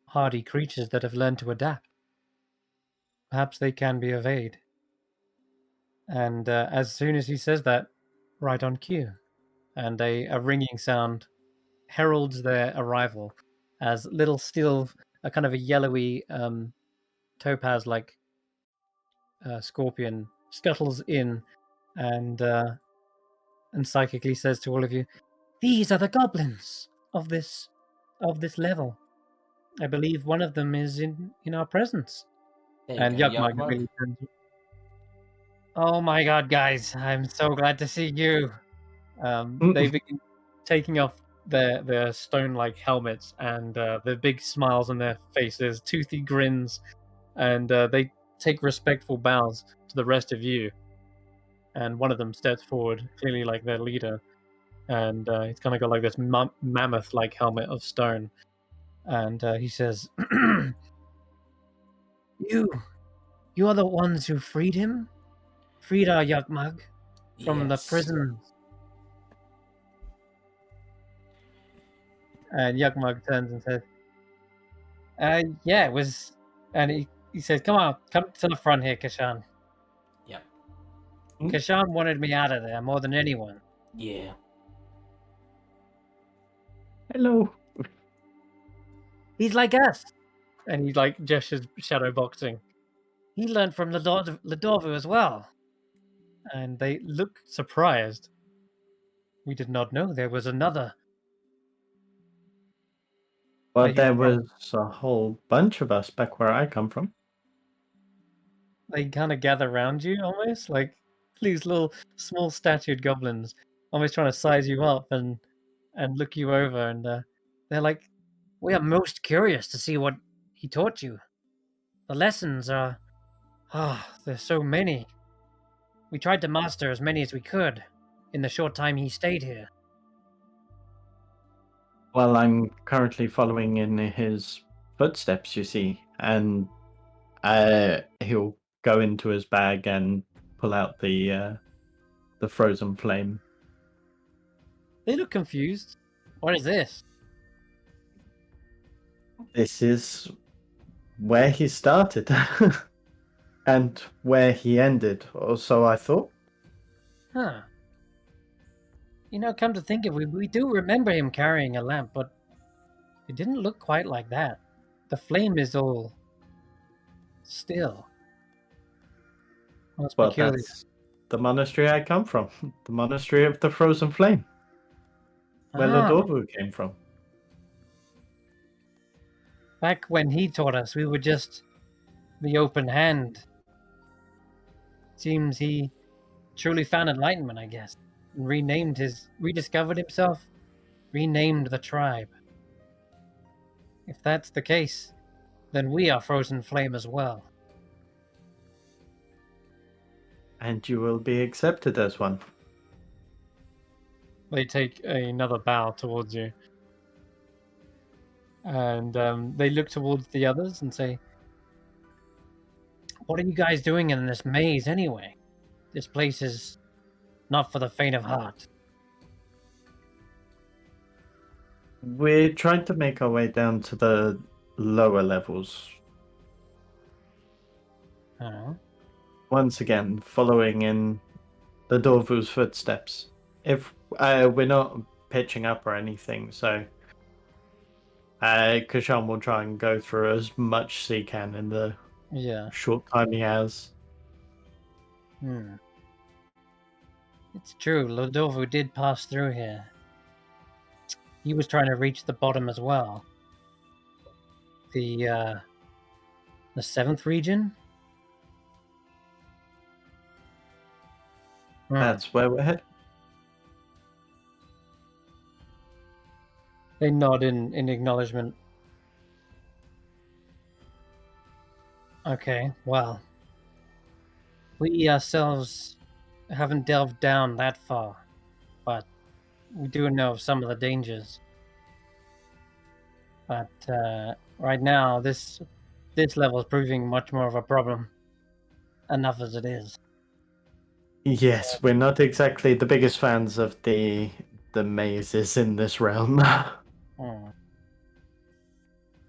Hardy creatures that have learned to adapt. Perhaps they can be of aid. And as soon as he says that, right on cue, and a ringing sound heralds their arrival as little steel, a kind of a yellowy topaz-like scorpion scuttles in and psychically says to all of you, "These are the goblins of this level. I believe one of them is in our presence." And Yugmug really turns. Oh my god, guys! I'm so glad to see you. They begin taking off their stone-like helmets and the big smiles on their faces, toothy grins, and they take respectful bows to the rest of you. And one of them steps forward, clearly like their leader, and he's kind of got like this mammoth-like helmet of stone, and he says, "You are the ones who freed him, freed our Yugmug from the prison." And Yugmug turns and says, "Yeah, it was." And he says, come to the front here, Kesh'an." Yep. Kesh'an wanted me out of there more than anyone. Yeah. Hello. He's like us. And he like gestures shadow boxing. He learned from Ladorvu as well. And they look surprised. We did not know there was another. Well, there was a whole bunch of us back where I come from. They kind of gather around you almost, like these little small statued goblins, almost trying to size you up and look you over. And they're like, "We are most curious to see what he taught you. The lessons are, there's so many. We tried to master as many as we could in the short time he stayed here." Well, I'm currently following in his footsteps, you see, and he'll go into his bag and pull out the frozen flame. They look confused. What is this? This is where he started and where he ended, or so I thought. Huh. Come to think of it, we do remember him carrying a lamp, but it didn't look quite like that. The flame is all still. Most Well, peculiar. that's the monastery I come from. The monastery of the frozen flame. Where Ladorvu came from. Back when he taught us, we were just the open hand. Seems he truly found enlightenment, I guess. And rediscovered himself, renamed the tribe. If that's the case, then we are Frozen Flame as well. And you will be accepted as one. They take another bow towards you. And they look towards the others and say, "What are you guys doing in this maze anyway? This place is not for the faint of heart." We're trying to make our way down to the lower levels. Oh. Once again, following in the Dorvu's footsteps. If we're not pitching up or anything, so Kesh'an will try and go through as much as he can in the short time he has. It's true, Lodorvu did pass through here. He was trying to reach the bottom as well. The 7th region? That's where we're headed. They nod in acknowledgement. Okay, well, we ourselves haven't delved down that far, but we do know of some of the dangers. But right now, this level is proving much more of a problem. Enough as it is. Yes, we're not exactly the biggest fans of the mazes in this realm.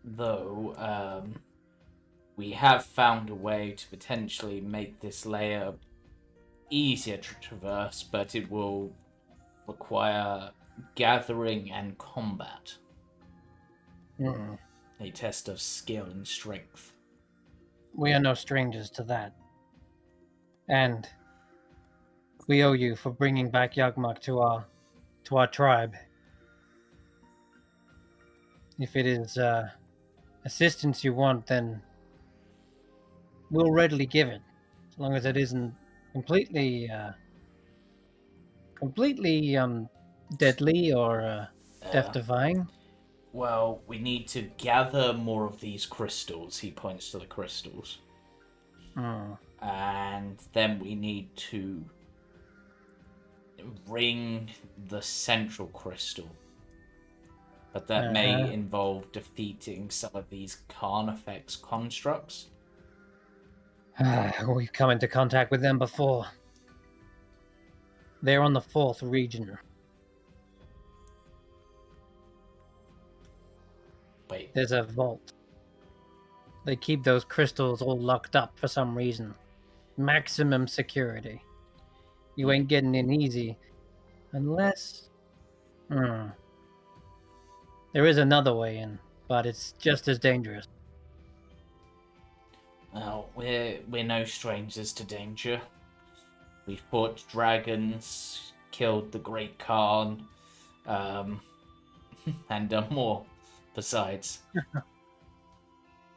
Though, we have found a way to potentially make this layer easier to traverse, but it will require gathering and combat. A test of skill and strength. We are no strangers to that. And we owe you for bringing back Yagmak to our tribe. If it is assistance you want, then we'll readily give it, as long as it isn't completely deadly or death-defying. Well, we need to gather more of these crystals. He points to the crystals. And then we need to ring the central crystal. But that may involve defeating some of these Carnifex constructs. We've come into contact with them before. They're on the 4th region. Wait. There's a vault. They keep those crystals all locked up for some reason. Maximum security. You ain't getting in easy. Unless... There is another way in, but it's just as dangerous. Well, we're no strangers to danger. We fought dragons, killed the Great Khan, and done more besides.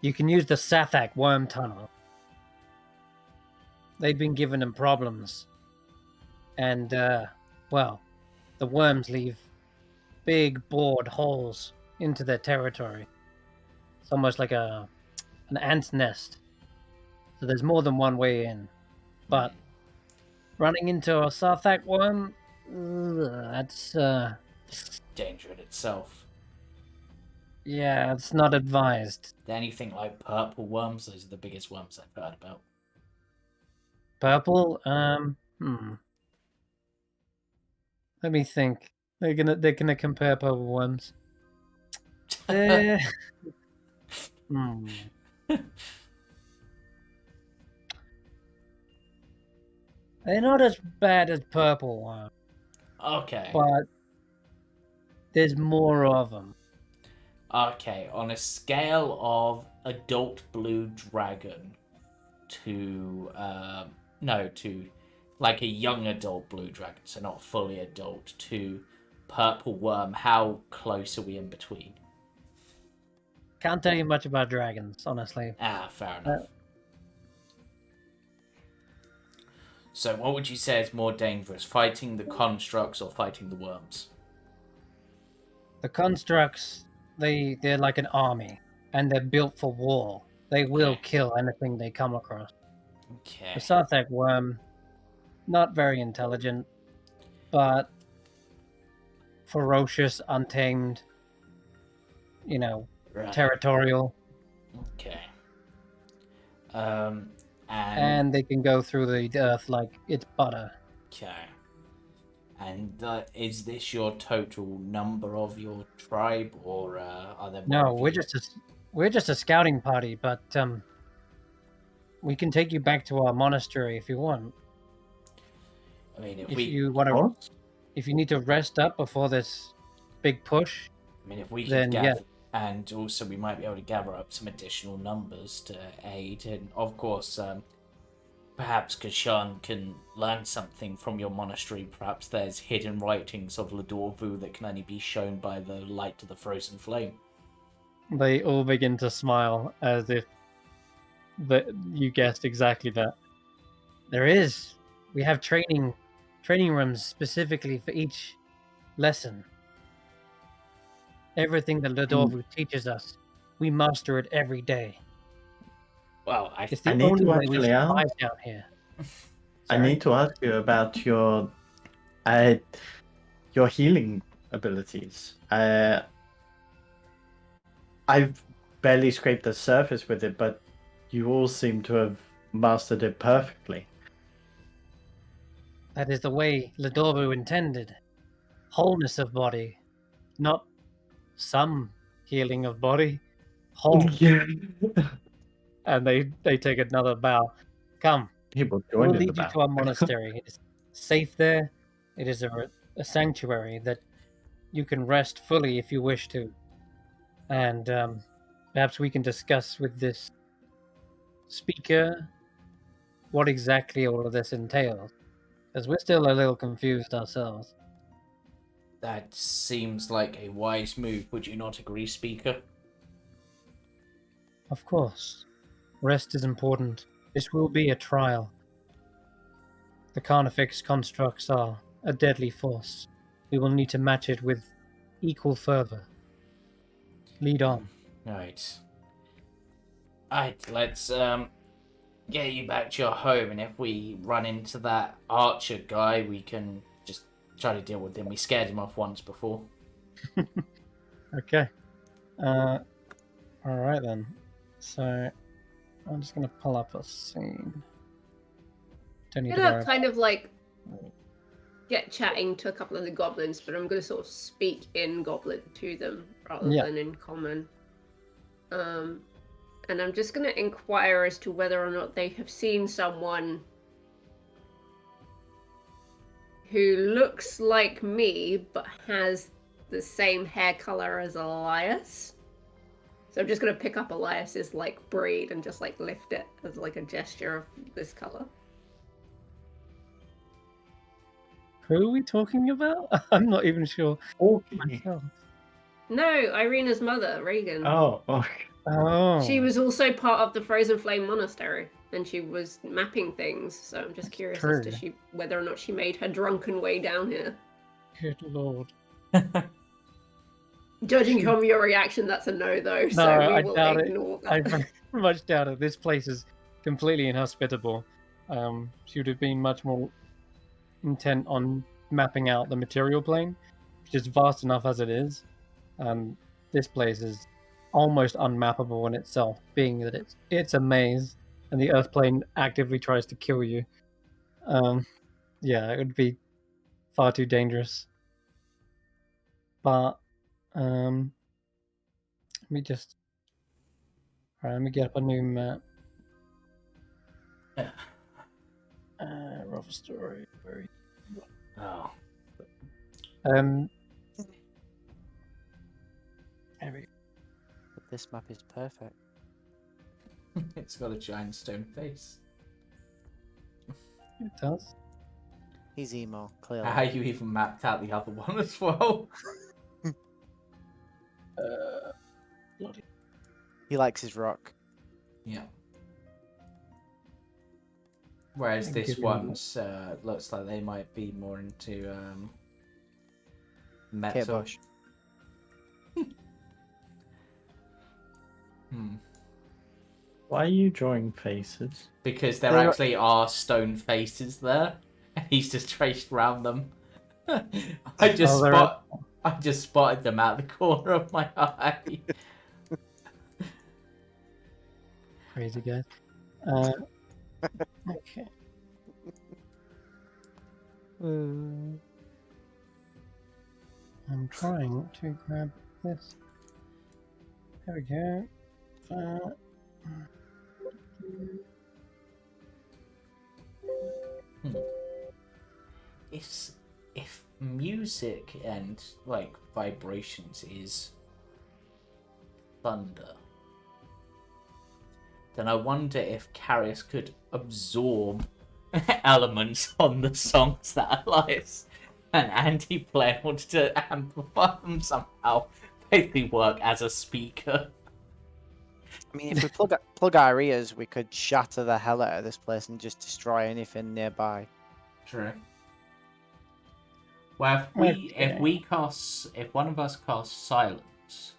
You can use the Sathak worm tunnel. They've been giving them problems. And, well, the worms leave big bored holes into their territory. It's almost like an ant's nest. So there's more than one way in. But running into a Sathak worm, that's danger in itself. Yeah, it's not advised. Anything like purple worms, those are the biggest worms I've heard about. Purple? Let me think. They're gonna compare purple worms. They're not as bad as purple worms. Okay. But there's more of them. Okay, on a scale of adult blue dragon to like a young adult blue dragon, so not fully adult, to purple worm, how close are we in between? Can't tell you much about dragons, honestly. Ah, fair enough. So what would you say is more dangerous, fighting the constructs or fighting the worms? The constructs, they're like an army, and they're built for war. They will Okay. kill anything they come across. Okay. The Sarthak worm, not very intelligent, but ferocious, untamed, Right. territorial, Okay. And and they can go through the earth like it's butter. okay. And is this your total number of your tribe, or are there more? No, of we're you? just a scouting party, but we can take you back to our monastery if you want. I mean, If you want to, What? if you need to rest up before this big push, if we could then gather, yeah. and also we might be able to gather up some additional numbers to aid, and of course, perhaps Kesh'an can learn something from your monastery. Perhaps there's hidden writings of Ladorvu that can only be shown by the light of the frozen flame. They all begin to smile as if that you guessed exactly that. There is. We have training rooms specifically for each lesson. Everything that Ladorvu teaches us, we master it every day. Well, It's I the need only to way we actually survive ask. down here. I Sorry? need to ask you about your healing abilities. I've barely scraped the surface with it, but you all seem to have mastered it perfectly. That is the way Ladorvu intended. Wholeness of body, not some healing of body. Whole. Yeah. And they take another bow. Come, People we'll join in the lead you battle. to our monastery. It is safe there. It is a sanctuary that you can rest fully if you wish to. And perhaps we can discuss with this speaker what exactly all of this entails. Because we're still a little confused ourselves. that seems like a wise move. Would you not agree, Speaker? Of course. Rest is important. This will be a trial. The Carnifex constructs are a deadly force. We will need to match it with equal fervor. Lead on. Right. Alright, let's get you back to your home, and if we run into that archer guy, we can just try to deal with him. We scared him off once before. Okay. Alright then. So, I'm just going to pull up a scene. Don't need I'm to gonna worry. kind of like get chatting to a couple of the goblins, but I'm gonna sort of speak in goblin to them rather Yeah. than in common. And I'm just gonna inquire as to whether or not they have seen someone who looks like me but has the same hair color as Elias. So I'm just gonna pick up Elias's like braid and just like lift it as like a gesture of this color. Who are we talking about? I'm not even sure Okay. myself. No, Eirina's mother, Reagan. Oh, okay. Oh. She was also part of the Frozen Flame Monastery, and she was mapping things. So I'm just curious as to true. whether or not she made her drunken way down here. Good lord. Judging from your reaction, that's a no, though. So No, we I will doubt it. ignore I that. very much doubt it. This place is completely inhospitable. She would have been much more intent on mapping out the material plane, which is vast enough as it is. This place is almost unmappable in itself, being that it's a maze and the Earth plane actively tries to kill you. Yeah, it would be far too dangerous. But let me just. Alright, let me get up a new map. Rough story. Oh. There we go. But this map is perfect. It's got a giant stone face. It does. He's emo, clearly. How you even mapped out the other one as well? Bloody. He likes his rock. Yeah. Whereas I'll this give you another. one's looks like they might be more into Kate metal. Bush. Why are you drawing faces? Because there They're- actually are stone faces there. He's just traced around them. I just spotted them out the corner of my eye. Crazy guys. Okay. I'm trying to grab this. There we go. If music and like vibrations is thunder, then I wonder if Karius could absorb elements on the songs that Elias and Andi play in order to amplify them somehow. Basically work as a speaker. I mean, if we plug our ears, we could shatter the hell out of this place and just destroy anything nearby. True. Well, if one of us casts silence,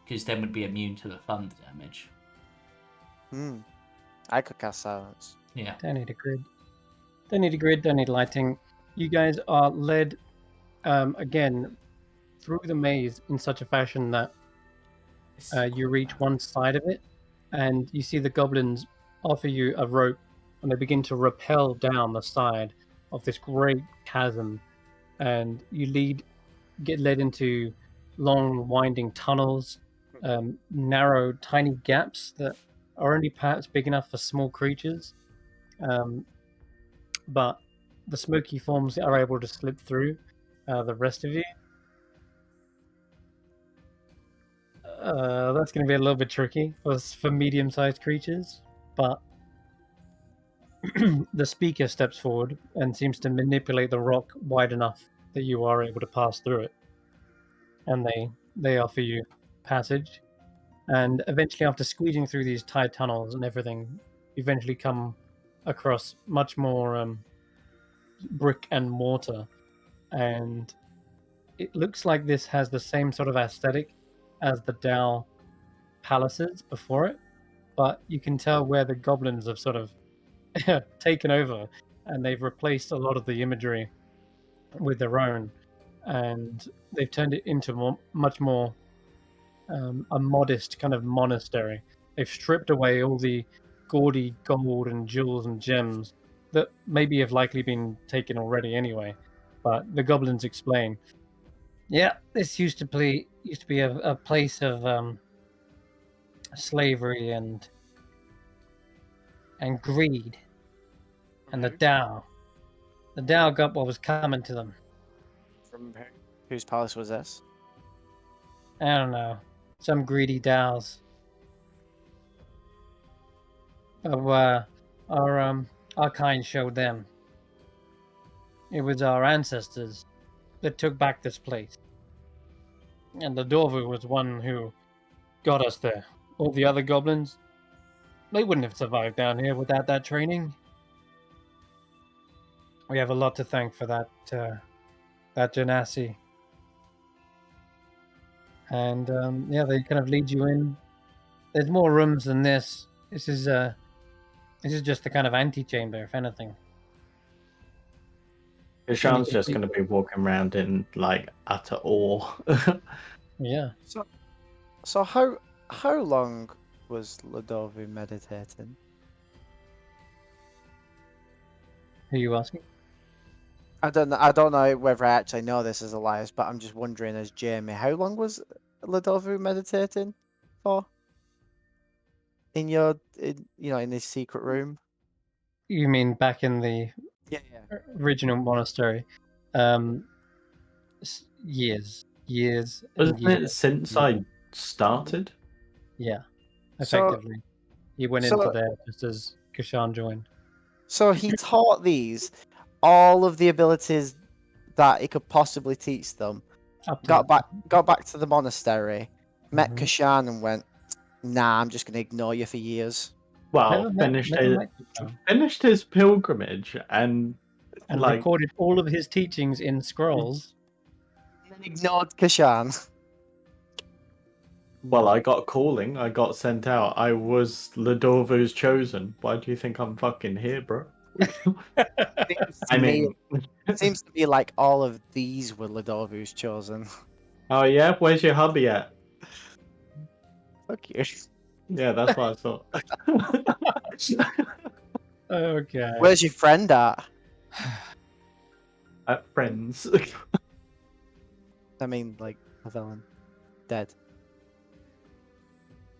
because then we'd be immune to the thunder damage. I could cast silence. Yeah. Don't need a grid. Don't need a grid. Don't need lighting. You guys are led again through the maze in such a fashion that you reach one side of it, and you see the goblins offer you a rope, and they begin to rappel down the side of this great chasm, and you get led into long, winding tunnels, narrow, tiny gaps that are only perhaps big enough for small creatures, but the smoky forms are able to slip through. The rest of you, that's going to be a little bit tricky for medium-sized creatures, but the speaker steps forward and seems to manipulate the rock wide enough that you are able to pass through it, and they offer you passage. And eventually, after squeezing through these tight tunnels and everything, you eventually come across much more brick and mortar, and it looks like this has the same sort of aesthetic as the Dao palaces before it, but you can tell where the goblins have sort of taken over, and they've replaced a lot of the imagery with their own, and they've turned it into much more a modest kind of monastery. They've stripped away all the gaudy gold and jewels and gems that maybe have likely been taken already anyway. But the goblins explain, yeah, this used to be a place of slavery and greed, and the Dao got what was coming to them. From whose palace was this? I don't know, some greedy Daos. Our kind showed them. It was our ancestors that took back this place. And the Dorvu was one who got us there. All the other goblins, they wouldn't have survived down here without that training. We have a lot to thank for that Genasi. And yeah, they kind of lead you in. There's more rooms than this. This is just the kind of antechamber, if anything. Kesh'an's just going to be walking around in like utter awe. Yeah. So how long was Ladovu meditating? Who are you asking? I don't know whether I actually know this as Elias, but I'm just wondering as Jamey, how long was Ladovu meditating for? In this secret room? You mean back in the Yeah. original monastery? Years. Wasn't years. it since I started? Yeah, So- effectively. He went into there just as Kesh'an joined. So he taught these all of the abilities that he could possibly teach them. Up to Got back to the monastery, met Mhm. Kesh'an and went, Nah, I'm just gonna ignore you for years. Well, never met Kesh'an, finished his pilgrimage and and like, recorded all of his teachings in scrolls. And then ignored Kesh'an. well, I got calling. I got sent out. I was Ladorvu's chosen. Why do you think I'm fucking here, bro? Seems to I me, mean, seems to be like all of these were Ladorvu's chosen. oh yeah, where's your hubby at? Fuck you. Yeah, that's what I thought. Okay. Where's your friend at? Friends. I mean, like, a villain. Dead.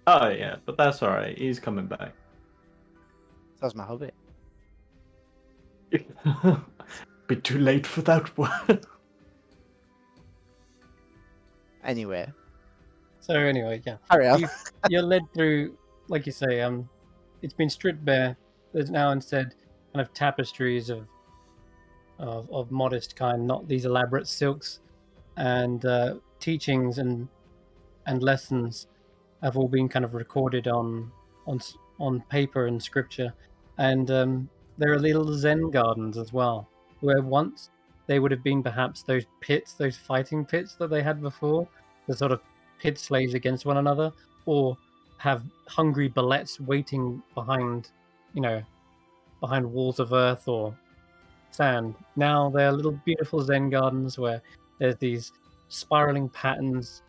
Oh yeah, but that's all right. He's coming back. That was my hobby. Be too late for that one. Anyway, So anyway, yeah. carry on. You're led through, like you say, it's been stripped bare. There's now instead kind of tapestries of modest kind, not these elaborate silks, and teachings and lessons have all been kind of recorded on paper and scripture, and there are little Zen gardens as well, where once they would have been perhaps those pits, those fighting pits that they had before, the sort of pit slaves against one another, or have hungry ballets waiting behind, behind walls of earth or sand. Now they're little beautiful Zen gardens where there's these spiraling patterns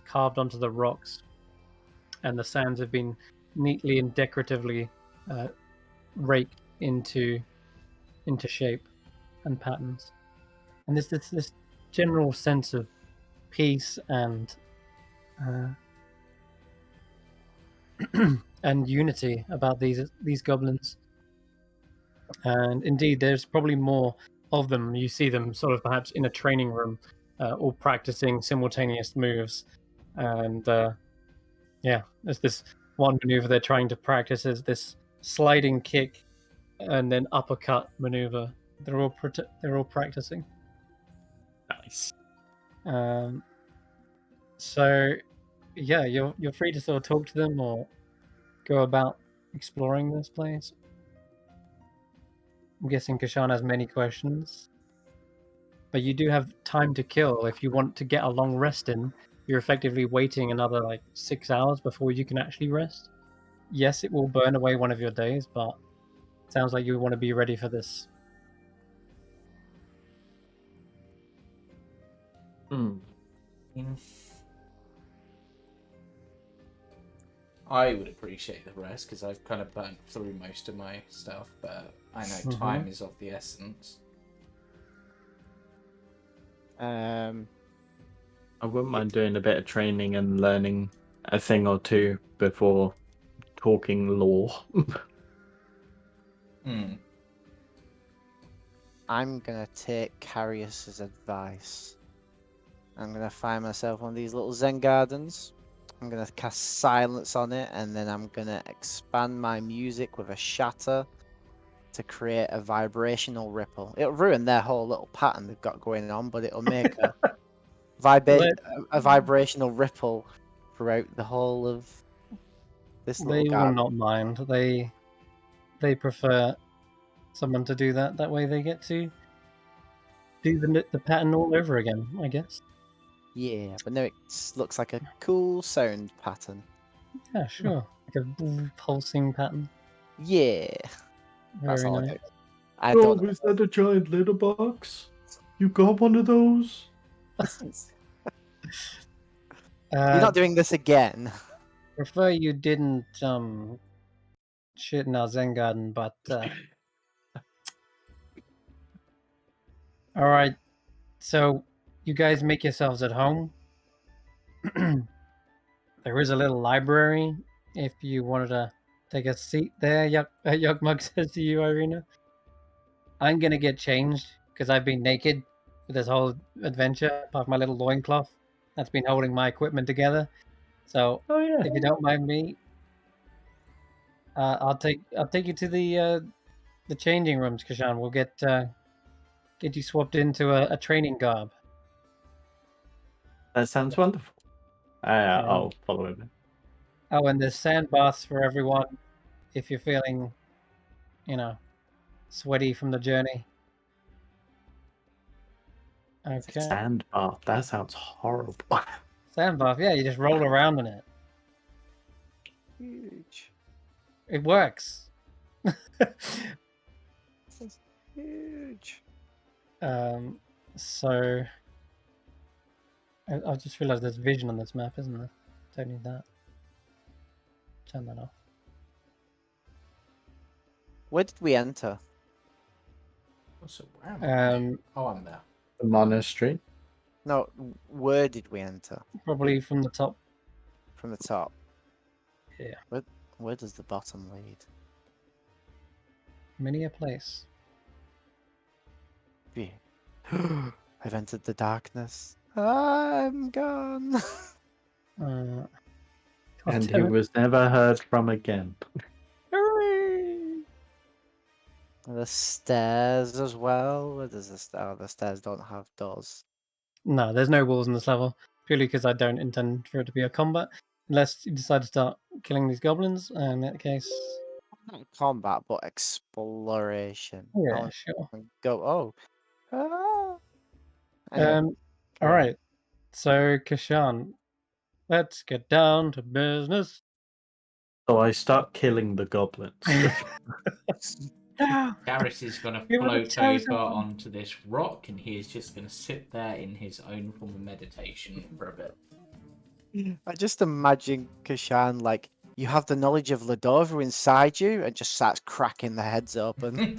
carved onto the rocks, and the sands have been neatly and decoratively raked into shape and patterns. And there's this general sense of peace and and unity about these goblins. And indeed, there's probably more of them. You see them sort of perhaps in a training room, all practicing simultaneous moves. And yeah, there's this one maneuver they're trying to practice is this sliding kick and then uppercut maneuver. They're all practicing. Nice. So yeah, you're free to sort of talk to them or go about exploring this place. I'm guessing Kesh'an has many questions, but you do have time to kill. If you want to get a long rest in, you're effectively waiting another like 6 hours before you can actually rest. Yes, it will burn away one of your days, but it sounds like you want to be ready for this. I would appreciate the rest because I've kind of burnt through most of my stuff, but I know time is of the essence. I wouldn't mind doing a bit of training and learning a thing or two before talking law. I'm gonna take Karius's advice. I'm gonna find myself one of these little Zen gardens. I'm gonna cast silence on it, and then I'm gonna expand my music with a shatter to create a vibrational ripple. It'll ruin their whole little pattern they've got going on, but it'll make a vibrational ripple throughout the whole of this little They will garden. not mind. They prefer someone to do that. That way they get to do the pattern all over again, I guess. Yeah, but no, it looks like a cool sound pattern. Yeah, sure. Like a pulsing pattern. Yeah, that's Very all nice. I do. I don't know. is that a giant litter box? You got one of those? You're not doing this again. Prefer you didn't shit in our Zen garden, but all right. So you guys make yourselves at home. There is a little library if you wanted to take a seat there. Yugmug says to you, Eirina. I'm gonna get changed because I've been naked for this whole adventure, apart from my little loincloth that's been holding my equipment together. So Oh yeah. if you don't mind me, I'll take you to the changing rooms, Kesh'an. We'll get you swapped into a training garb. That sounds wonderful. I'll follow him. Oh, and there's sand baths for everyone if you're feeling, sweaty from the journey. Okay. Sand bath. That sounds horrible. Sand bath, yeah, you just roll around in it. Huge. It works. This is huge. So I just realized there's vision on this map, isn't there? Don't need that. Turn that off. Where did we enter? So where am I? Um, Oh, I'm there. The monastery. No, where did we enter? probably from the top. From the top. Yeah. Where does the bottom lead? Many a place. Yeah. I've entered the darkness. I'm gone. God And he damn it. was never heard from again. Hooray! The stairs as well. Where does the stairs don't have doors. No, there's no walls in this level. Purely because I don't intend for it to be a combat. Unless you decide to start killing these goblins. And in that case, Not combat, but exploration. I yeah, wanna sure. go. Oh. Ah. Anyway, All right. So, Kesh'an, let's get down to business. So I start killing the goblins. Karius is going to We were the float chosen over one. onto this rock, and he is just going to sit there in his own form of meditation for a bit. I just imagine Kesh'an like you have the knowledge of Ladova inside you and just starts cracking their heads open.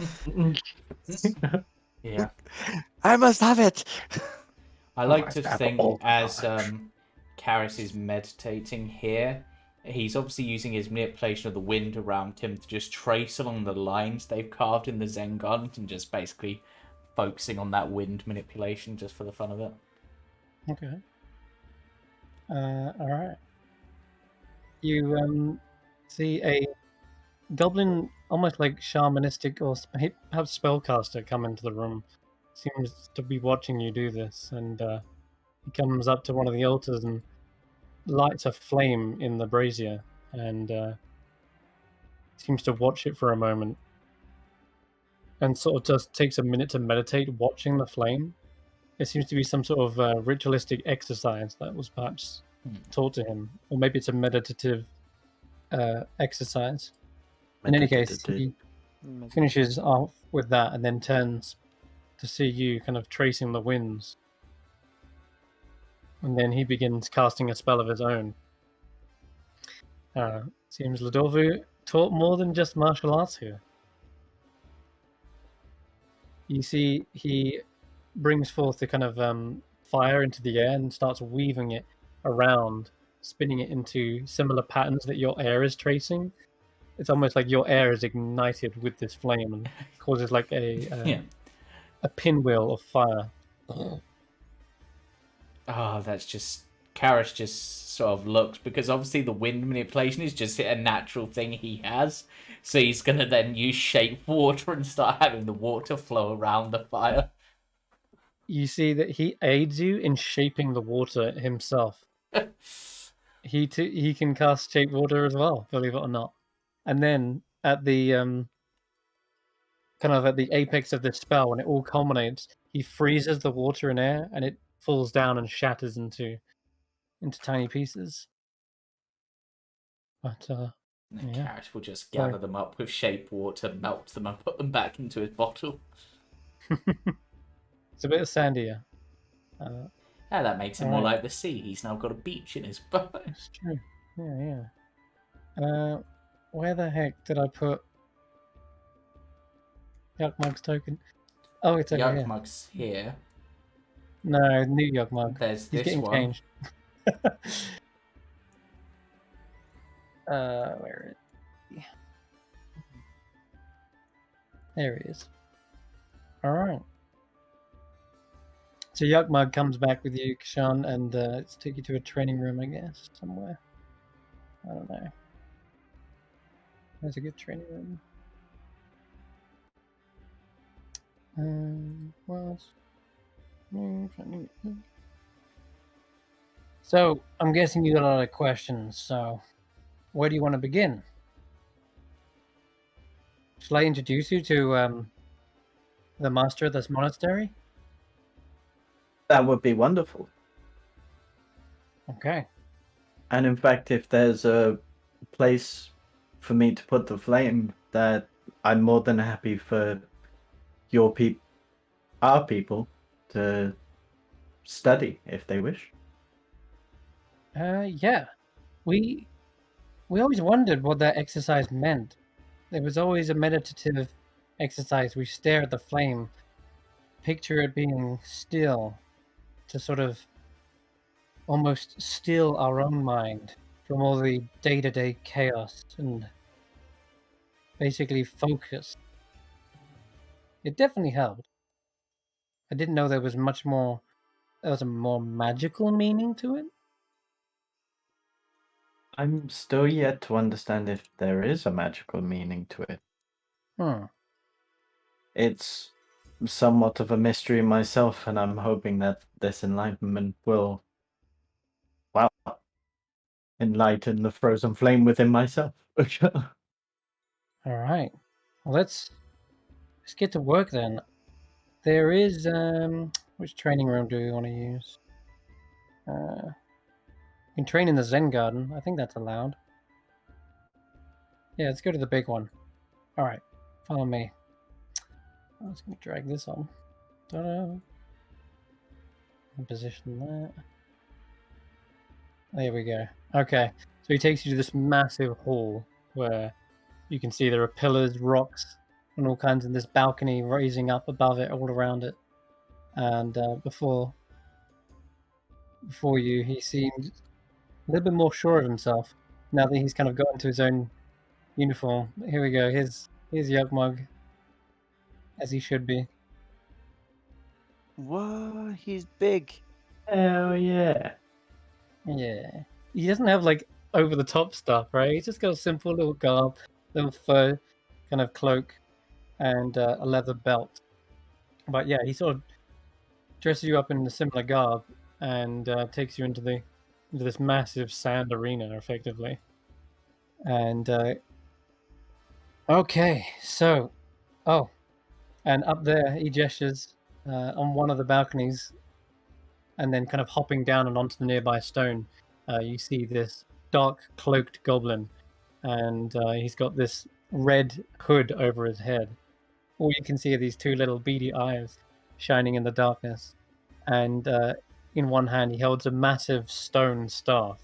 Yeah. I must have it. I like to Have think all the as knowledge. Karius is meditating here, he's obviously using his manipulation of the wind around him to just trace along the lines they've carved in the Zengon and just basically focusing on that wind manipulation just for the fun of it. Okay. All right. You see a goblin, almost like shamanistic or perhaps spellcaster, come into the room. Seems to be watching you do this, and he comes up to one of the altars and lights a flame in the brazier, and seems to watch it for a moment, and sort of just takes a minute to meditate, watching the flame. It seems to be some sort of ritualistic exercise that was perhaps taught to him, or maybe it's a meditative exercise. In any case, he finishes off with that and then turns to see you kind of tracing the winds. And then he begins casting a spell of his own. Seems Ladovu taught more than just martial arts here. You see, he brings forth the kind of fire into the air and starts weaving it around, spinning it into similar patterns that your air is tracing. It's almost like your air is ignited with this flame and causes like a pinwheel of fire. Oh, that's just... Karius just sort of looks, because obviously the wind manipulation is just a natural thing he has. So he's going to then use shape water and start having the water flow around the fire. You see that he aids you in shaping the water himself. He can cast shape water as well, believe it or not. And then at the kind of at the apex of this spell, when it all culminates, he freezes the water and air, and it falls down and shatters into tiny pieces. But And yeah. Karius will just gather them up with shape water, melt them, and put them back into his bottle. It's a bit of sandier. Yeah, that makes him more like the sea. He's now got a beach in his boat. That's true. Yeah. Where the heck did I put Yuckmug's token? Oh, it's over here. Yuckmug's here. No, new Yuckmug. There's He's this getting one. changed. Where is he? There he is. All right. So Yuckmug comes back with you, Kesh'an, and let's take you to a training room, I guess, somewhere. I don't know. There's a good training room. What else? So I'm guessing you got a lot of questions. So where do you want to begin? Shall I introduce you to the master of this monastery? That would be wonderful. Okay. And in fact, if there's a place for me to put the flame, that I'm more than happy for our people, to study if they wish. Yeah. We always wondered what that exercise meant. It was always a meditative exercise. We stare at the flame, picture it being still, to sort of almost still our own mind from all the day-to-day chaos and basically focus. It definitely helped. I didn't know there was a more magical meaning to it. I'm still yet to understand if there is a magical meaning to it. It's somewhat of a mystery myself, and I'm hoping that this enlightenment will, wow, enlighten the frozen flame within myself. All right. Well, let's get to work then. There is which training room do we want to use? You can train in the Zen garden. I think that's allowed. Yeah, let's go to the big one. All right, follow me. I'm just gonna drag this on. Ta-da. Position that. There we go. Okay, so he takes you to this massive hall where you can see there are pillars, rocks, and all kinds of this balcony raising up above it, all around it. And before you, he seemed a little bit more sure of himself now that he's kind of got into his own uniform. Here we go. Here's Yugmug, as he should be. Whoa, he's big. Hell yeah. Yeah. He doesn't have like over the top stuff, right? He's just got a simple little garb, little fur kind of cloak, and a leather belt. But yeah, he sort of dresses you up in a similar garb and takes you into this massive sand arena, effectively. And okay, so and up there he gestures on one of the balconies, and then kind of hopping down and onto the nearby stone, you see this dark cloaked goblin, and he's got this red hood over his head. All you can see are these two little beady eyes shining in the darkness, and in one hand he holds a massive stone staff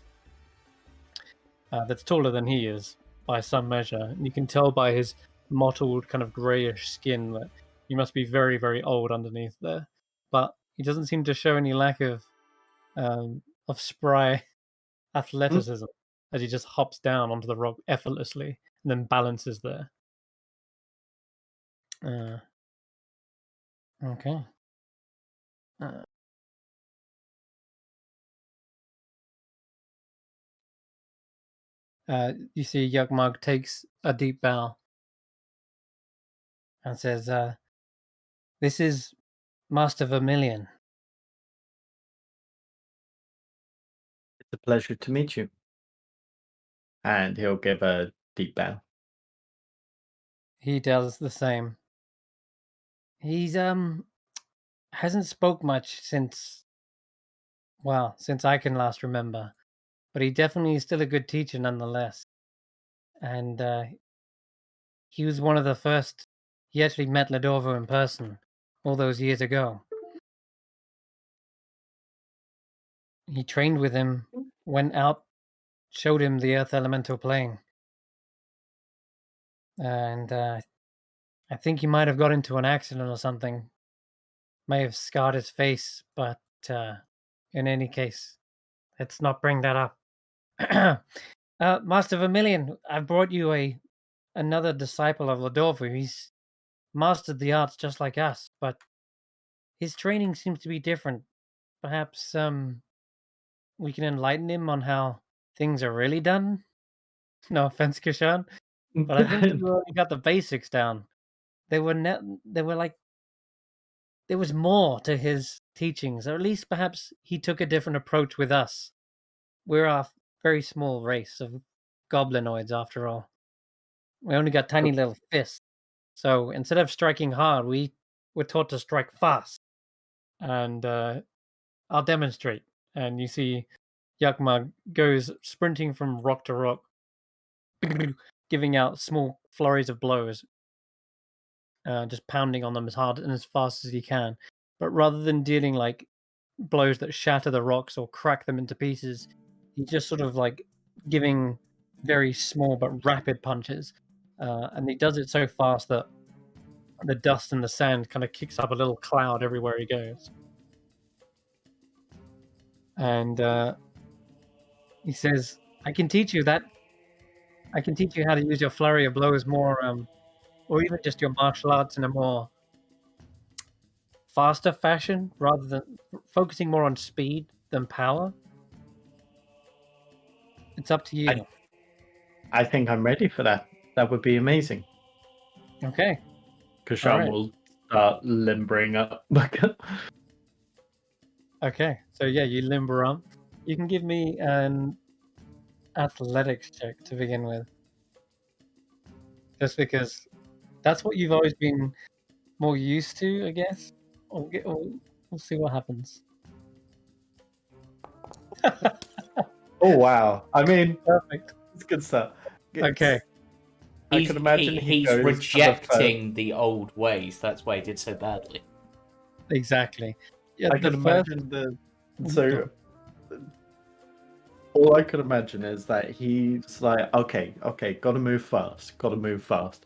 that's taller than he is by some measure. And you can tell by his mottled, kind of greyish skin that he must be very, very old underneath there. But he doesn't seem to show any lack of spry athleticism as he just hops down onto the rock effortlessly and then balances there. Okay. You see Yugmug takes a deep bow and says, "This is Master Vermilion." It's a pleasure to meet you. And he'll give a deep bow. He does the same. He's hasn't spoke much since I can last remember, but he definitely is still a good teacher nonetheless. And he was one of the first. He actually met Ladorvo in person all those years ago. He trained with him, went out, showed him the Earth Elemental Plane, and I think he might have got into an accident or something. May have scarred his face, but in any case, let's not bring that up. Master Vermilion, I brought you another disciple of Ladorvo. He's mastered the arts just like us, but his training seems to be different. Perhaps we can enlighten him on how things are really done. No offense, Kesh'an, but I think you already got the basics down. They were like there was more to his teachings, or at least perhaps he took a different approach with us. We're a very small race of goblinoids after all. We only got tiny little fists. So instead of striking hard, we were taught to strike fast. And I'll demonstrate. And you see Yakma goes sprinting from rock to rock, giving out small flurries of blows, just pounding on them as hard and as fast as he can. But rather than dealing like blows that shatter the rocks or crack them into pieces, he's just sort of like giving very small but rapid punches. And he does it so fast that the dust and the sand kind of kicks up a little cloud everywhere he goes. And he says, I can teach you that. I can teach you how to use your flurry of blows more, or even just your martial arts in a more faster fashion, rather than focusing more on speed than power. It's up to you. I think I'm ready for that. That would be amazing. Okay. Kesh'an Alright. will start limbering up. Okay. So yeah, you limber up. You can give me an athletics check to begin with. Just because that's what you've always been more used to, I guess. We'll see what happens. Oh wow! I mean, Perfect. it's good stuff. Okay. I can imagine he's goes for the rejecting the old ways. That's why he did so badly. Exactly. Yeah, I can imagine so. All I could imagine is that he's like, okay, gotta move fast,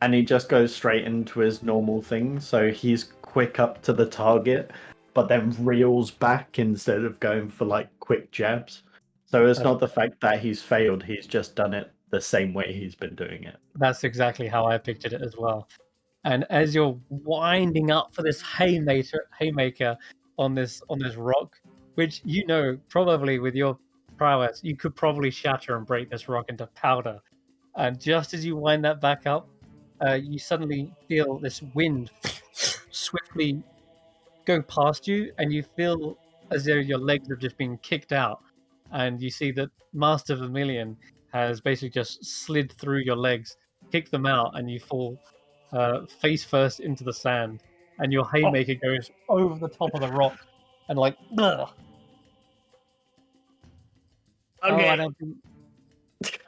and he just goes straight into his normal thing. So he's quick up to the target, but then reels back instead of going for like quick jabs. So it's not the fact that he's failed; he's just done it the same way he's been doing it. That's exactly how I pictured it as well. And as you're winding up for this haymaker on this rock, which you know probably with your prowess, you could probably shatter and break this rock into powder. And just as you wind that back up, you suddenly feel this wind swiftly go past you, and you feel as though your legs have just been kicked out. And you see that Master Vermilion has basically just slid through your legs, kicked them out, and you fall face first into the sand. And your haymaker goes over the top of the rock, and like, ugh. Okay. Oh,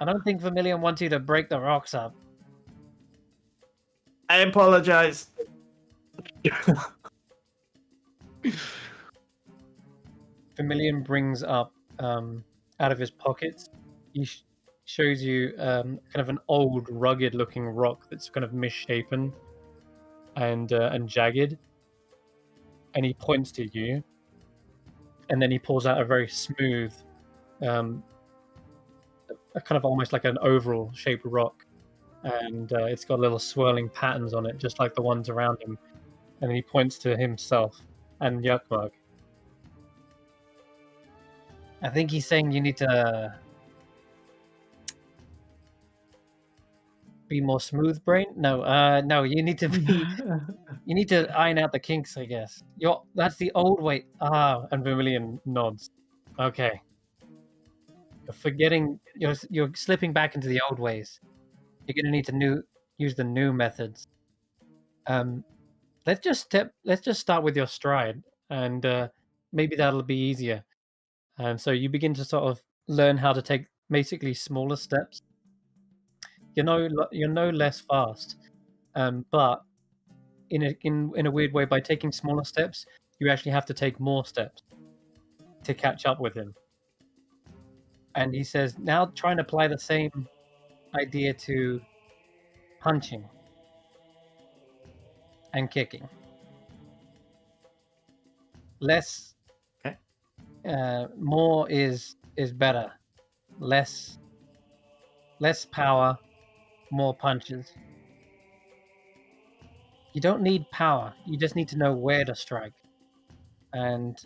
I don't think Vermilion wants you to break the rocks up. I apologize. Vermilion brings up out of his pockets. He shows you kind of an old, rugged-looking rock that's kind of misshapen and jagged. And he points to you, and then he pulls out a very smooth, a kind of almost like an oval-shaped rock, and it's got little swirling patterns on it, just like the ones around him. And he points to himself and Yakmag. I think he's saying you need to be more smooth brain. No, you need to be. You need to iron out the kinks, I guess. That's the old way. And Vermilion nods. Okay. You're forgetting. You're slipping back into the old ways. You're gonna need to use the new methods. Let's just start with your stride, and maybe that'll be easier. And so you begin to sort of learn how to take basically smaller steps. You're no less fast, but in a weird way, by taking smaller steps, you actually have to take more steps to catch up with him. And he says, now try and apply the same idea to punching and kicking. Less, Okay. More is better. Less power, more punches. You don't need power. You just need to know where to strike. And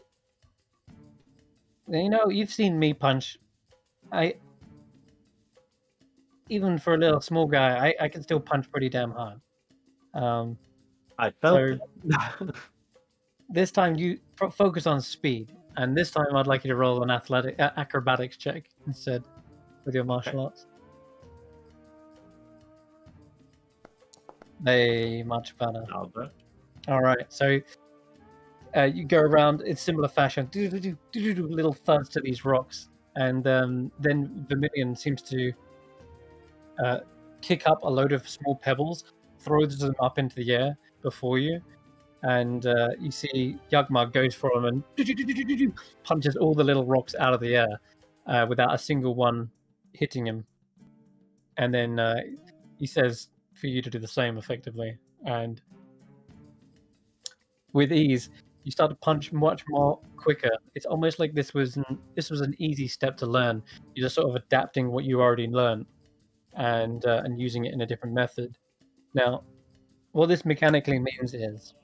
you've seen me punch. Even for a little small guy, I can still punch pretty damn hard. I felt So this time you focus on speed, and this time I'd like you to roll an acrobatics check instead with your martial arts. They much better. Albert. All right, so you go around in similar fashion, little thuds to these rocks, and then Vermilion seems to kick up a load of small pebbles, throws them up into the air before you, and you see Yagmar goes for him and punches all the little rocks out of the air without a single one hitting him. And then he says for you to do the same effectively. And with ease, you start to punch much more quicker. It's almost like this was an easy step to learn. You're just sort of adapting what you already learned and using it in a different method. Now, what this mechanically means is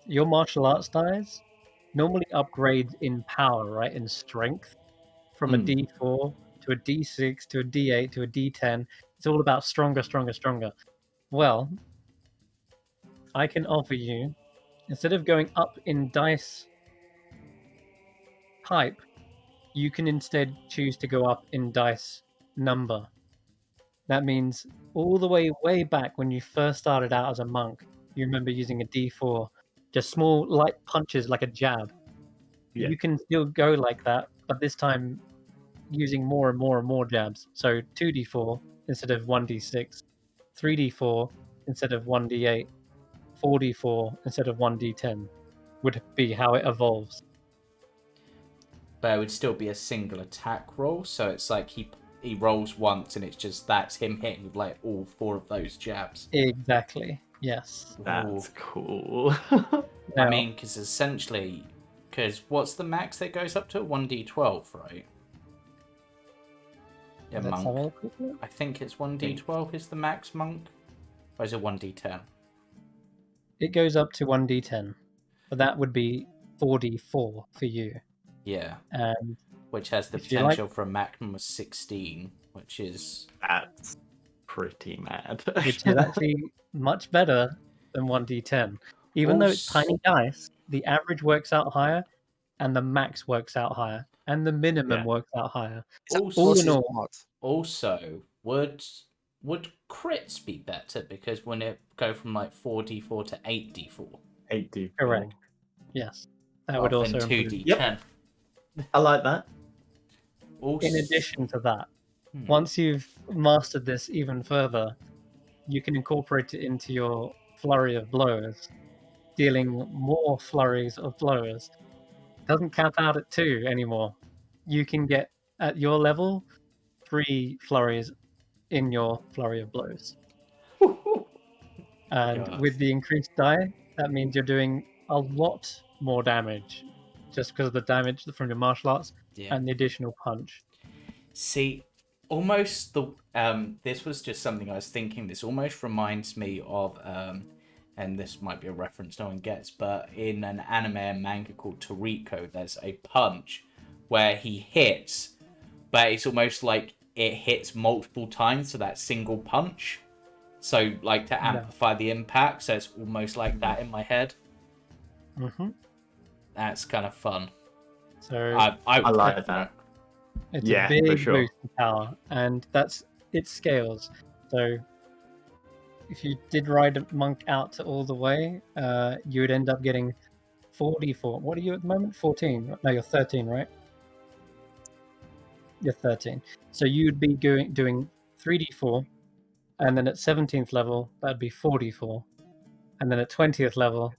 your martial arts dice normally upgrades in power, right? In strength from a D4 to a D6 to a D8 to a D10. It's all about stronger, stronger, stronger. Well, I can offer you, instead of going up in dice type, you can instead choose to go up in dice number. That means all the way back when you first started out as a monk, you remember using a D4, just small light punches like a jab. Yeah. You can still go like that, but this time using more and more and more jabs. So 2d4 instead of 1d6, 3d4 instead of 1d8, 4d4 instead of 1d10 would be how it evolves. But it would still be a single attack roll, so it's like he rolls once and it's just that's him hitting with like all 4 of those jabs. Exactly. Yes. That's cool. I Now, mean, because essentially, what's the max that goes up to? 1d12, right? Yeah, let's have a monk. look at it. I think it's 1d12 is the max monk. Or is it 1d10? It goes up to 1d10, but that would be 4d4 for you. Yeah. And Which has the if you like- potential for a maximum of 16, which is... That's pretty mad. which is actually much better than 1d10. Even though it's tiny dice, the average works out higher, and the max works out higher, and the minimum Yeah. works out higher. Also, All Plus in is all, what? also would crits be better? Because when it go from like 4d4 to 8d4, 8d4. Correct. yes, that would rather also than improve. 2d10. Yep. I like that. Also, In addition to that, Hmm. once you've mastered this even further, you can incorporate it into your flurry of blows, dealing more flurries of blows. Doesn't cap out at 2 anymore. You can get, at your level, 3 flurries in your flurry of blows. And God. with the increased die, that means you're doing a lot more damage just because of the damage from your martial arts Yeah. and the additional punch. See, almost the this was just something I was thinking. This almost reminds me of and this might be a reference no one gets, but in an anime and manga called Toriko, there's a punch where he hits, but it's almost like it hits multiple times to that single punch. So like to amplify the impact, so it's almost like that in my head. Mm-hmm. That's kind of fun. So I would like like that. it's Yeah, a for big sure. boost in power, and that's it scales. So if you did ride a monk out to all the way, you would end up getting 44. What are you at the moment? 14? No, you're 13, right? You're 13. So you'd be doing 3d4, and then at 17th level, that'd be 44. And then at 20th level,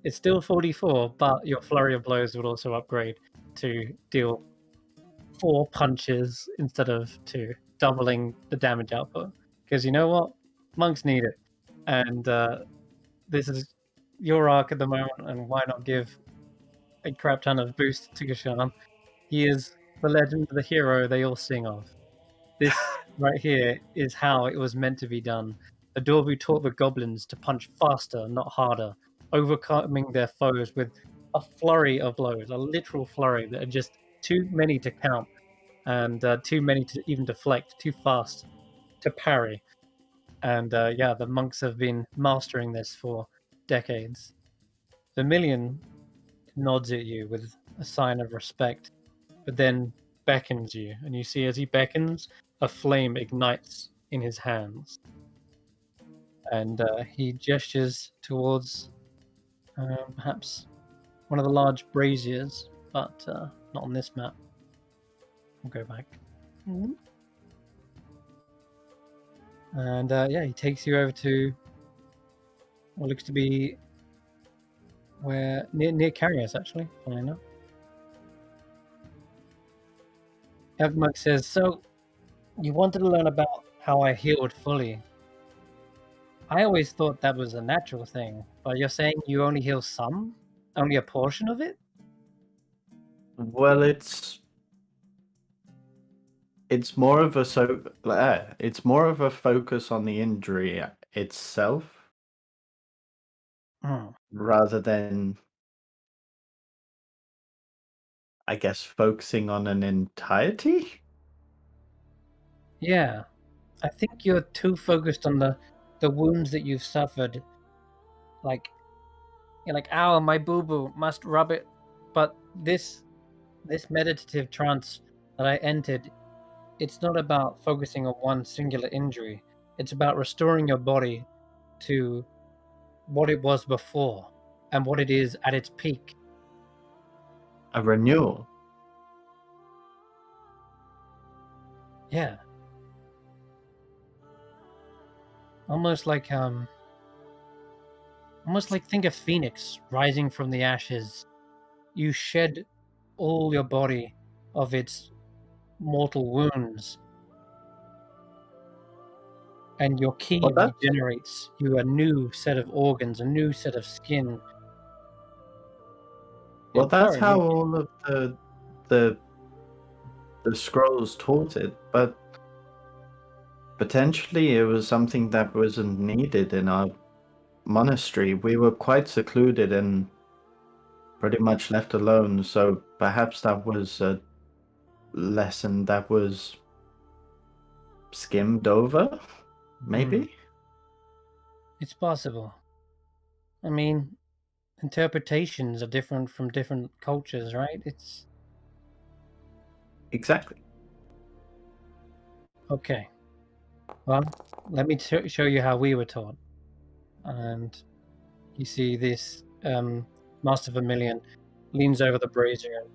it's still 44, but your flurry of blows would also upgrade to deal 4 punches instead of 2, doubling the damage output. Because you know what? Monks need it. And this is your arc at the moment, and why not give a crap ton of boost to Kesh'an? He is the legend, the hero they all sing of. This right here is how it was meant to be done. The Dorvu taught the goblins to punch faster, not harder, overcoming their foes with a flurry of blows, a literal flurry that are just too many to count, and too many to even deflect, too fast to parry. And yeah, the monks have been mastering this for decades. Vermilion nods at you with a sign of respect, but then beckons you, and you see as he beckons, a flame ignites in his hands. and he gestures towards perhaps one of the large braziers, but not on this map. We'll go back. And he takes you over to what looks to be where near Karius, actually. Funny enough. Yagmug says, "So, you wanted to learn about how I healed fully. I always thought that was a natural thing, but you're saying you only heal some? Only a portion of it?" Well, it's more of a it's more of a focus on the injury itself rather than, I guess, focusing on an entirety. Yeah. I think you're too focused on the wounds that you've suffered. Like, you're like, ow, my boo-boo, must rub it. But this meditative trance that I entered, it's not about focusing on one singular injury. It's about restoring your body to what it was before and what it is at its peak. A renewal. Yeah. Almost like think a phoenix rising from the ashes. You shed all your body of its mortal wounds, and your ki Well, that's regenerates you a new set of organs, a new set of skin. well, It's that's very how neat. all of the scrolls taught it, but potentially it was something that wasn't needed in our monastery. We were quite secluded and pretty much left alone, so perhaps that was a lesson that was skimmed over, maybe? It's possible. I mean, interpretations are different from different cultures, right? It's Exactly. okay. Well, let me show you how we were taught. And you see this Master Vermilion leans over the brazier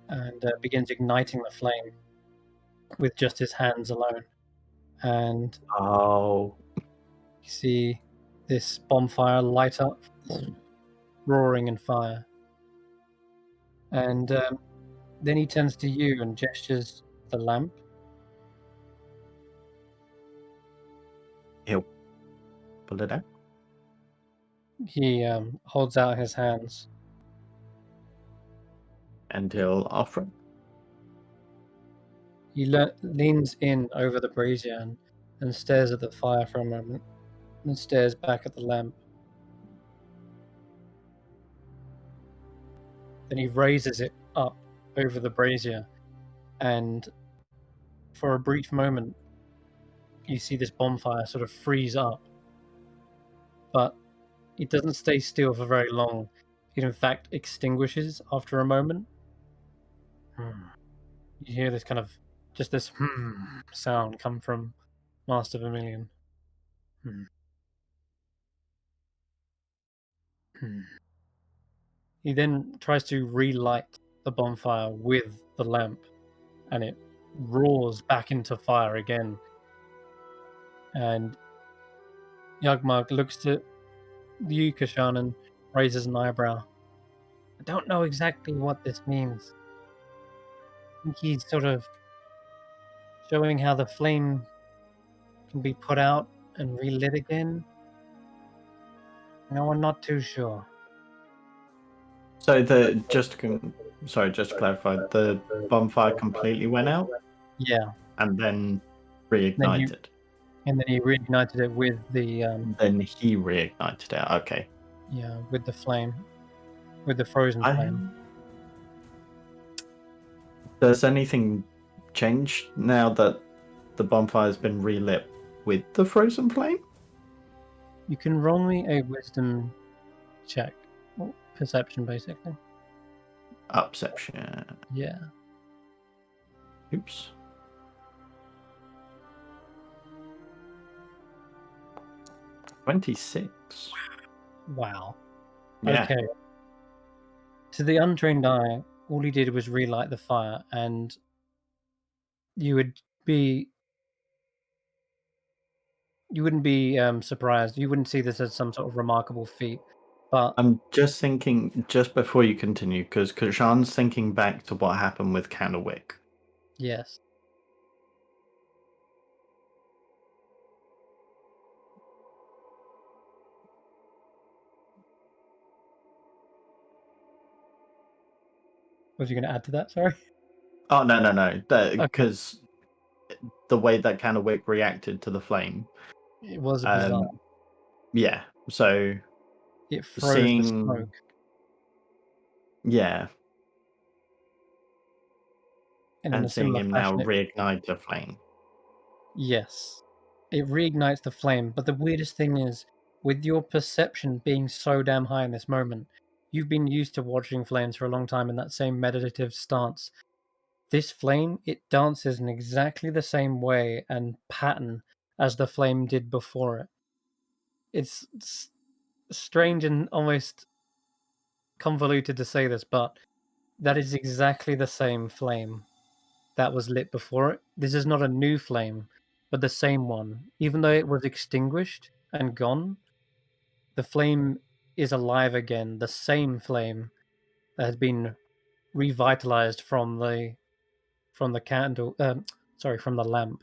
and begins igniting the flame with just his hands alone. And Oh, you see this bonfire light up, roaring in fire. And then he turns to you and gestures the lamp. he'll pull it out. He holds out his hands. And he'll offer it. He leans in over the brazier and stares at the fire for a moment, and stares back at the lamp. Then he raises it up over the brazier, and for a brief moment, you see this bonfire sort of freeze up. But it doesn't stay still for very long. It, in fact, extinguishes after a moment. You hear this kind of, just this sound come from Master Vermilion. He then tries to relight the bonfire with the lamp, and it roars back into fire again. And Yagmug looks to you, Kesh'an, and raises an eyebrow. I don't know exactly what this means. I think he's sort of showing how the flame can be put out and relit again. No, I'm not too sure. So just to clarify, the bonfire completely went out? Yeah. And then reignited. And then he reignited it with the Then he reignited it. Okay. yeah, with the flame, with the frozen flame. Does anything change now that the bonfire has been relit with the frozen flame? You can roll me a wisdom check, or perception, basically. Perception. Yeah. Oops. 26. Wow. Yeah. Okay. To the untrained eye, all he did was relight the fire, and you wouldn't be surprised. You wouldn't see this as some sort of remarkable feat, but I'm just thinking, just before you continue, because Kesh'an's thinking back to what happened with Candlewick. yes. Was you going to add to that? Sorry. Oh, no. Because the way that Candlewick reacted to the flame. It was bizarre. Yeah, so It froze the seeing... smoke. Yeah. And in a seeing similar him now fashion, reignite the flame. yes, it reignites the flame. But the weirdest thing is, with your perception being so damn high in this moment, you've been used to watching flames for a long time in that same meditative stance. This flame, it dances in exactly the same way and pattern as the flame did before it. It's strange and almost convoluted to say this, but that is exactly the same flame that was lit before it. This is not a new flame, but the same one. Even though it was extinguished and gone, the flame is alive again. The same flame that has been revitalized from the candle. From the lamp.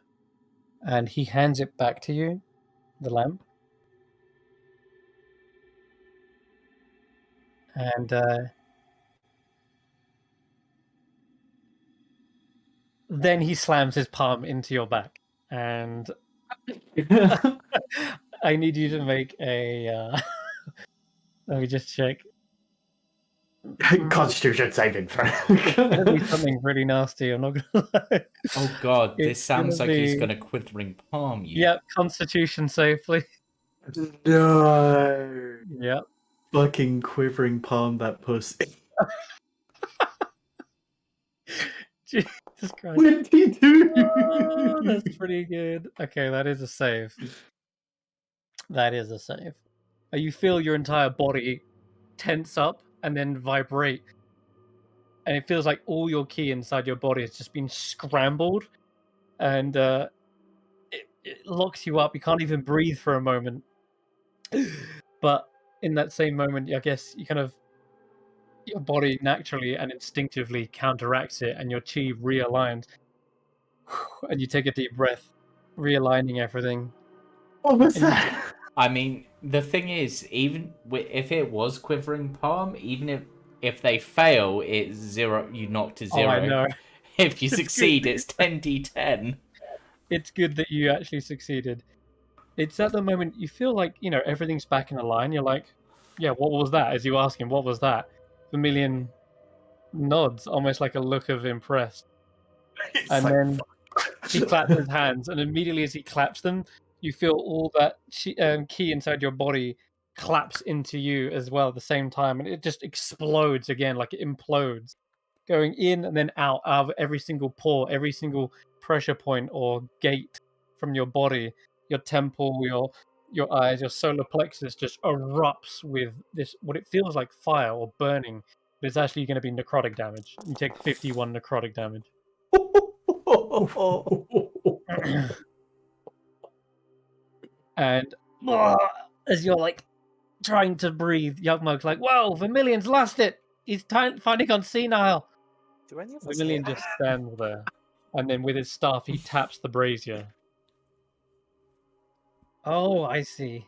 And he hands it back to you, the lamp. And then he slams his palm into your back. And I need you to make a. Let me just check. Constitution saving throw. It's gonna be something really nasty. I'm not gonna lie. Oh god, this It's sounds gonna like he's be- gonna quivering palm you. Yep, Constitution save, please. No. Yep. Fucking quivering palm that pussy. Jesus Christ. What did you do? Oh, that's pretty good. Okay, that is a save. That is a save. You feel your entire body tense up and then vibrate. And it feels like all your ki inside your body has just been scrambled. And it locks you up. You can't even breathe for a moment. But in that same moment, I guess you kind of your body naturally and instinctively counteracts it, and your chi realigns. And you take a deep breath, realigning everything. What was And you- that? I mean, the thing is, even if it was quivering palm, even if they fail, it's 0. You knock to 0. Oh, I know. If you It's succeed, good. it's 10d10. It's good that you actually succeeded. It's at the moment you feel like everything's back in a line. You're like, yeah, what was that? As you ask him, what was that? Vermilion nods, almost like a look of impressed. And then he claps his hands, and immediately as he claps them, you feel all that ki inside your body claps into you as well at the same time, and it just explodes again, like it implodes, going in and then out of every single pore, every single pressure point or gate from your body, your temple, your eyes, your solar plexus just erupts with this what it feels like fire or burning, but it's actually going to be necrotic damage. You take 51 necrotic damage. And as you're like trying to breathe, Yugmug's like, "Whoa, Vermilion's lost it. He's finally gone senile." Do any of us Vermilion hear just stands there, and then with his staff, he taps the brazier. Oh, I see.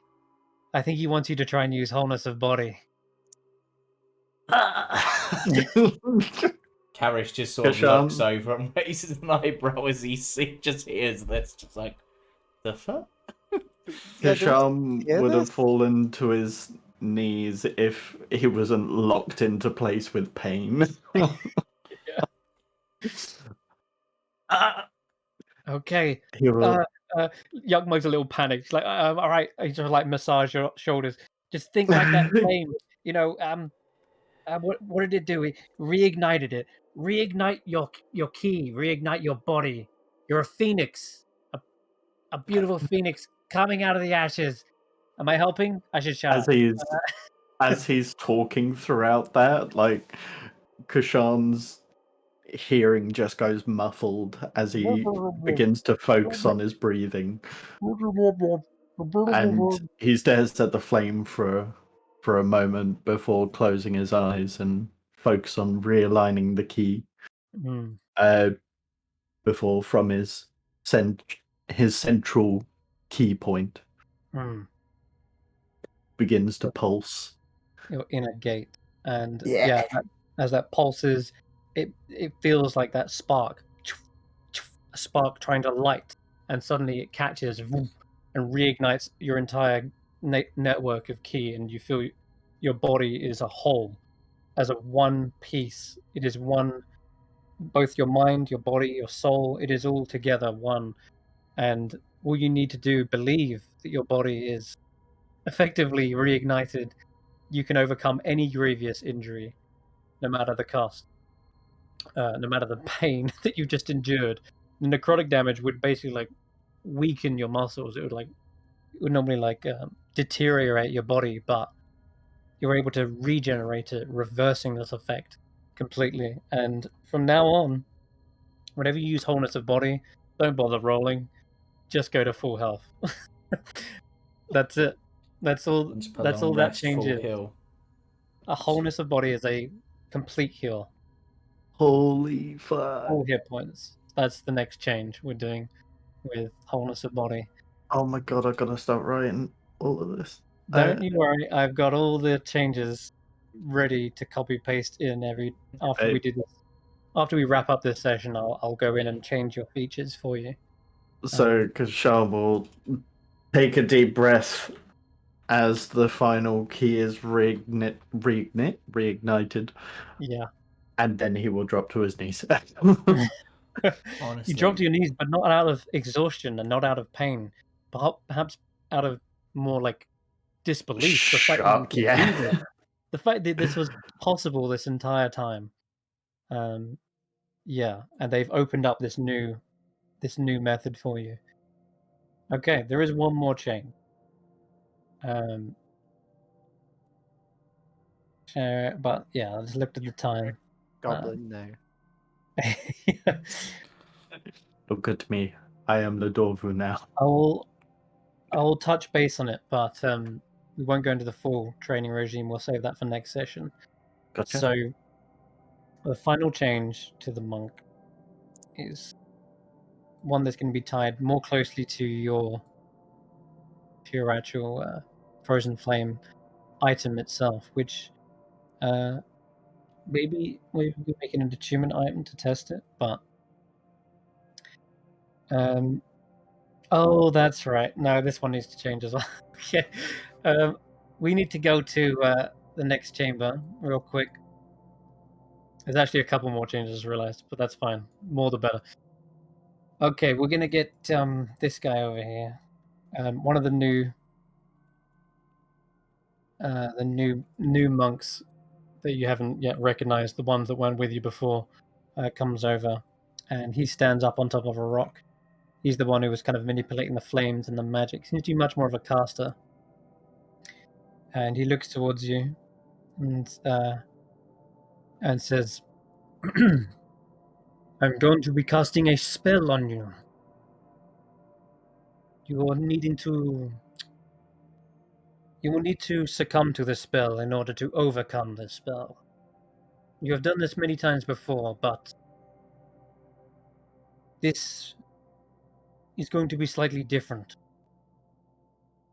I think he wants you to try and use wholeness of body. Karius just sort of Kesh'an. looks over and raises an eyebrow as he just hears this, just like, the fuck? Kesh'an hear would have this? fallen to his knees if he wasn't locked into place with pain. Okay. He will... Yugmug's a little panicked. He's like, all right. He just like massage your shoulders. Just think like that flame. What did it do? It reignited it. Reignite your ki. Reignite your body. You're a phoenix, a beautiful phoenix coming out of the ashes. Am I helping? I should shout. As he's talking throughout that, like Kesh'an's hearing just goes muffled as he begins to focus on his breathing, and he stares at the flame for a moment before closing his eyes and focus on realigning the key. Mm. Before from his central key point Mm. begins to pulse. Your inner gate, and Yeah. as that pulses, it feels like that spark, a spark trying to light, and suddenly it catches and reignites your entire network of ki, and you feel your body is a whole, as a one piece. It is one, both your mind, your body, your soul. It is all together one, and all you need to do, believe that your body is effectively reignited. You can overcome any grievous injury, no matter the cost, no matter the pain that you just endured. The necrotic damage would basically like weaken your muscles. It would normally like deteriorate your body, but you're able to regenerate it, reversing this effect completely. And from now on, whenever you use wholeness of body, don't bother rolling. Just go to full health. That's it. That's all. Once per That's long all that rest, full changes. heal. A wholeness of body is a complete heal. Holy fuck. All hit points. That's the next change we're doing with wholeness of body. Oh my god, I've got to start writing all of this. Don't you worry, I've got all the changes ready to copy paste in after we do this. After we wrap up this session, I'll go in and change your features for you. So Kesh'an will take a deep breath as the final key is reignited, Yeah. and then he will drop to his knees. Honestly, You drop to your knees, but not out of exhaustion and not out of pain, but perhaps out of more like disbelief. The fact that you Shock, could yeah. do that. The fact that this was possible this entire time. Yeah, and they've opened up this new method for you. Okay, there is one more chain. But yeah, I just looked at the time. Goblin now. Look at me. I am the Dorvu now. I will touch base on it, but we won't go into the full training regime. We'll save that for next session. Gotcha. So the final change to the monk is one that's going to be tied more closely to your actual frozen flame item itself, which maybe we make it an attunement item to test it, but oh, that's right. No, this one needs to change as well. Okay, we need to go to the next chamber real quick. There's actually a couple more changes, I realized, but that's fine. More the better. Okay, we're gonna get this guy over here. One of the new monks that you haven't yet recognized, the ones that weren't with you before, comes over, and he stands up on top of a rock. He's the one who was kind of manipulating the flames and the magic. Seems to be much more of a caster. And he looks towards you and says, I'm going to be casting a spell on you. You will need to succumb to the spell in order to overcome the spell. You have done this many times before, but this is going to be slightly different.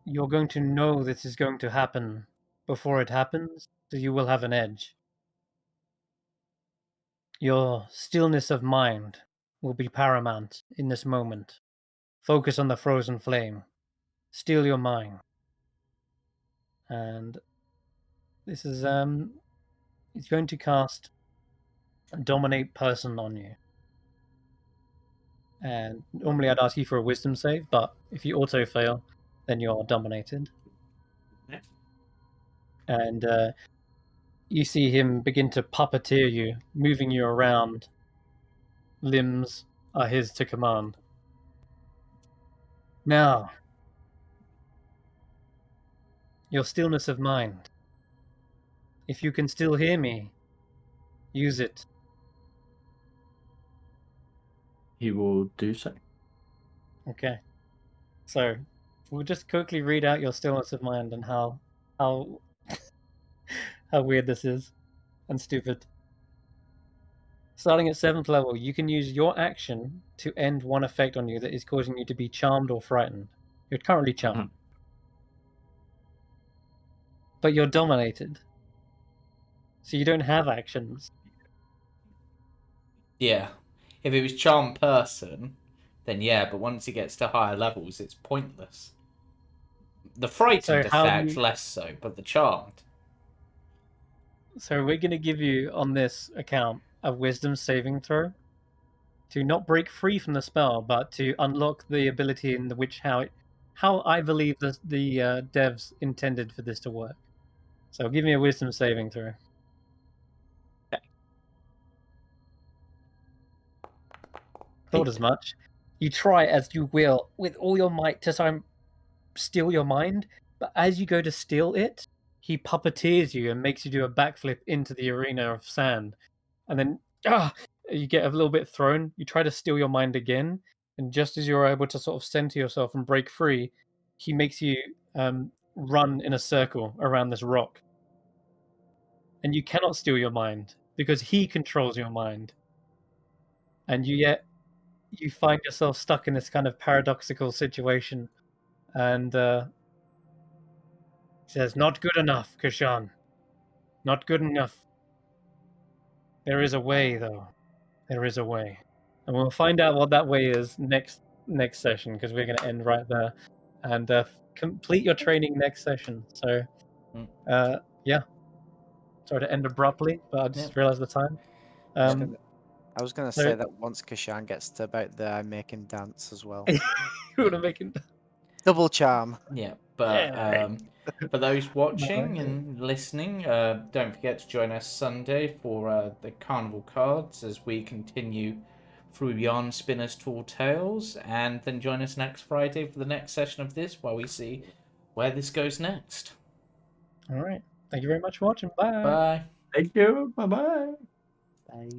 You're going to know this is going to happen before it happens, so you will have an edge. Your stillness of mind will be paramount in this moment. Focus on the frozen flame. Still your mind. And this is it's going to cast Dominate Person on you. And normally I'd ask you for a wisdom save, but if you auto fail, then you're dominated. And you see him begin to puppeteer you, moving you around. Limbs are his to command. Now, your stillness of mind. If you can still hear me, use it. He will do so. Okay. So, we'll just quickly read out your stillness of mind and how how weird this is and stupid. Starting at 7th level, you can use your action to end one effect on you that is causing you to be charmed or frightened. You're currently charmed. But you're dominated. So you don't have actions. Yeah. If it was charmed person, then yeah, but once it gets to higher levels, it's pointless. The frightened how do effect, you- less so, but the charmed. So we're going to give you, on this account, a wisdom saving throw to not break free from the spell, but to unlock the ability in which how I believe the devs intended for this to work. So give me a wisdom saving throw. Thought as much. You try as you will with all your might to try and steal your mind, but as you go to steal it, he puppeteers you and makes you do a backflip into the arena of sand. And then you get a little bit thrown. You try to steal your mind again, and just as you're able to sort of center yourself and break free, he makes you run in a circle around this rock. And you cannot steal your mind because he controls your mind. And you find yourself stuck in this kind of paradoxical situation. And he says, "Not good enough, Kesh'an. Not good enough. There is a way, though. There is a way." And we'll find out what that way is next session, because we're going to end right there. And complete your training next session. So, yeah. Sorry to end abruptly, but I just realized the time. I was gonna say that once Kesh'an gets to about there, I make him dance as well. You want to make him double charm? Yeah, but for those watching and listening, don't forget to join us Sunday for the Carnival cards as we continue through Yarn Spinner's Tall Tales, and then join us next Friday for the next session of this, while we see where this goes next. All right. Thank you very much for watching. Bye. Bye. Thank you. Bye-bye. Bye.